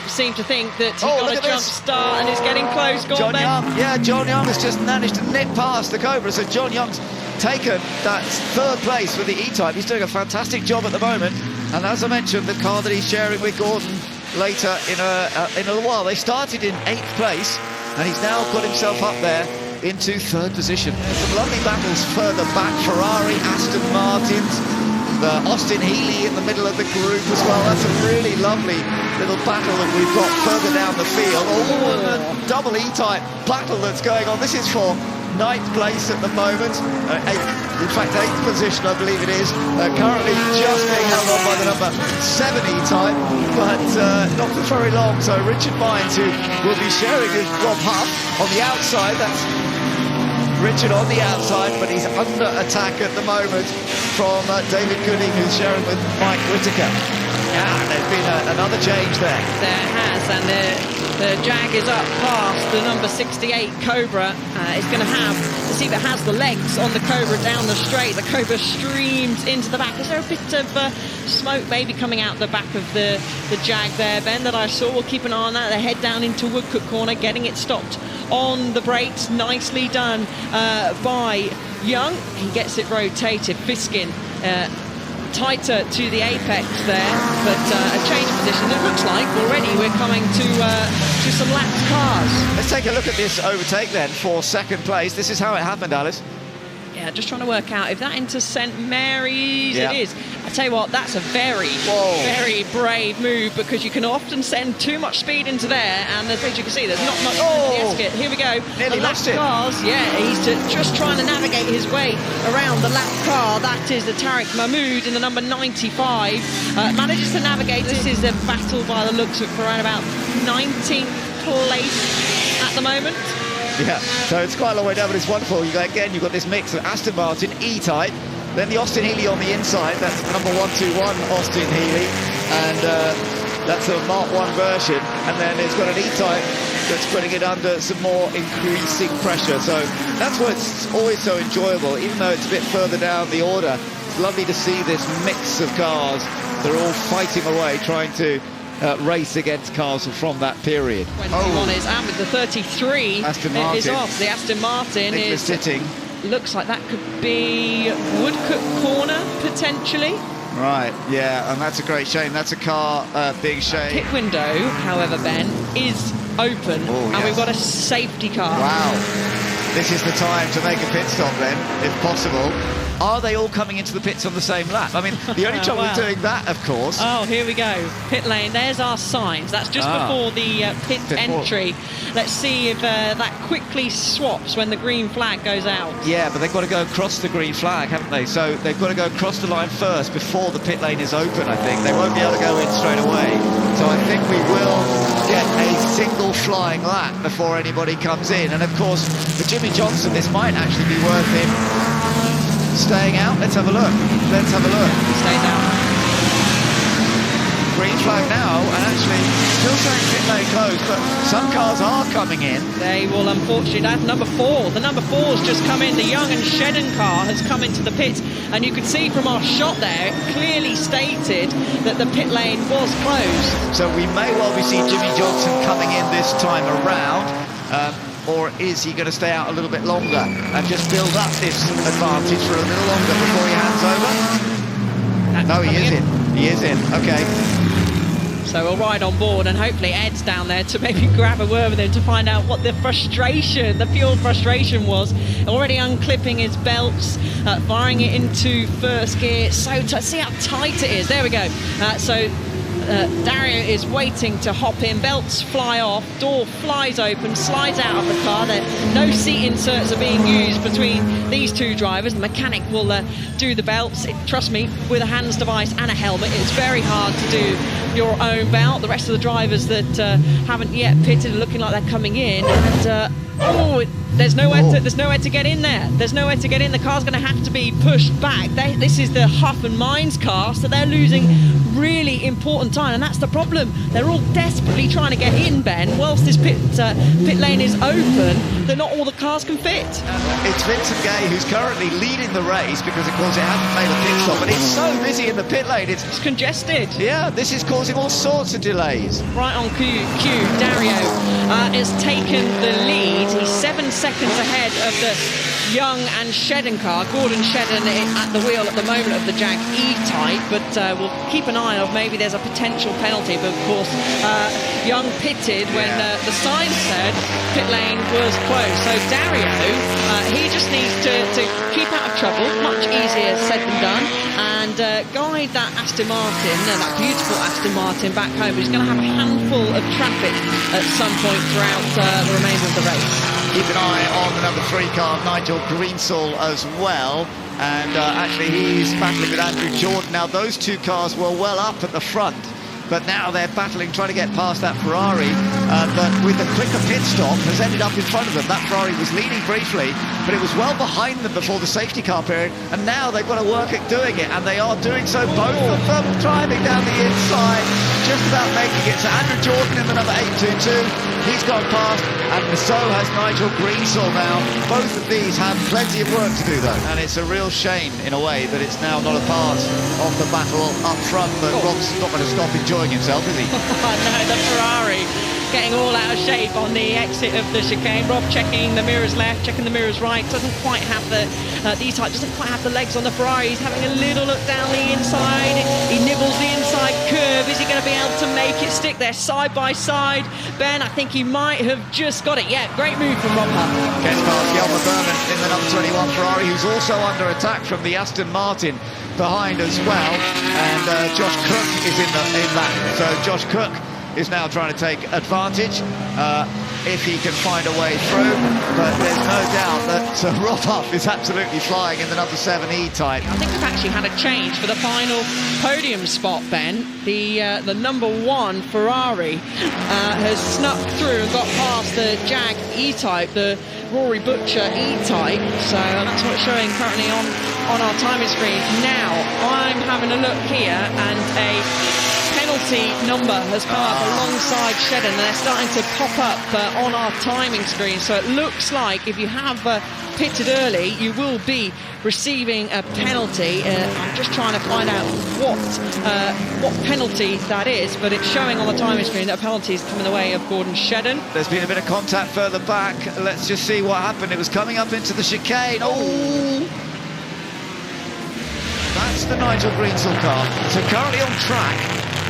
seem to think that he got a jump start and is getting close. Go on, Ben. Young, yeah, John Young has just managed to nip past the Cobra, so John Young's taken that 3rd place with the E-Type. He's doing a fantastic job at the moment, and as I mentioned, the car that he's sharing with Gordon later in a little while. They started in 8th place, and he's now got himself up there into 3rd position. There's some lovely battles further back. Ferrari, Aston Martins, the Austin Healey in the middle of the group as well. That's a really lovely little battle that we've got further down the field. A double E-Type battle that's going on. This is for 9th place at the moment. In fact, 8th position, I believe it is. Currently just being held on by the number 7 E-Type, but not for very long. So Richard Mines, who will be sharing with Rob Huff on the outside. That's Richard on the outside, but he's under attack at the moment from David Gooding, who's sharing with Mike Whittaker. Yeah, there's been another change there. There has, and the Jag is up past the number 68 Cobra. It's going to have to see if it has the legs on the Cobra down the straight. The Cobra streams into the back. Is there a bit of smoke maybe coming out the back of the Jag there, Ben, that I saw? We'll keep an eye on that. They head down into Woodcote Corner, getting it stopped on the brakes. Nicely done by Young. He gets it rotated. Fiskin tighter to the apex there, but a change of position. It looks like already we're coming to some lapped cars. Let's take a look at this overtake then for 2nd place. This is how it happened, Alice. Yeah, just trying to work out if that into St Mary's. It is. I tell you what, that's a very, very brave move, because you can often send too much speed into there, and as you can see, there's not much into the Esket. Here we go. Nearly the lost lap it. cars. Yeah, he's just trying to navigate his way around the lap car. That is the Tariq Mahmood in the number 95. Manages to navigate. This is a battle by the looks of it for around about 19th place at the moment. Yeah, so it's quite a long way down, but it's wonderful. You've got this mix of Aston Martin, E-Type, then the Austin Healey on the inside. That's number 121 Austin Healey, and that's a Mark 1 version. And then it's got an E-Type that's putting it under some more increasing pressure. So that's what's always so enjoyable, even though it's a bit further down the order. It's lovely to see this mix of cars. They're all fighting away, trying to race against cars from that period. 21 is out with the 33. Aston Martin is off. The Aston Martin is sitting. Looks like that could be Woodcook corner potentially. Right, yeah, and that's a great shame. That's a car, big shame. Pit window, however, Ben, is open, and we've got a safety car. Wow, this is the time to make a pit stop then, if possible. Are they all coming into the pits on the same lap? I mean, the only trouble with doing that, of course... Oh, here we go. Pit lane, there's our signs. That's just before the pit entry. Let's see if that quickly swaps when the green flag goes out. Yeah, but they've got to go across the green flag, haven't they? So they've got to go across the line first before the pit lane is open, I think. They won't be able to go in straight away. So I think we will get a single flying lap before anybody comes in. And, of course, for Jimmy Johnson, this might actually be worth him staying out. Let's have a look. Let's have a look. He stays out. Green flag now, and actually still saying pit lane closed, but some cars are coming in. They will, unfortunately, that's number 4. The number 4's just come in. The Young and Sheddon car has come into the pit, and you could see from our shot there, it clearly stated that the pit lane was closed. So we may well be seeing Jimmy Johnson coming in this time around. Or is he going to stay out a little bit longer and just build up this advantage for a little longer before he hands over? No, he is in. He is in. Okay. So we'll ride on board, and hopefully Ed's down there to maybe grab a word with him to find out what the frustration, the pure frustration was. Already unclipping his belts, firing it into first gear. So to see how tight it is. There we go. Dario is waiting to hop in, belts fly off, door flies open, slides out of the car. No seat inserts are being used between these two drivers. The mechanic will do the belts. Trust me, with a hands device and a helmet, it's very hard to do your own belt. The rest of the drivers that haven't yet pitted are looking like they're coming in, and there's nowhere to get in there. There's nowhere to get in. The car's going to have to be pushed back. This is the Huff and Mines car, so they're losing really important time, and that's the problem. They're all desperately trying to get in, Ben. Whilst this pit lane is open, not all the cars can fit. It's Vincent Gay who's currently leading the race because, of course, it hasn't made a pit stop, but it's so busy in the pit lane. It's congested. Yeah, this is causing all sorts of delays. Right on cue, Dario has taken the lead. He's 7 seconds ahead of the Young and Sheddon car. Gordon Sheddon at the wheel at the moment of the Jag E-Type, but we'll keep an eye on maybe there's a potential penalty. But of course, Young pitted when the sign said pit lane was closed. So Dario, he just needs to keep out of trouble. Much easier said than done, and guide that Aston Martin, that beautiful Aston Martin, back home. He's going to have a handful of traffic at some point throughout the remainder of the race. Keep an eye on the number 3 car, Nigel Greensall, as well. And actually, he's battling with Andrew Jordan. Now, those two cars were well up at the front, but now they're battling, trying to get past that Ferrari. But with the quicker pit stop, has ended up in front of them. That Ferrari was leading briefly, but it was well behind them before the safety car period. And now they've got to work at doing it, and they are doing so. Both of them driving down the inside, just about making it. So Andrew Jordan in the number 822, he's gone past, and so has Nigel Greensall now. Both of these have plenty of work to do, though, and it's a real shame, in a way, that it's now not a part of the battle up front. But Rob's not going to stop enjoying himself, is he? No, the Ferrari getting all out of shape on the exit of the chicane. Rob checking the mirrors left, checking the mirrors right. Doesn't quite have the E-Type doesn't quite have the legs on the Ferrari. He's having a little look down the inside. He nibbles the inside curve. Is he going to be able to make it stick there side by side? Ben, I think he might have just got it. Yeah, great move from Rob Huff. Gets past Yelmer Berman in the number 21 Ferrari, who's also under attack from the Aston Martin behind as well. And Josh Cook is in that. So Josh Cook is now trying to take advantage. if he can find a way through, but there's no doubt that Roth is absolutely flying in the number 7 E-Type. I think we've actually had a change for the final podium spot, Ben. The number 1 Ferrari has snuck through and got past the Jag E-Type, the Rory Butcher E-Type, so that's what's showing currently on our timing screen. Now, I'm having a look here, and a penalty number has come up alongside Sheene, and they're starting to pop up on our timing screen, so it looks like if you have pitted early, you will be receiving a penalty. I'm just trying to find out what penalty that is, but it's showing on the timing screen that a penalty is coming the way of Gordon Sheene. There's been a bit of contact further back. Let's just see what happened. It was coming up into the chicane. Oh! That's the Nigel Greensall car. So currently on track,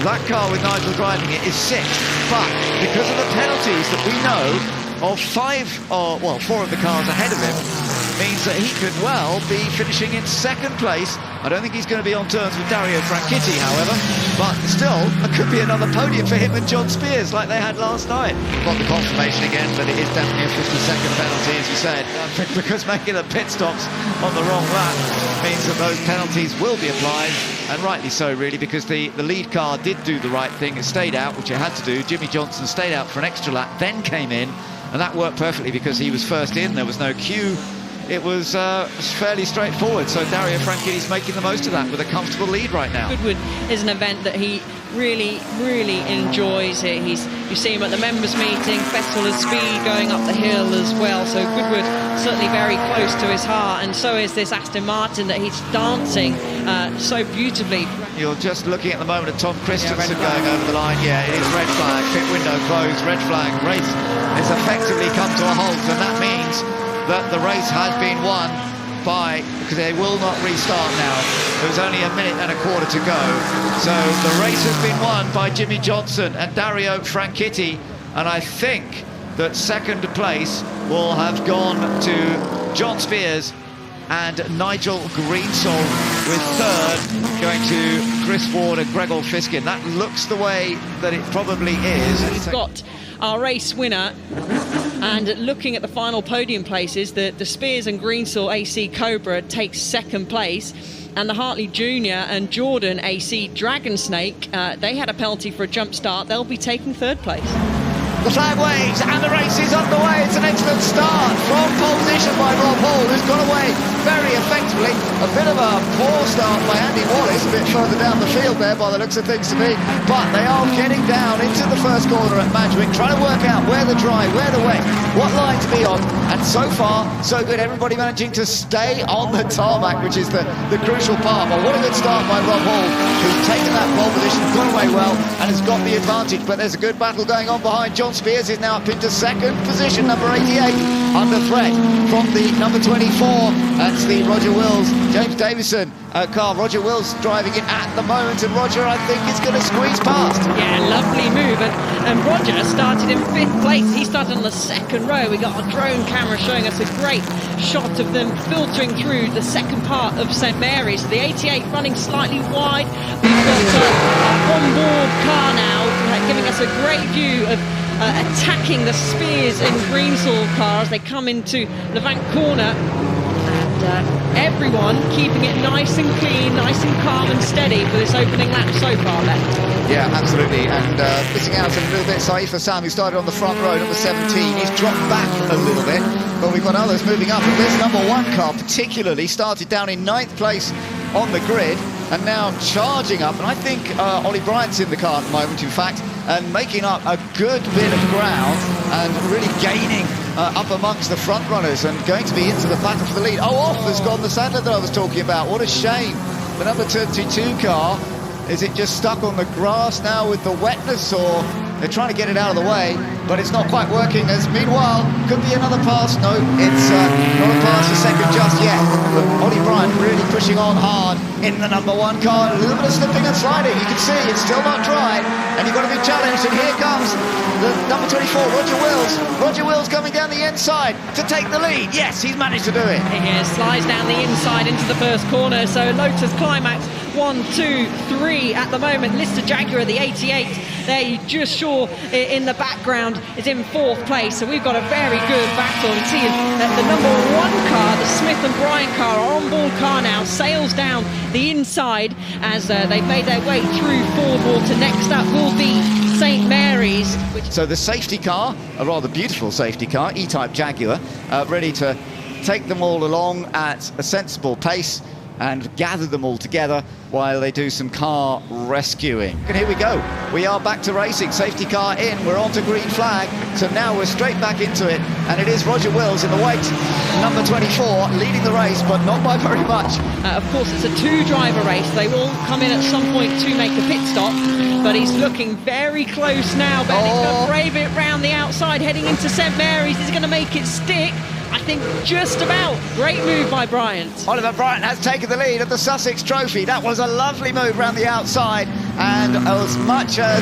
that car with Nigel driving it is 6th. But because of the penalties that we know of 4 of the cars ahead of him, means that he could well be finishing in 2nd place. I don't think he's going to be on terms with Dario Franchitti, however, but still, it could be another podium for him and John Spears like they had last night. Got the confirmation again, but it is definitely a 52nd penalty, as you said, because making the pit stops on the wrong lap means that those penalties will be applied, and rightly so, really, because the lead car did do the right thing. It stayed out, which it had to do. Jimmy Johnson stayed out for an extra lap, then came in, and that worked perfectly because he was first in. There was no queue. It was fairly straightforward, so Dario Franchitti's making the most of that with a comfortable lead right now. Goodwood is an event that he really enjoys. You see him at the members meeting, Festival of Speed going up the hill as well, so Goodwood certainly very close to his heart, and so is this Aston Martin that he's dancing so beautifully. You're just looking at the moment at Tom Christensen going over the line. Yeah, it is red flag, pit window closed, red flag, race has effectively come to a halt, and that means that the race has been won because they will not restart now. There's only a minute and a quarter to go. So the race has been won by Jimmy Johnson and Dario Franchitti, and I think that 2nd place will have gone to John Spears and Nigel Greensall, with 3rd going to Chris Ward and Gregor Fiskin. That looks the way that it probably is. We've got our race winner, and looking at the final podium places, the Spears and Greensall AC Cobra takes 2nd place, and the Hartley Junior and Jordan AC Dragon Snake, they had a penalty for a jump start. They'll be taking 3rd place. The flag waves and the race is underway. It's an excellent start from pole position by Rob Hall, who's got away very effectively. A bit of a poor start by Andy Wallace, a bit further down the field there by the looks of things to me. But they are getting down into the first corner at Madgwick, trying to work out where the dry, where the wet, what line to be on. And so far, so good. Everybody managing to stay on the tarmac, which is the crucial part. But what a good start by Rob Hall, who's taken that pole position, got away well, and has got the advantage. But there's a good battle going on behind. John Spears is now up into 2nd position, number 88, under threat from the number 24. That's the Roger Wills, James Davison car. Roger Wills driving it at the moment, and Roger, I think, is going to squeeze past. Yeah, lovely move, and Roger started in 5th place. He started on the 2nd row. We got a drone camera showing us a great shot of them filtering through the 2nd part of St Mary's. The 88 running slightly wide. We've got our onboard car now giving us a great view of attacking the Spears and Greensall car as they come into Levant Corner, and everyone keeping it nice and clean, nice and calm and steady for this opening lap so far, Ben. Yeah, absolutely, and missing out a little bit, Saif Sam, who started on the front row, number 17, he's dropped back a little bit, but we've got others moving up, and this number 1 car particularly started down in 9th place on the grid, and now charging up, and I think Ollie Bryant's in the car at the moment, in fact, and making up a good bit of ground and really gaining up amongst the front runners and going to be into the battle for the lead. Oh, off has gone the Sandler that I was talking about. What a shame. The number 22 car, is it just stuck on the grass now with the wetness, or they're trying to get it out of the way, but it's not quite working, as meanwhile could be another pass. No, it's not a pass a second just yet, but Ollie Bryant really pushing on hard in the number 1 car. A little bit of slipping and sliding, you can see it's still not dry, and you've got to be challenged, and here comes the number 24, Roger Wills. Roger Wills coming down the inside to take the lead. Yes, he's managed to do it. He slides down the inside into the first corner, so Lotus Climax 1, 2, 3 at the moment. Lister Jaguar, the 88 there, just sure in the background round is in 4th place, so we've got a very good battle. And see that the number 1 car, the Smith and Bryant car, our on-board car now, sails down the inside as they've made their way through Fordwater. Next up will be St Mary's. So the safety car, a rather beautiful safety car, E-Type Jaguar, ready to take them all along at a sensible pace and gather them all together while they do some car rescuing. And here we go. We are back to racing. Safety car in. We're on to green flag. So now we're straight back into it. And it is Roger Wills in the white, number 24, leading the race, but not by very much. Of course, it's a 2-driver race. They will come in at some point to make a pit stop, but he's looking very close now. Ben, he's going to brave it round the outside, heading into St Mary's. He's going to make it stick. I think just about. Great move by Bryant. Oliver Bryant has taken the lead of the Sussex Trophy. That was a lovely move round the outside, and as much as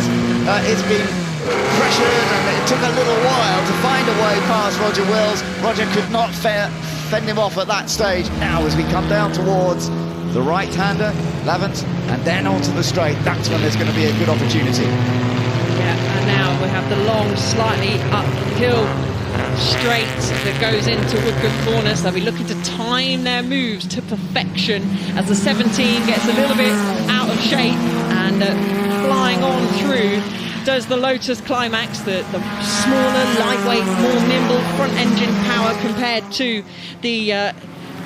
it's been pressured and it took a little while to find a way past Roger Wills, Roger could not fend him off at that stage. Now as we come down towards the right-hander, Lavant, and then onto the straight, that's when there's going to be a good opportunity. Yeah, and now we have the long, slightly uphill straight that goes into Woodcote Corners. They'll be looking to time their moves to perfection as the 17 gets a little bit out of shape, and flying on through does the Lotus Climax, the smaller, lightweight, more nimble front engine power compared to the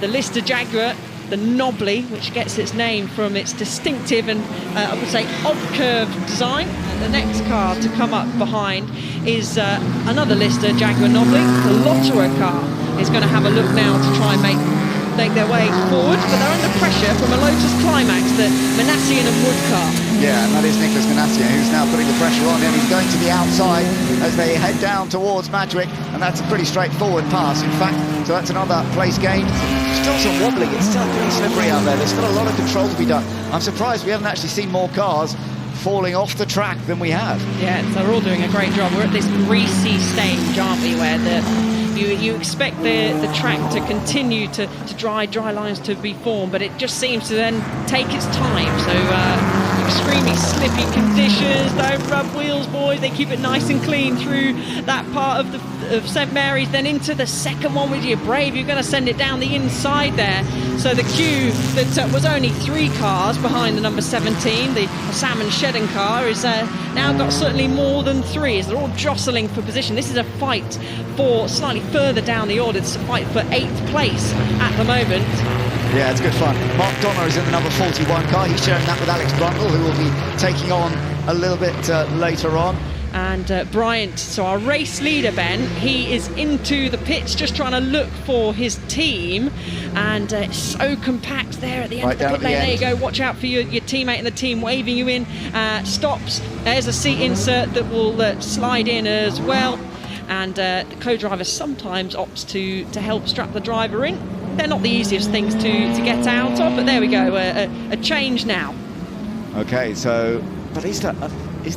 Lister Jaguar, the Knobbly, which gets its name from its distinctive and I would say odd curved design. And the next car to come up behind is another Lister Jaguar Knobbly. The Lotterer car is going to have a look now to try and make their way forward, but they're under pressure from a Lotus Climax, the Manassian and Wood car. Yeah, and that is Nicholas Manassian who's now putting the pressure on him. He's going to the outside as they head down towards Madgwick, and that's a pretty straightforward pass, in fact, so that's another place gained. Still some wobbling, it's still pretty slippery out there. There's still a lot of control to be done. I'm surprised we haven't actually seen more cars falling off the track than we have. Yeah, they're all doing a great job. We're at this greasy stage, aren't we, where you expect the track to continue to dry lines to be formed, but it just seems to then take its time. So extremely slippy conditions. Don't rub wheels, boys. They keep it nice and clean through that part of St Mary's, then into the second one with your Brave. You're going to send it down the inside there. So the queue that was only 3 cars behind the number 17, the Salmon Shedden car, is now got certainly more than 3 as they're all jostling for position. This is a fight for slightly further down the order. It's a fight for 8th place at the moment. Yeah, it's good fun. Mark Donner is in the number 41 car. He's sharing that with Alex Brundle, who will be taking on a little bit later on. And Bryant, so our race leader, Ben, he is into the pits just trying to look for his team, and it's so compact there at the end of the pit lane. There you go, watch out for your teammate and the team waving you in. Stops, there's a seat insert that will slide in as well, and the co-driver sometimes opts to help strap the driver in. They're not the easiest things to get out of, but there we go, a change now. Okay, so, but is that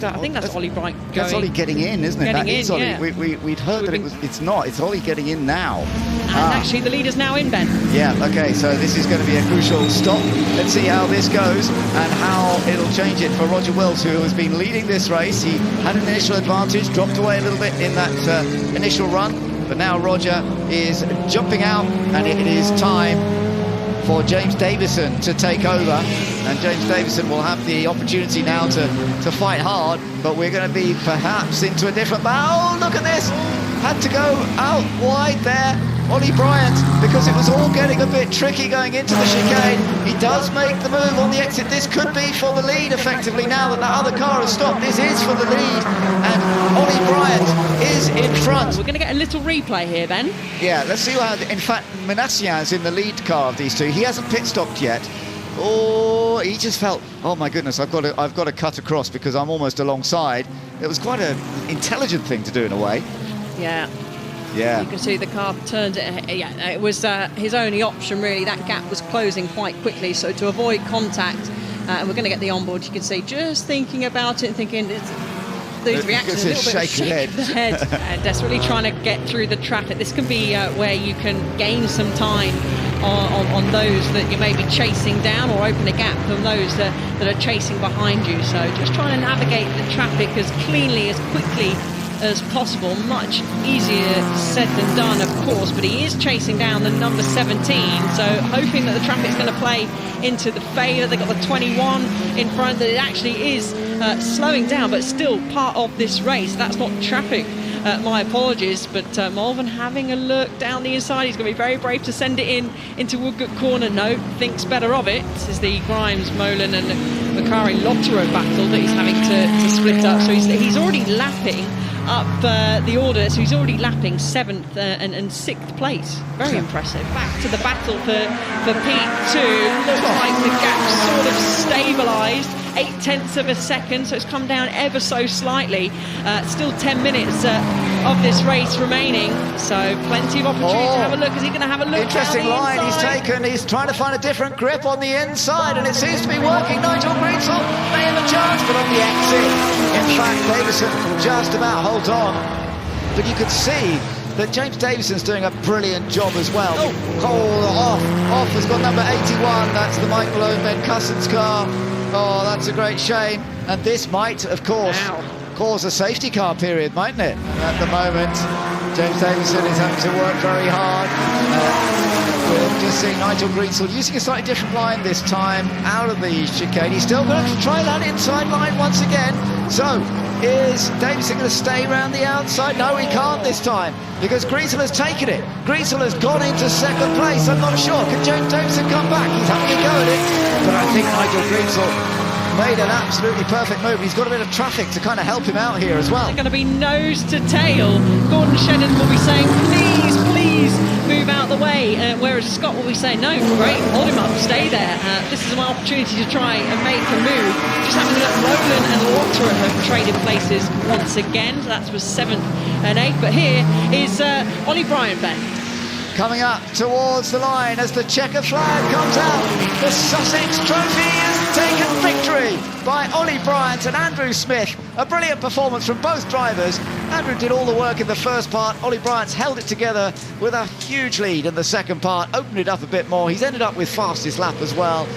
I think that's Ollie Bright going. That's Ollie getting in, isn't it? That is Ollie. Yeah. We'd heard that it's not. It's Ollie getting in now. And actually the leader's now in, Ben. Yeah, okay, so this is going to be a crucial stop. Let's see how this goes and how it'll change it for Roger Wills, who has been leading this race. He had an initial advantage, dropped away a little bit in that initial run, but now Roger is jumping out, and it is time for James Davison to take over, and James Davison will have the opportunity now to fight hard, but we're going to be perhaps into a different battle. Oh, look at this, had to go out wide there, Ollie Bryant, because it was all getting a bit tricky going into the chicane. He does make the move on the exit. This could be for the lead effectively now that other car has stopped. This is for the lead, and Ollie Bryant is in front. We're going to get a little replay here, Ben. Yeah, let's see how, in fact, Manassian's in the lead car of these two. He hasn't pit stopped yet. Oh, he just felt, oh my goodness, I've got to cut across because I'm almost alongside. It was quite an intelligent thing to do in a way. Yeah. Yeah. You can see the car turned it. Yeah, it was his only option really. That gap was closing quite quickly, so to avoid contact, and we're going to get the onboard. You can see just thinking about it, thinking those reactions, a little bit of shake of the head, desperately trying to get through the traffic. This can be where you can gain some time on those that you may be chasing down, or open a gap from those that are chasing behind you. So just trying to navigate the traffic as cleanly, as quickly as possible. Much easier said than done, of course, but he is chasing down the number 17, so hoping that the traffic's going to play into the favour. They've got the 21 in front, that it actually is slowing down, but still part of this race. That's not traffic. My apologies, but Malvern having a look down the inside. He's going to be very brave to send it into Woodcote corner. No, thinks better of it. This is the Grimes, Molan and Macari Lotero battle that he's having to split up. So he's already lapping up the order, so he's already lapping 7th and 6th place. Very impressive. Back to the battle for P2. Looks like the gap's sort of stabilised. 0.8 of a second, so it's come down ever so slightly. Still 10 minutes of this race remaining, so plenty of opportunity to have a look. Is he going to have a look? Interesting line he's taken. He's trying to find a different grip on the inside, and it seems to be working. Nigel Greensall may have a chance, but on the exit, in fact, Davison just about holds on. But you could see that James Davison's doing a brilliant job as well. Off has got number 81. That's the Mike Malone, Ben Cusson's car. Oh, that's a great shame. And this might, of course, cause a safety car period, mightn't it? At the moment, James Davison is having to work very hard. We're just seeing Nigel Greensall using a slightly different line this time, out of the chicane. He's still going to try that inside line once again. So, is Davison going to stay around the outside? No, he can't this time, because Greensall has taken it. Greensall has gone into 2nd place. I'm not sure. Can James Davison come back? He's having a go at it. But I think Nigel Greensall made an absolutely perfect move. He's got a bit of traffic to kind of help him out here as well. They're going to be nose to tail. Gordon Shedden will be saying, please move out the way, whereas Scott will be saying, no, great, hold him up, stay there. This is an opportunity to try and make a move. Just having a look, Rowland and Lotterer have traded places once again, so that was 7th and 8th, but here is Ollie Bryant, Ben. Coming up towards the line as the checker flag comes out. The Sussex Trophy is taken victory by Ollie Bryant and Andrew Smith. A brilliant performance from both drivers. Andrew did all the work in the first part. Ollie Bryant's held it together with a huge lead in the second part, opened it up a bit more. He's ended up with fastest lap as well.